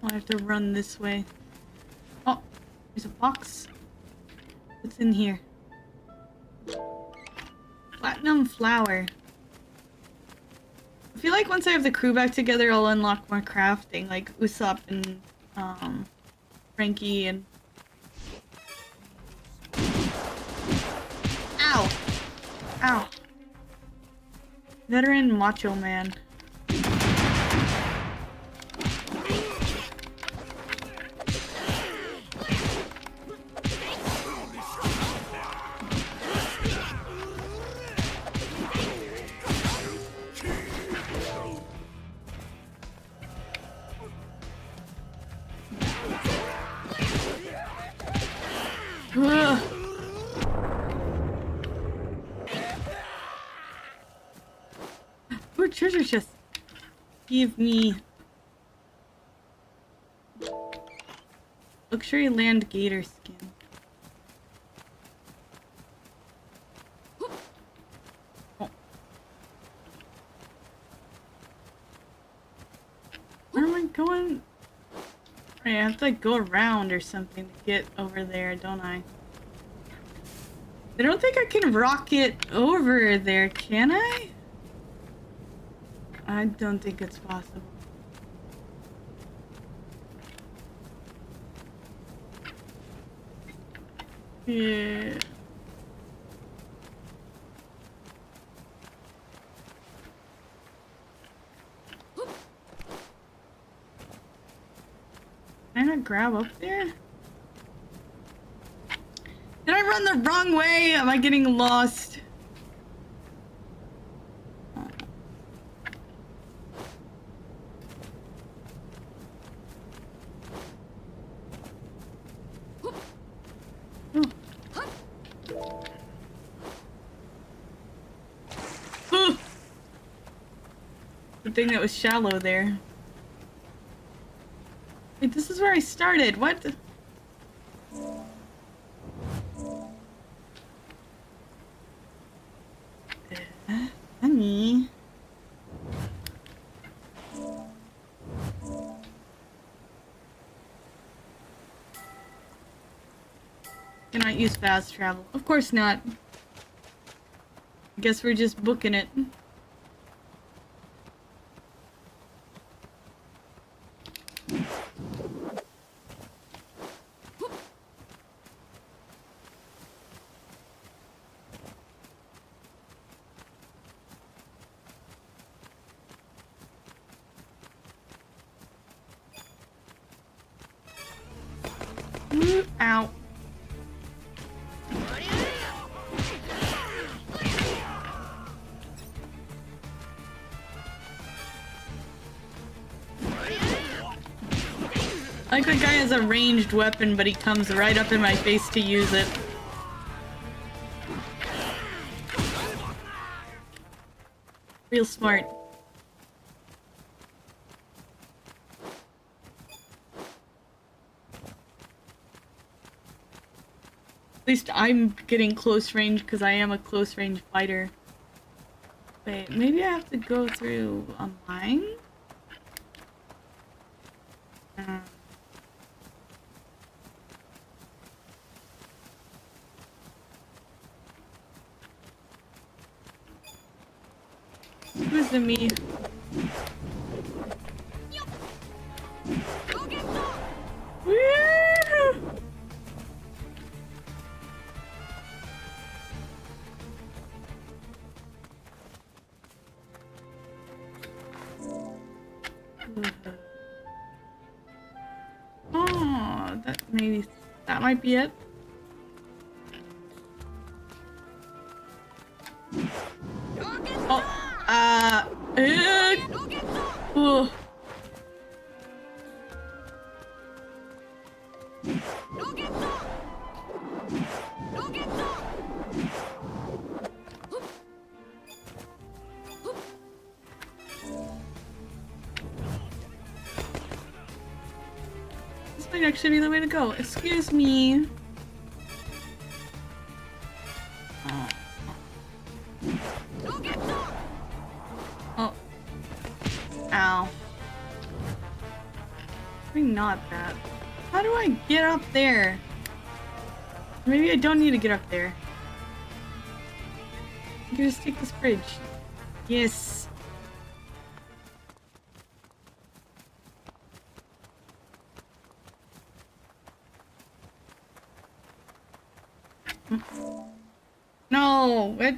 I have to run this way. Oh, there's a box. What's in here? Platinum flower. I feel like once I have the crew back together, I'll unlock more crafting, like Usopp and Frankie and. Ow! Ow! Veteran Macho Man. Ugh. Ooh, treasure chest. Give me luxury land gator skin. Oh. Where am I going? I have to like go around or something to get over there, don't I? I don't think I can rocket over there, can I? I don't think it's possible. Yeah. Can I not grab up there? Did I run the wrong way? Am I getting lost? The thing that was shallow there. Wait, this is where I started. What? Honey. Cannot use fast travel. Of course not. I guess we're just booking it. Ow. Like the guy has a ranged weapon, but he comes right up in my face to use it. Real smart. At least I'm getting close range because I am a close range fighter. Wait, maybe I have to go through a mine? Who's the me? Woo! Oh, that might be it. Oh, oh. This might actually be the way to go. Excuse me. Oh. Ow. Maybe not that. How do I get up there? Maybe I don't need to get up there. I can just take this bridge. Yes. No, what?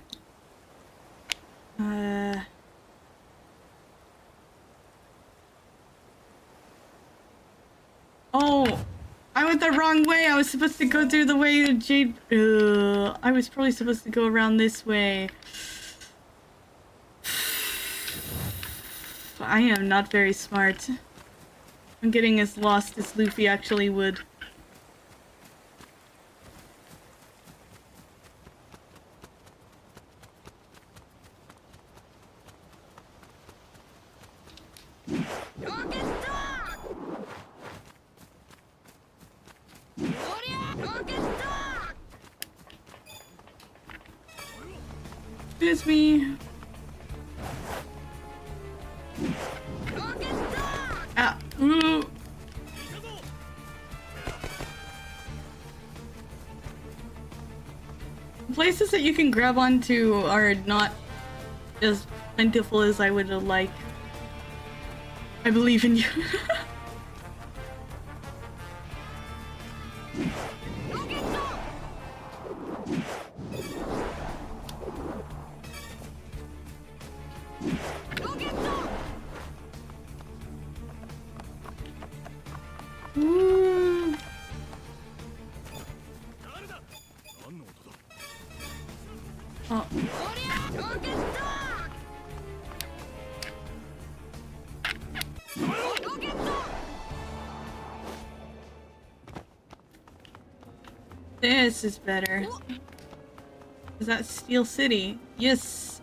Oh, I went the wrong way. I was supposed to go through the way to Jade. I was probably supposed to go around this way. I am not very smart. I'm getting as lost as Luffy actually would. Excuse me. Ah, ooh. Places that you can grab onto are not as plentiful as I would like. I believe in you. Ooh. Oh. This is better. Is that Steel City? Yes!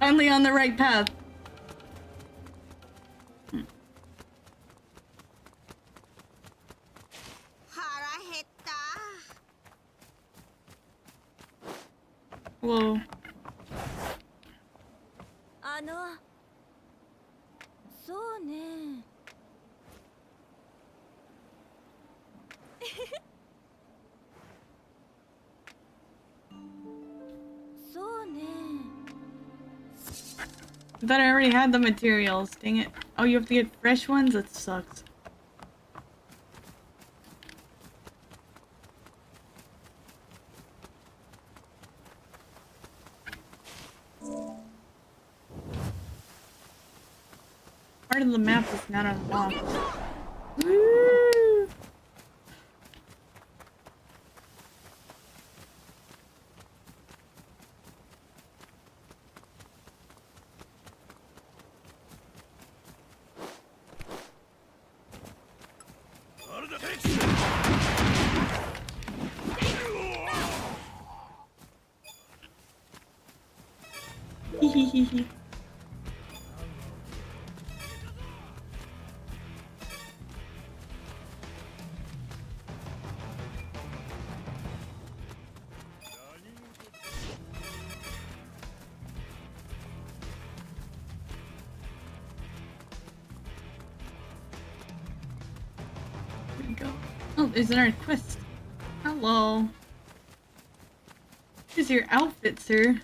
Finally on the right path. Whoa. そうね。そうね。 I thought I already had the materials. Dang it. Oh, you have to get fresh ones? That sucks. Part of the map is not unlocked. Woo! Hehehehe. There we go. Oh, there's another quest. Hello. Here's your outfit, sir.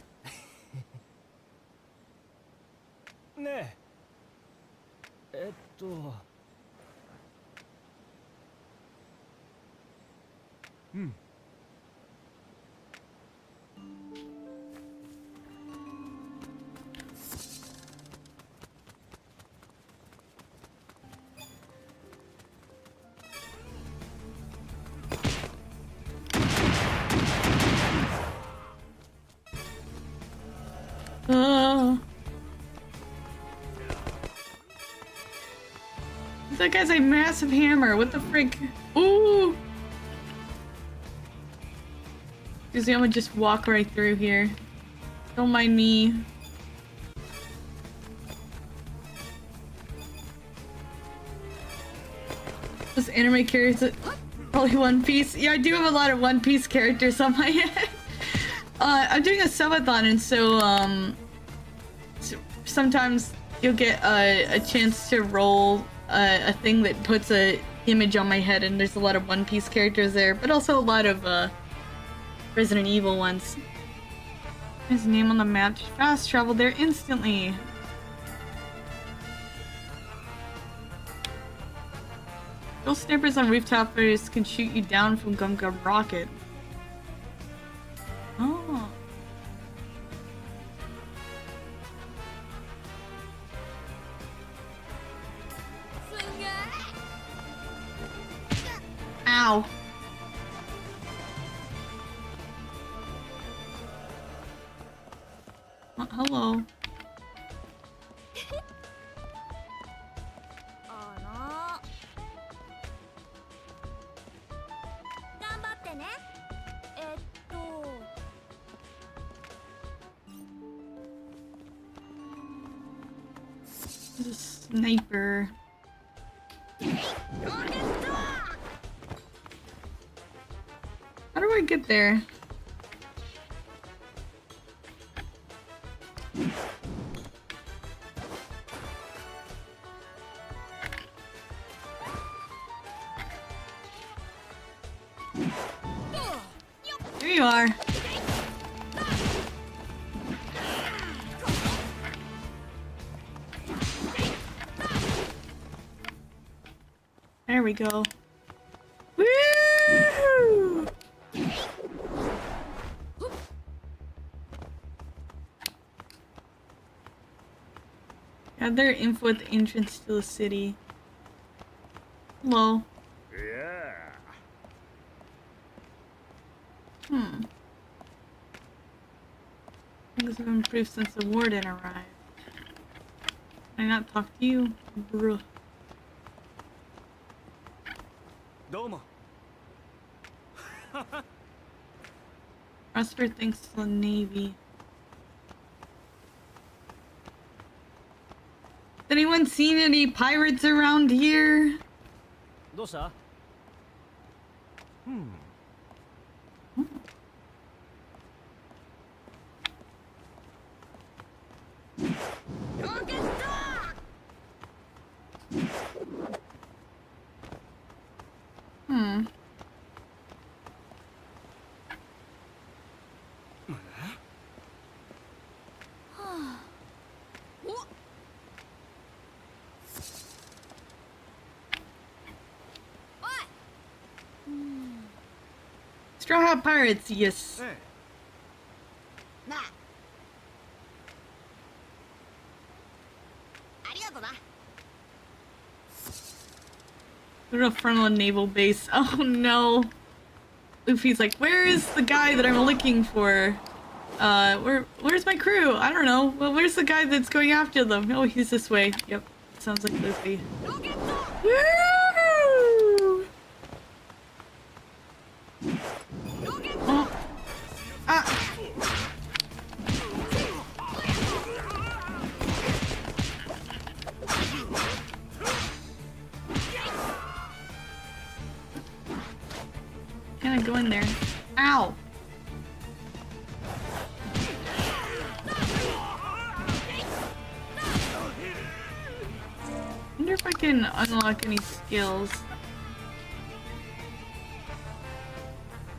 ねえうん That guy's a massive hammer. What the frick? Ooh! Excuse me, I'm gonna just walk right through here. Don't mind me. This anime character, probably One Piece. Yeah, I do have a lot of One Piece characters on my head. I'm doing a subathon, and so sometimes you'll get a chance to roll a thing that puts a image on my head, and there's a lot of One Piece characters there, but also a lot of Resident Evil ones. His name on the map. Fast travel there instantly. Ghost snipers on rooftoppers can shoot you down from Gum Gum Rocket. Oh. Ow. Oh, hello. 頑張ってね。There's a sniper. How do I get there? There you are. There we go. Woo! Gather info at the entrance to the city. Hello. Yeah. Things have improved since the warden arrived. Can I not talk to you? Bruh. どうも Prosper thanks to the Navy. Has anyone seen any pirates around here? どうした？ Straw Hat Pirates, yes. なあ。ありがとな。 They're in front of a naval base. Oh no. Luffy's like, where is the guy that I'm looking for? Where's my crew? I don't know. Well, where's the guy that's going after them? Oh, he's this way. Yep. Sounds like Luffy. Woo! Oh. Ah. Can I go in there? Ow! I wonder if I can unlock any skills.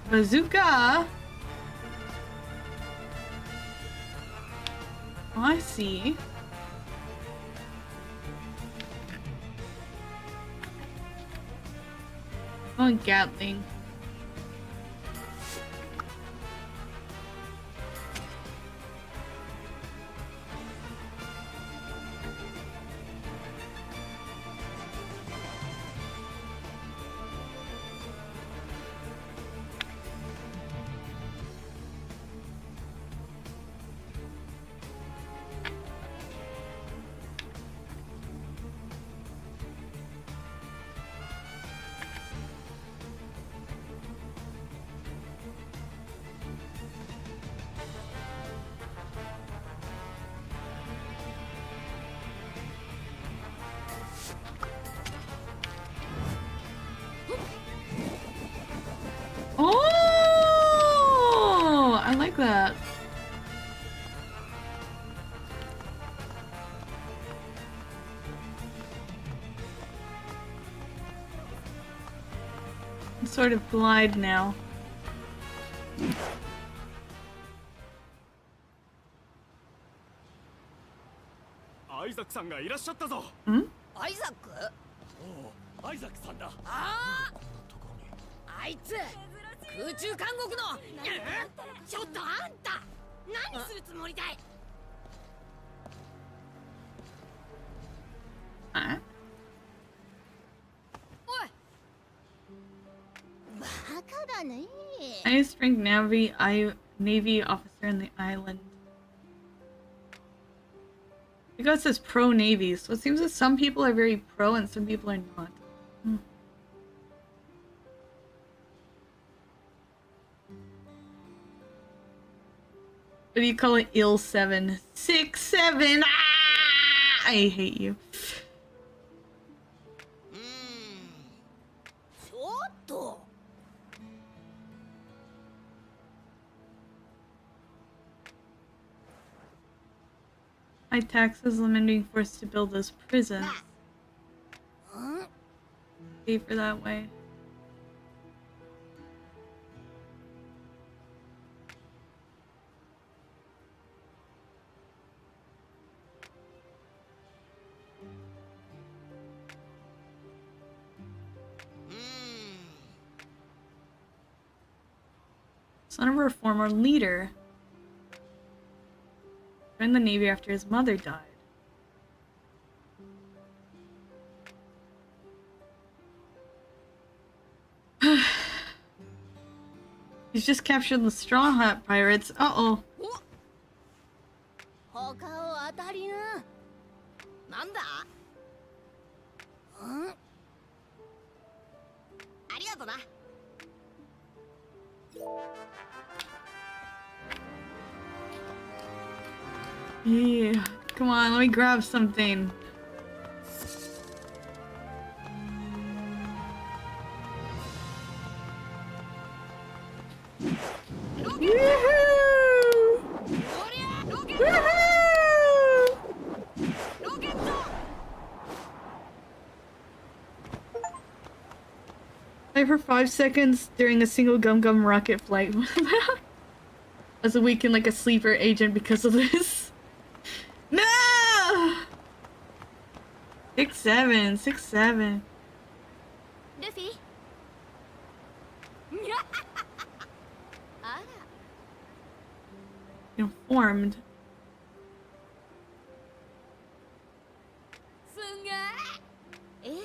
Bazooka! Oh, I see. Oh, Gatling. sort of glide now. アイザックさんがいらっしゃったぞ。アイザック？おお、アイザックさんだ。ああ、あいつ空中監獄の。ちょっとあんた何するつもりだい？あ おい、バカだね。 Highest ranked Navy officer in the island. I guess it says pro Navy, so it seems that some people are very pro and some people are not. What do you call it? Ill 7. 6, 7! Ah! I hate you. ちょっと。 High taxes limiting forced to build this prison. Safer that way. Son of a former leader. Joined the Navy after his mother died. He's just captured the Straw Hat Pirates. Uh-oh. 他を当たりな。なんだ？ありがとな。 Yeah. Come on, let me grab something. Play for 5 seconds during a single Gum Gum rocket flight. As a weekend like a sleeper agent because of this. No! 6, 7, 6, 7. ルフィ？あら。 Informed. すげえ。え？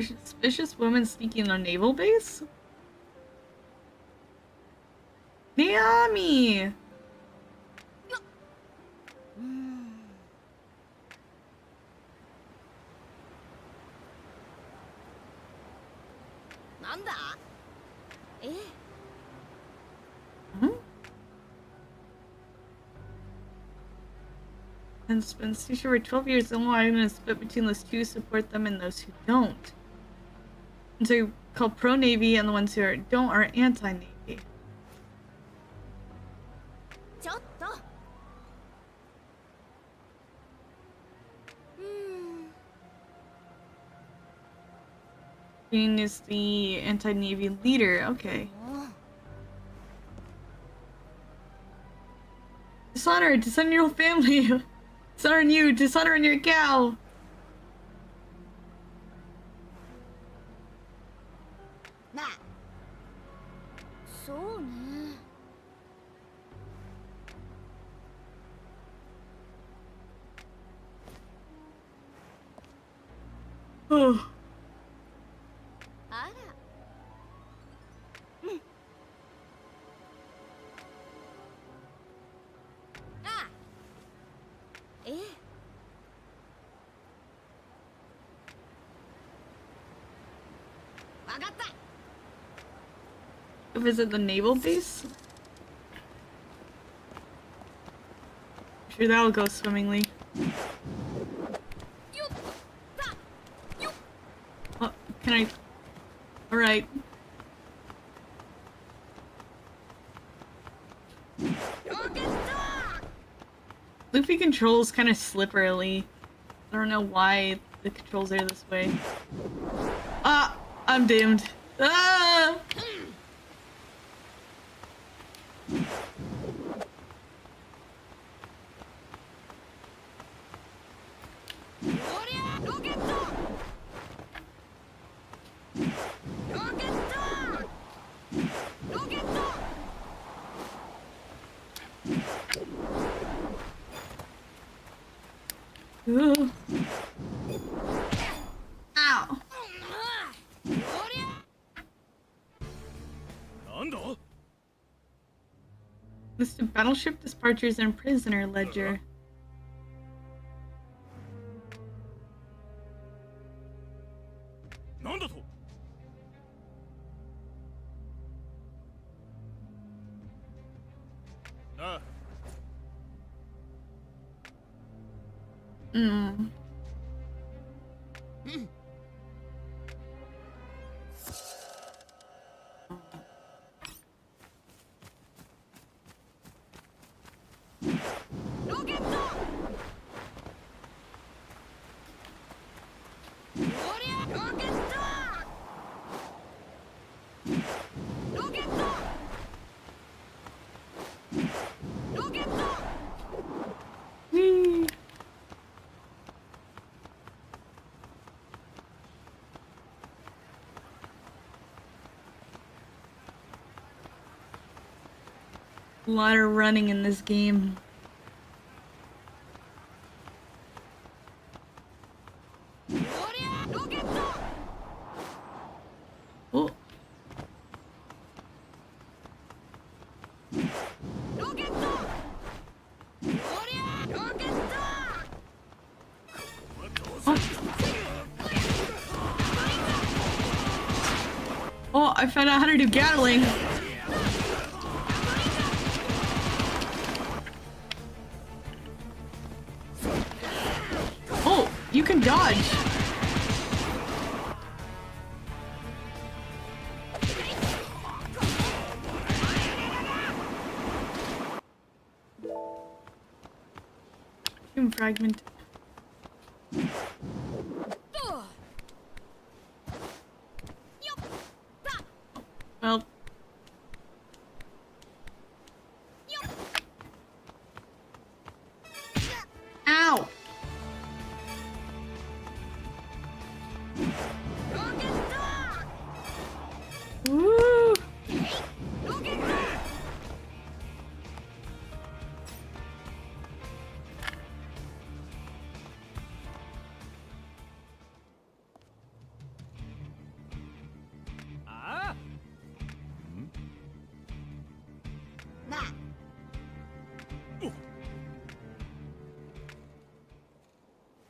Suspicious woman sneaking on naval base? Naomi! なんだ？え？ And spends Susha for 12 years in Long and is split between those who support them and those who don't. And so you call pro-Navy and the ones who don't are anti-Navy. ちょっと。Green is the anti-Navy leader. Okay. Dishonor! Dishonor your family! Dishonor you! Dishonor your cow! なあ。そうね。 Oh. あら。あ。ええ。 わかった。 Visit the naval base? I'm sure that'll go swimmingly. Oh, can I? Alright. Luffy controls kind of slipperily. I don't know why The controls are this way. Ah! I'm doomed. Ah! Ooh. Ow. なんだ List of battleship departures and prisoner ledger. なんだと ああ Hmm. Whee! A lot of running in this game. Oh. Oh, I found out how to do Gatling. Oh, you can dodge. Fragment. Well. Ow! Woo!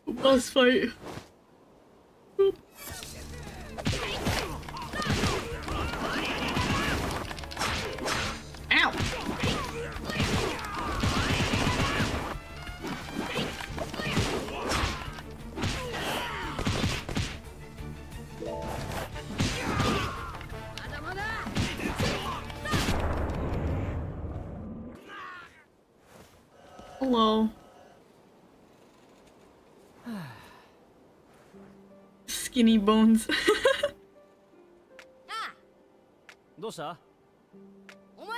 Boss fight. Oop. Ow! Hello. Skinny bones. どうした お前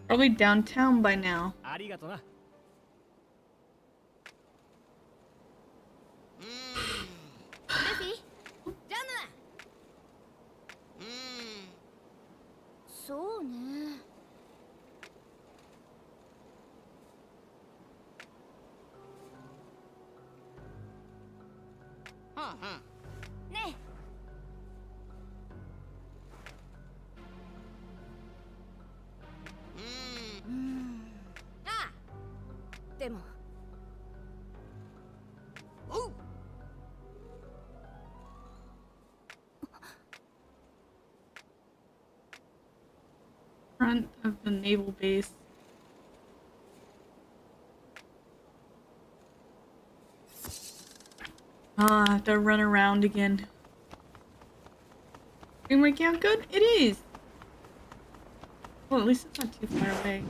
Probably downtown by now. ありがとな ルフィジャムそうねねああでもおう Front of the naval base. Ah, I have to run around again. Frame rate count good? It is! Well, at least it's not too far away.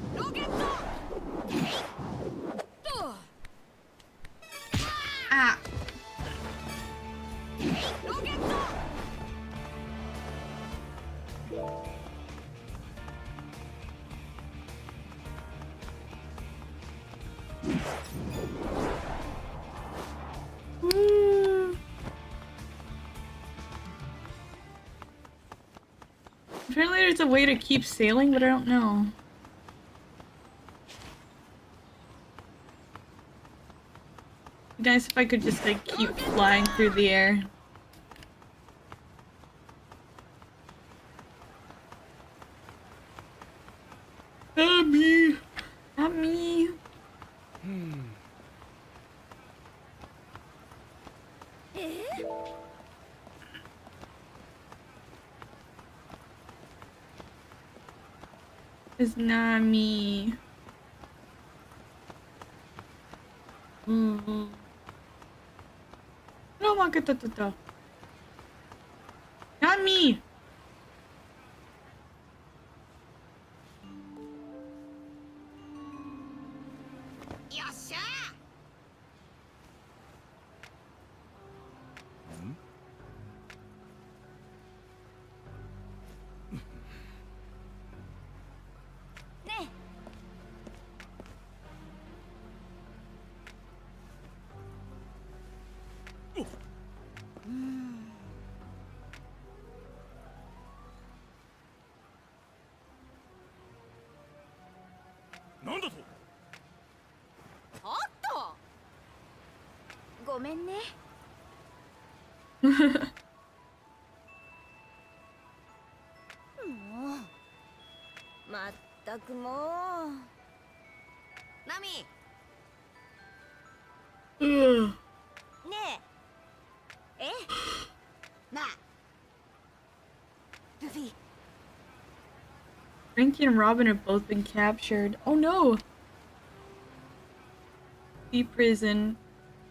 Woo. Apparently there's a way to keep sailing, but I don't know. It'd be nice if I could just like keep flying through the air. Not me. Not me. It's not me. No, makata. Not me. Ne. なんだと。おっと。ごめんね。もう。まったくもう。ナミ。Ugh. ねえ。え。なあ。ルフィ。 Frankie and Robin have both been captured. Oh no! The prison.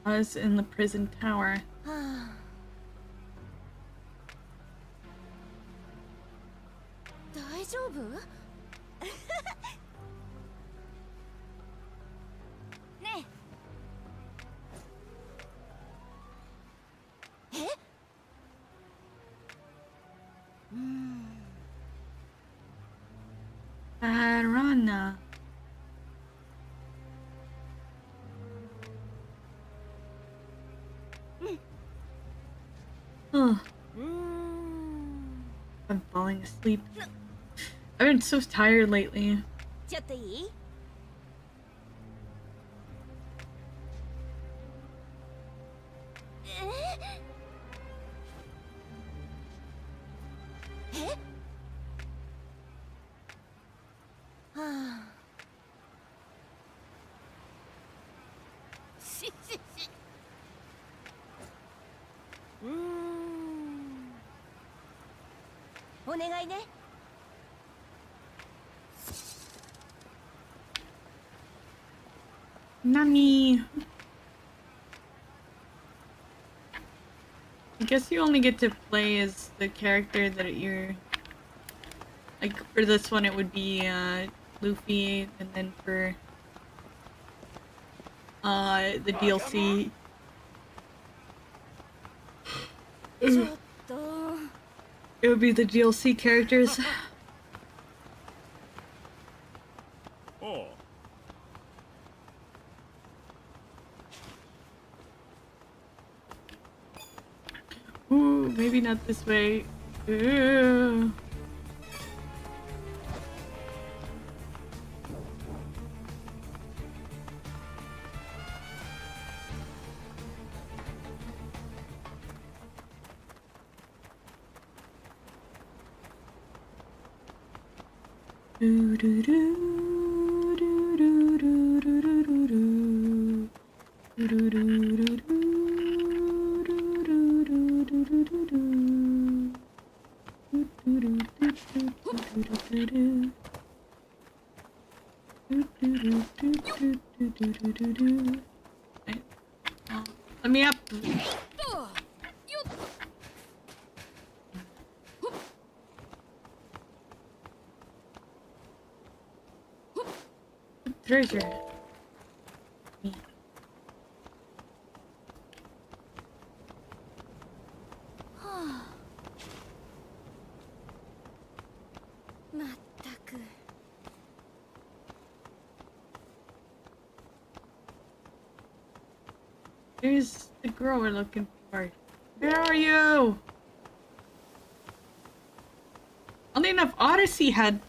Us in the prison tower. はあ。大丈夫？ねえ。え？Bad run. Oh, I'm falling asleep. I've been so tired lately. ちょっといい？え？はあ。ししし。お願いね。 Nami. I guess you only get to play as the character that you're... Like, for this one it would be, Luffy, and then for, the DLC... ちょっと。 It would be the DLC characters. おう。 Ooh, maybe not this way. Ooh. Do do do do do do do do do do do do do do do. Let me up. Treasure. There's the girl we're looking for. Where are you? Oddly enough, Odyssey had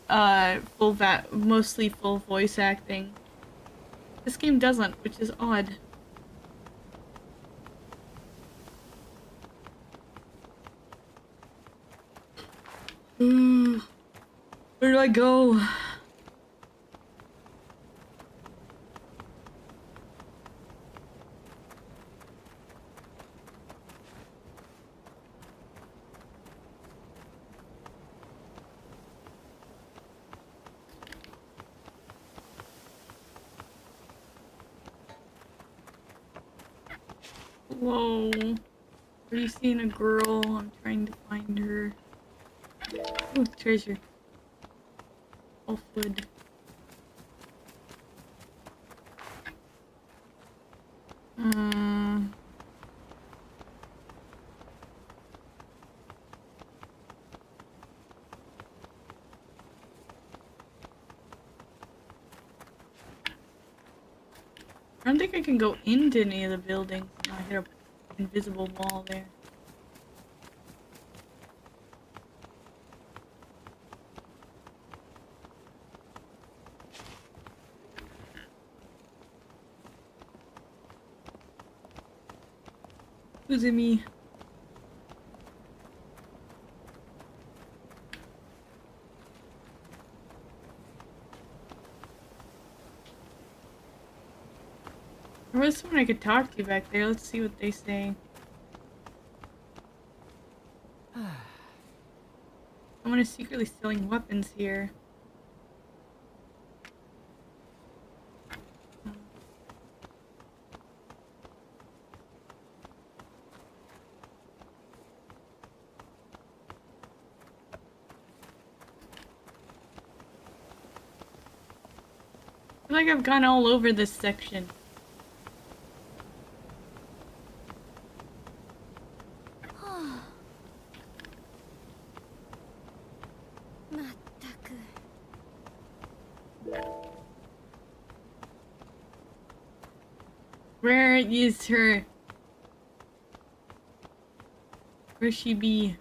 mostly full voice acting. This game doesn't, which is odd. Where do I go? Whoa. Are you seeing a girl? I'm trying to find her. Ooh, treasure. All food. I don't think I can go into any of the buildings. No, I hit an invisible wall there. Who's in me? There was someone I could talk to back there. Let's see what they say. Someone is secretly selling weapons here. I feel like I've gone all over this section. Where is her? Where she be?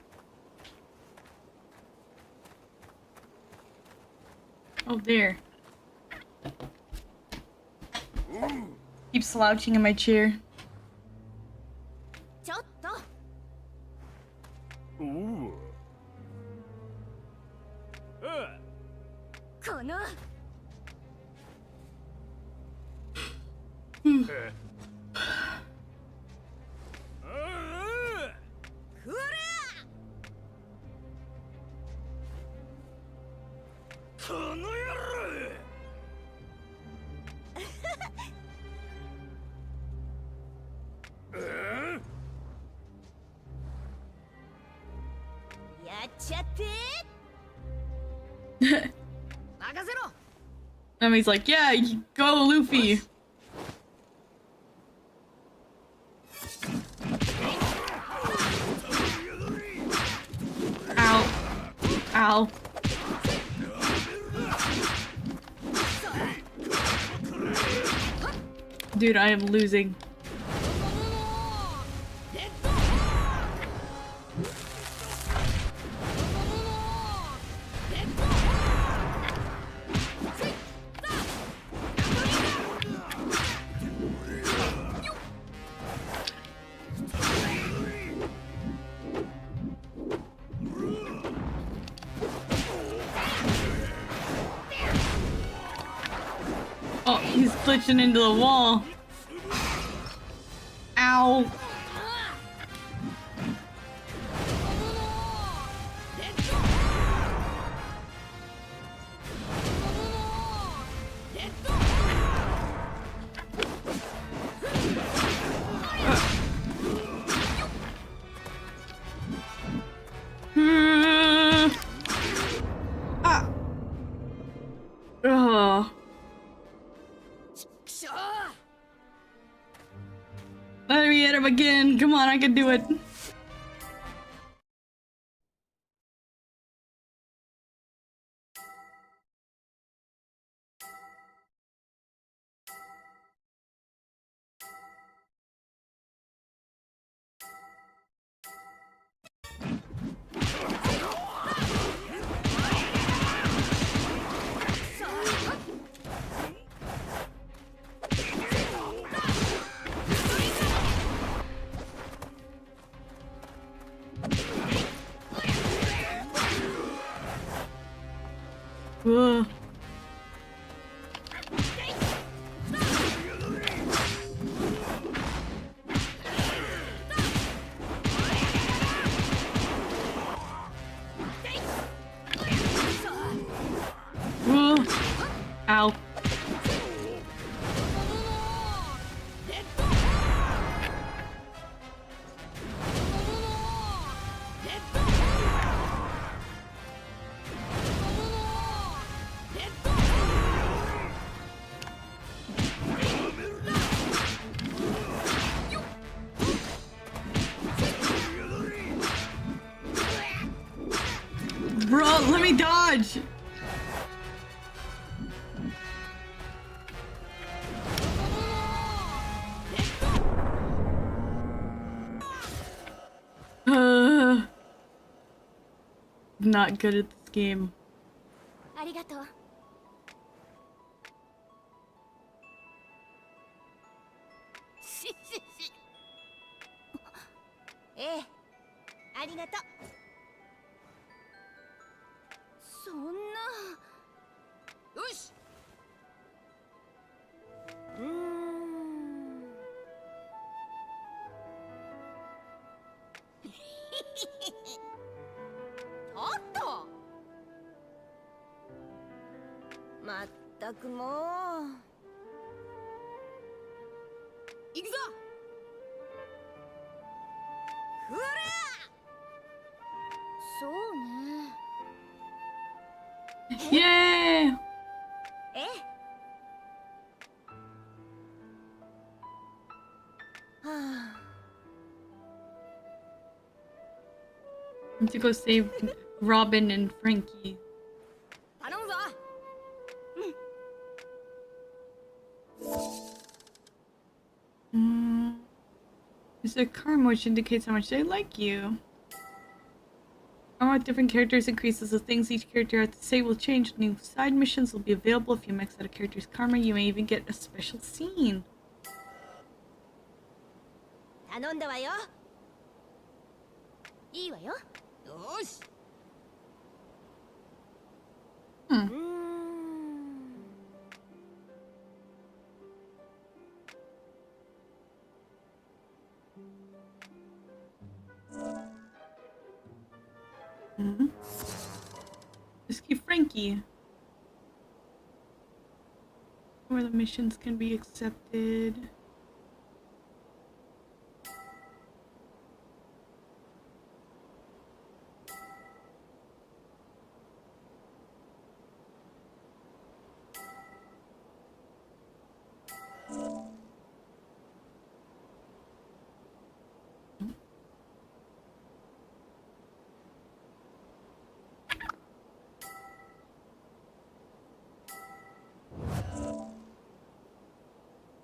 Oh, there. Keep slouching in my chair. ちょっとおお。このふらこの野郎。やっちゃって任せろ Emmy's like, yeah, go, Luffy. Ow. Ow. Dude, I am losing. Oh, he's glitching into the wall. Ow. Oh. Let me hit him again. Come on, I can do it. Ow. Bro, let me dodge! Not good at this game. ありがとう。し。ええ、ありがとう。そんな。よし。おっと。まったくもう。行くぞ。ふら。そうね。 Yay! ええ。はあ。 Need to go save Robin and Frankie. 頼むぞ。Is there karma which indicates how much they like you? Karma with different characters increases. The things each character has to say will change. New side missions will be available if you max out a character's karma. You may even get a special scene. 頼んだわよ。いいわよ。よし。Rescue Frankie. Where the missions can be accepted.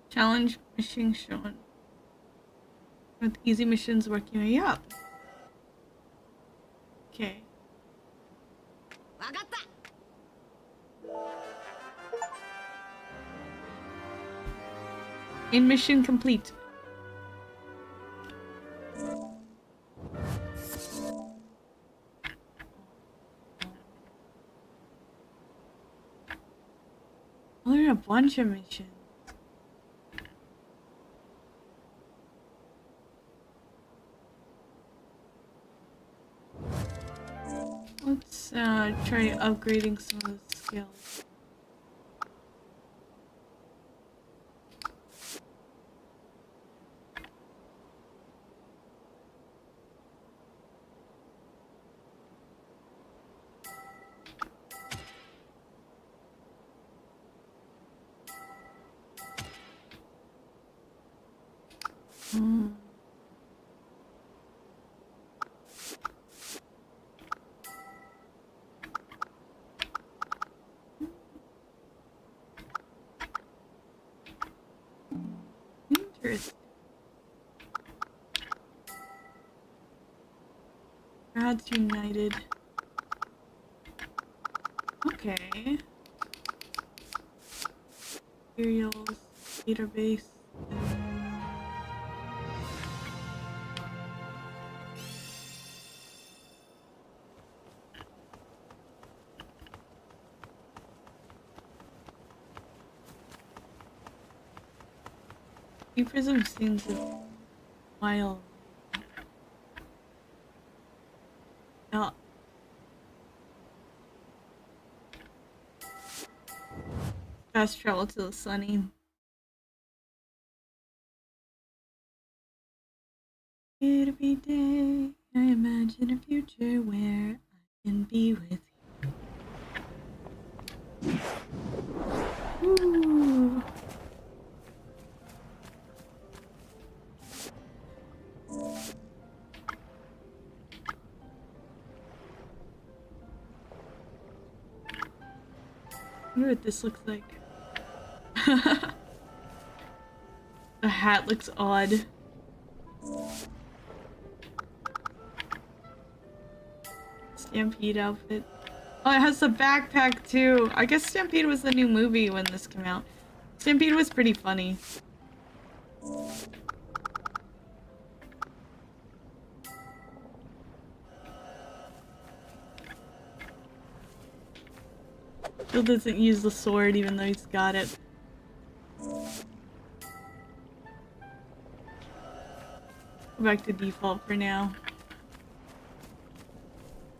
Challenge mission shown. With easy missions working way up. Okay. わかった。 In mission complete. Oh, there are a bunch of missions. Let's try upgrading some of the skills. Interesting. Crowds united. Okay. Materials, database. New prism scenes a while. Now, Fast travel to the sunny. It'll be day. I imagine a future where I can be with you. Ooh. I wonder what this looks like. The hat looks odd. Stampede outfit. Oh, it has the backpack too. I guess Stampede was the new movie when this came out. Stampede was pretty funny. Still doesn't use the sword even though he's got it. Go back to default for now.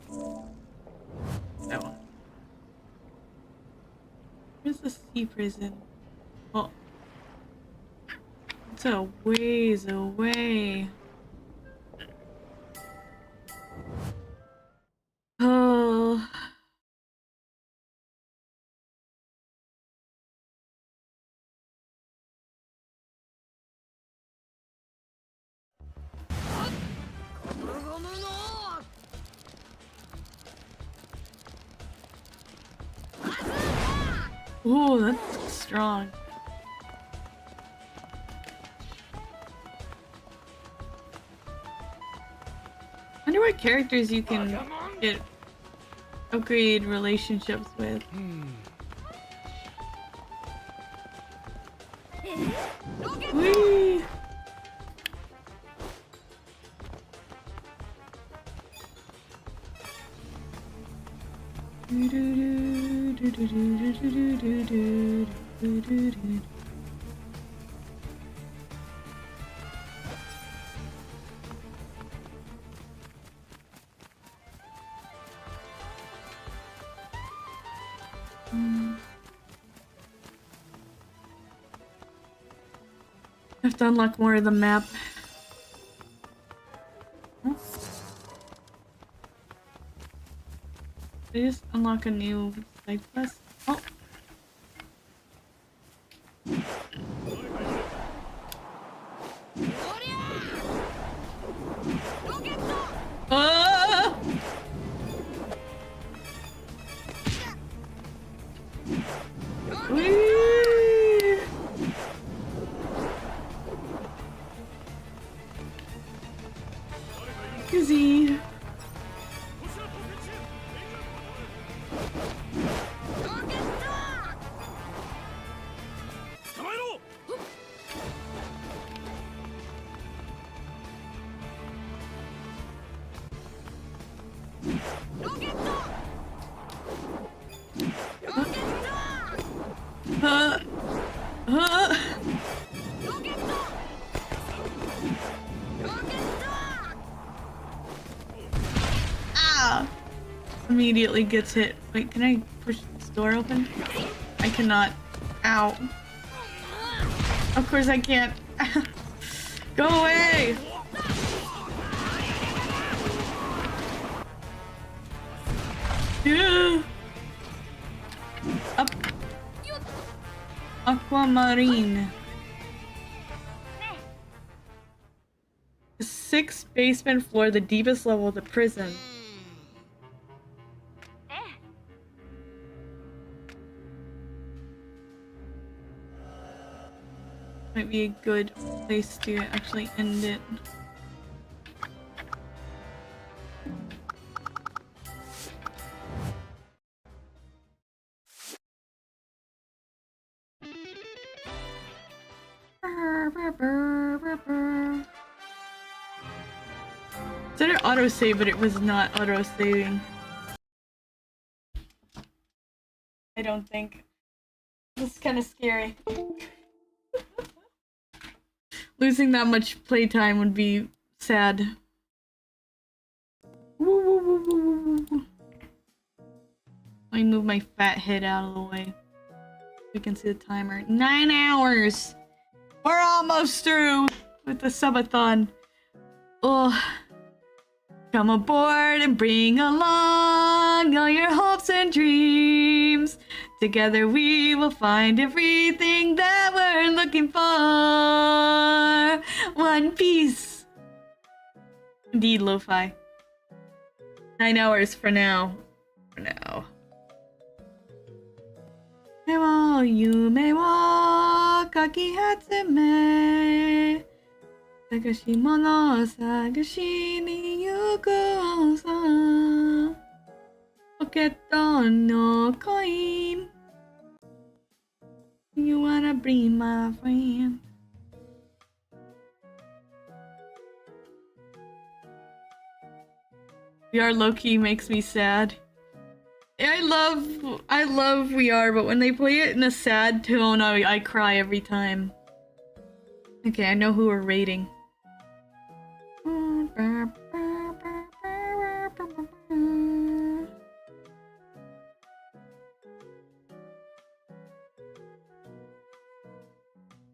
So. Where's the sea prison? Oh. It's a ways away. Oh. Ooh, that's strong. I wonder what characters you can get upgrade relationships with. Whee! I have to unlock more of the map. Huh? Did I just unlock a new side quest? Oh! Ah! Whee! Kizzy! Ah! Immediately gets hit. Wait, can I push this door open? I cannot. Ow. Of course I can't. Go away! Yeah. Up. Aquamarine. The 6th basement floor, the deepest level of the prison. Might be a good place to actually end it. It said it autosave, but it was not autosaving. I don't think. This is kind of scary. Losing that much playtime would be sad. Let me move my fat head out of the way. We can see the timer. 9 hours. We're almost through with the subathon. Oh, come aboard and bring along all your hopes and dreams. Together we will find everything that we're looking for. One Piece. Indeed, lo-fi. 9 hours for now. For now. でも夢をかき集め探し物を探しに行こうさポケットのコイン You wanna be my friend VR low-key makes me sad. I love VR, but when they play it in a sad tone, I cry every time. Okay, I know who we're rating.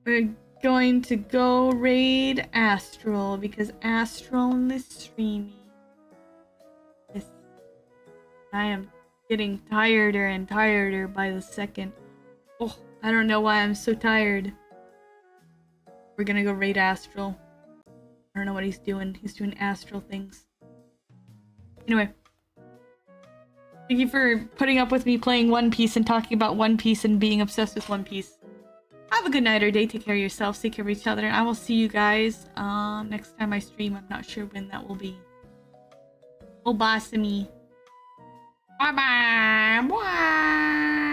We're going to go raid Astral because Astral is streaming. Yes. I am getting tireder and tireder by the second. Oh, I don't know why I'm so tired. We're gonna go raid Astral. I don't know what he's doing. He's doing Astral things. Anyway. Thank you for putting up with me playing One Piece and talking about One Piece and being obsessed with One Piece. Have a good night or day. Take care of yourselves. Take care of each other. And I will see you guys next time I stream. I'm not sure when that will be. HollowBlossoms. Bye bye. Bye.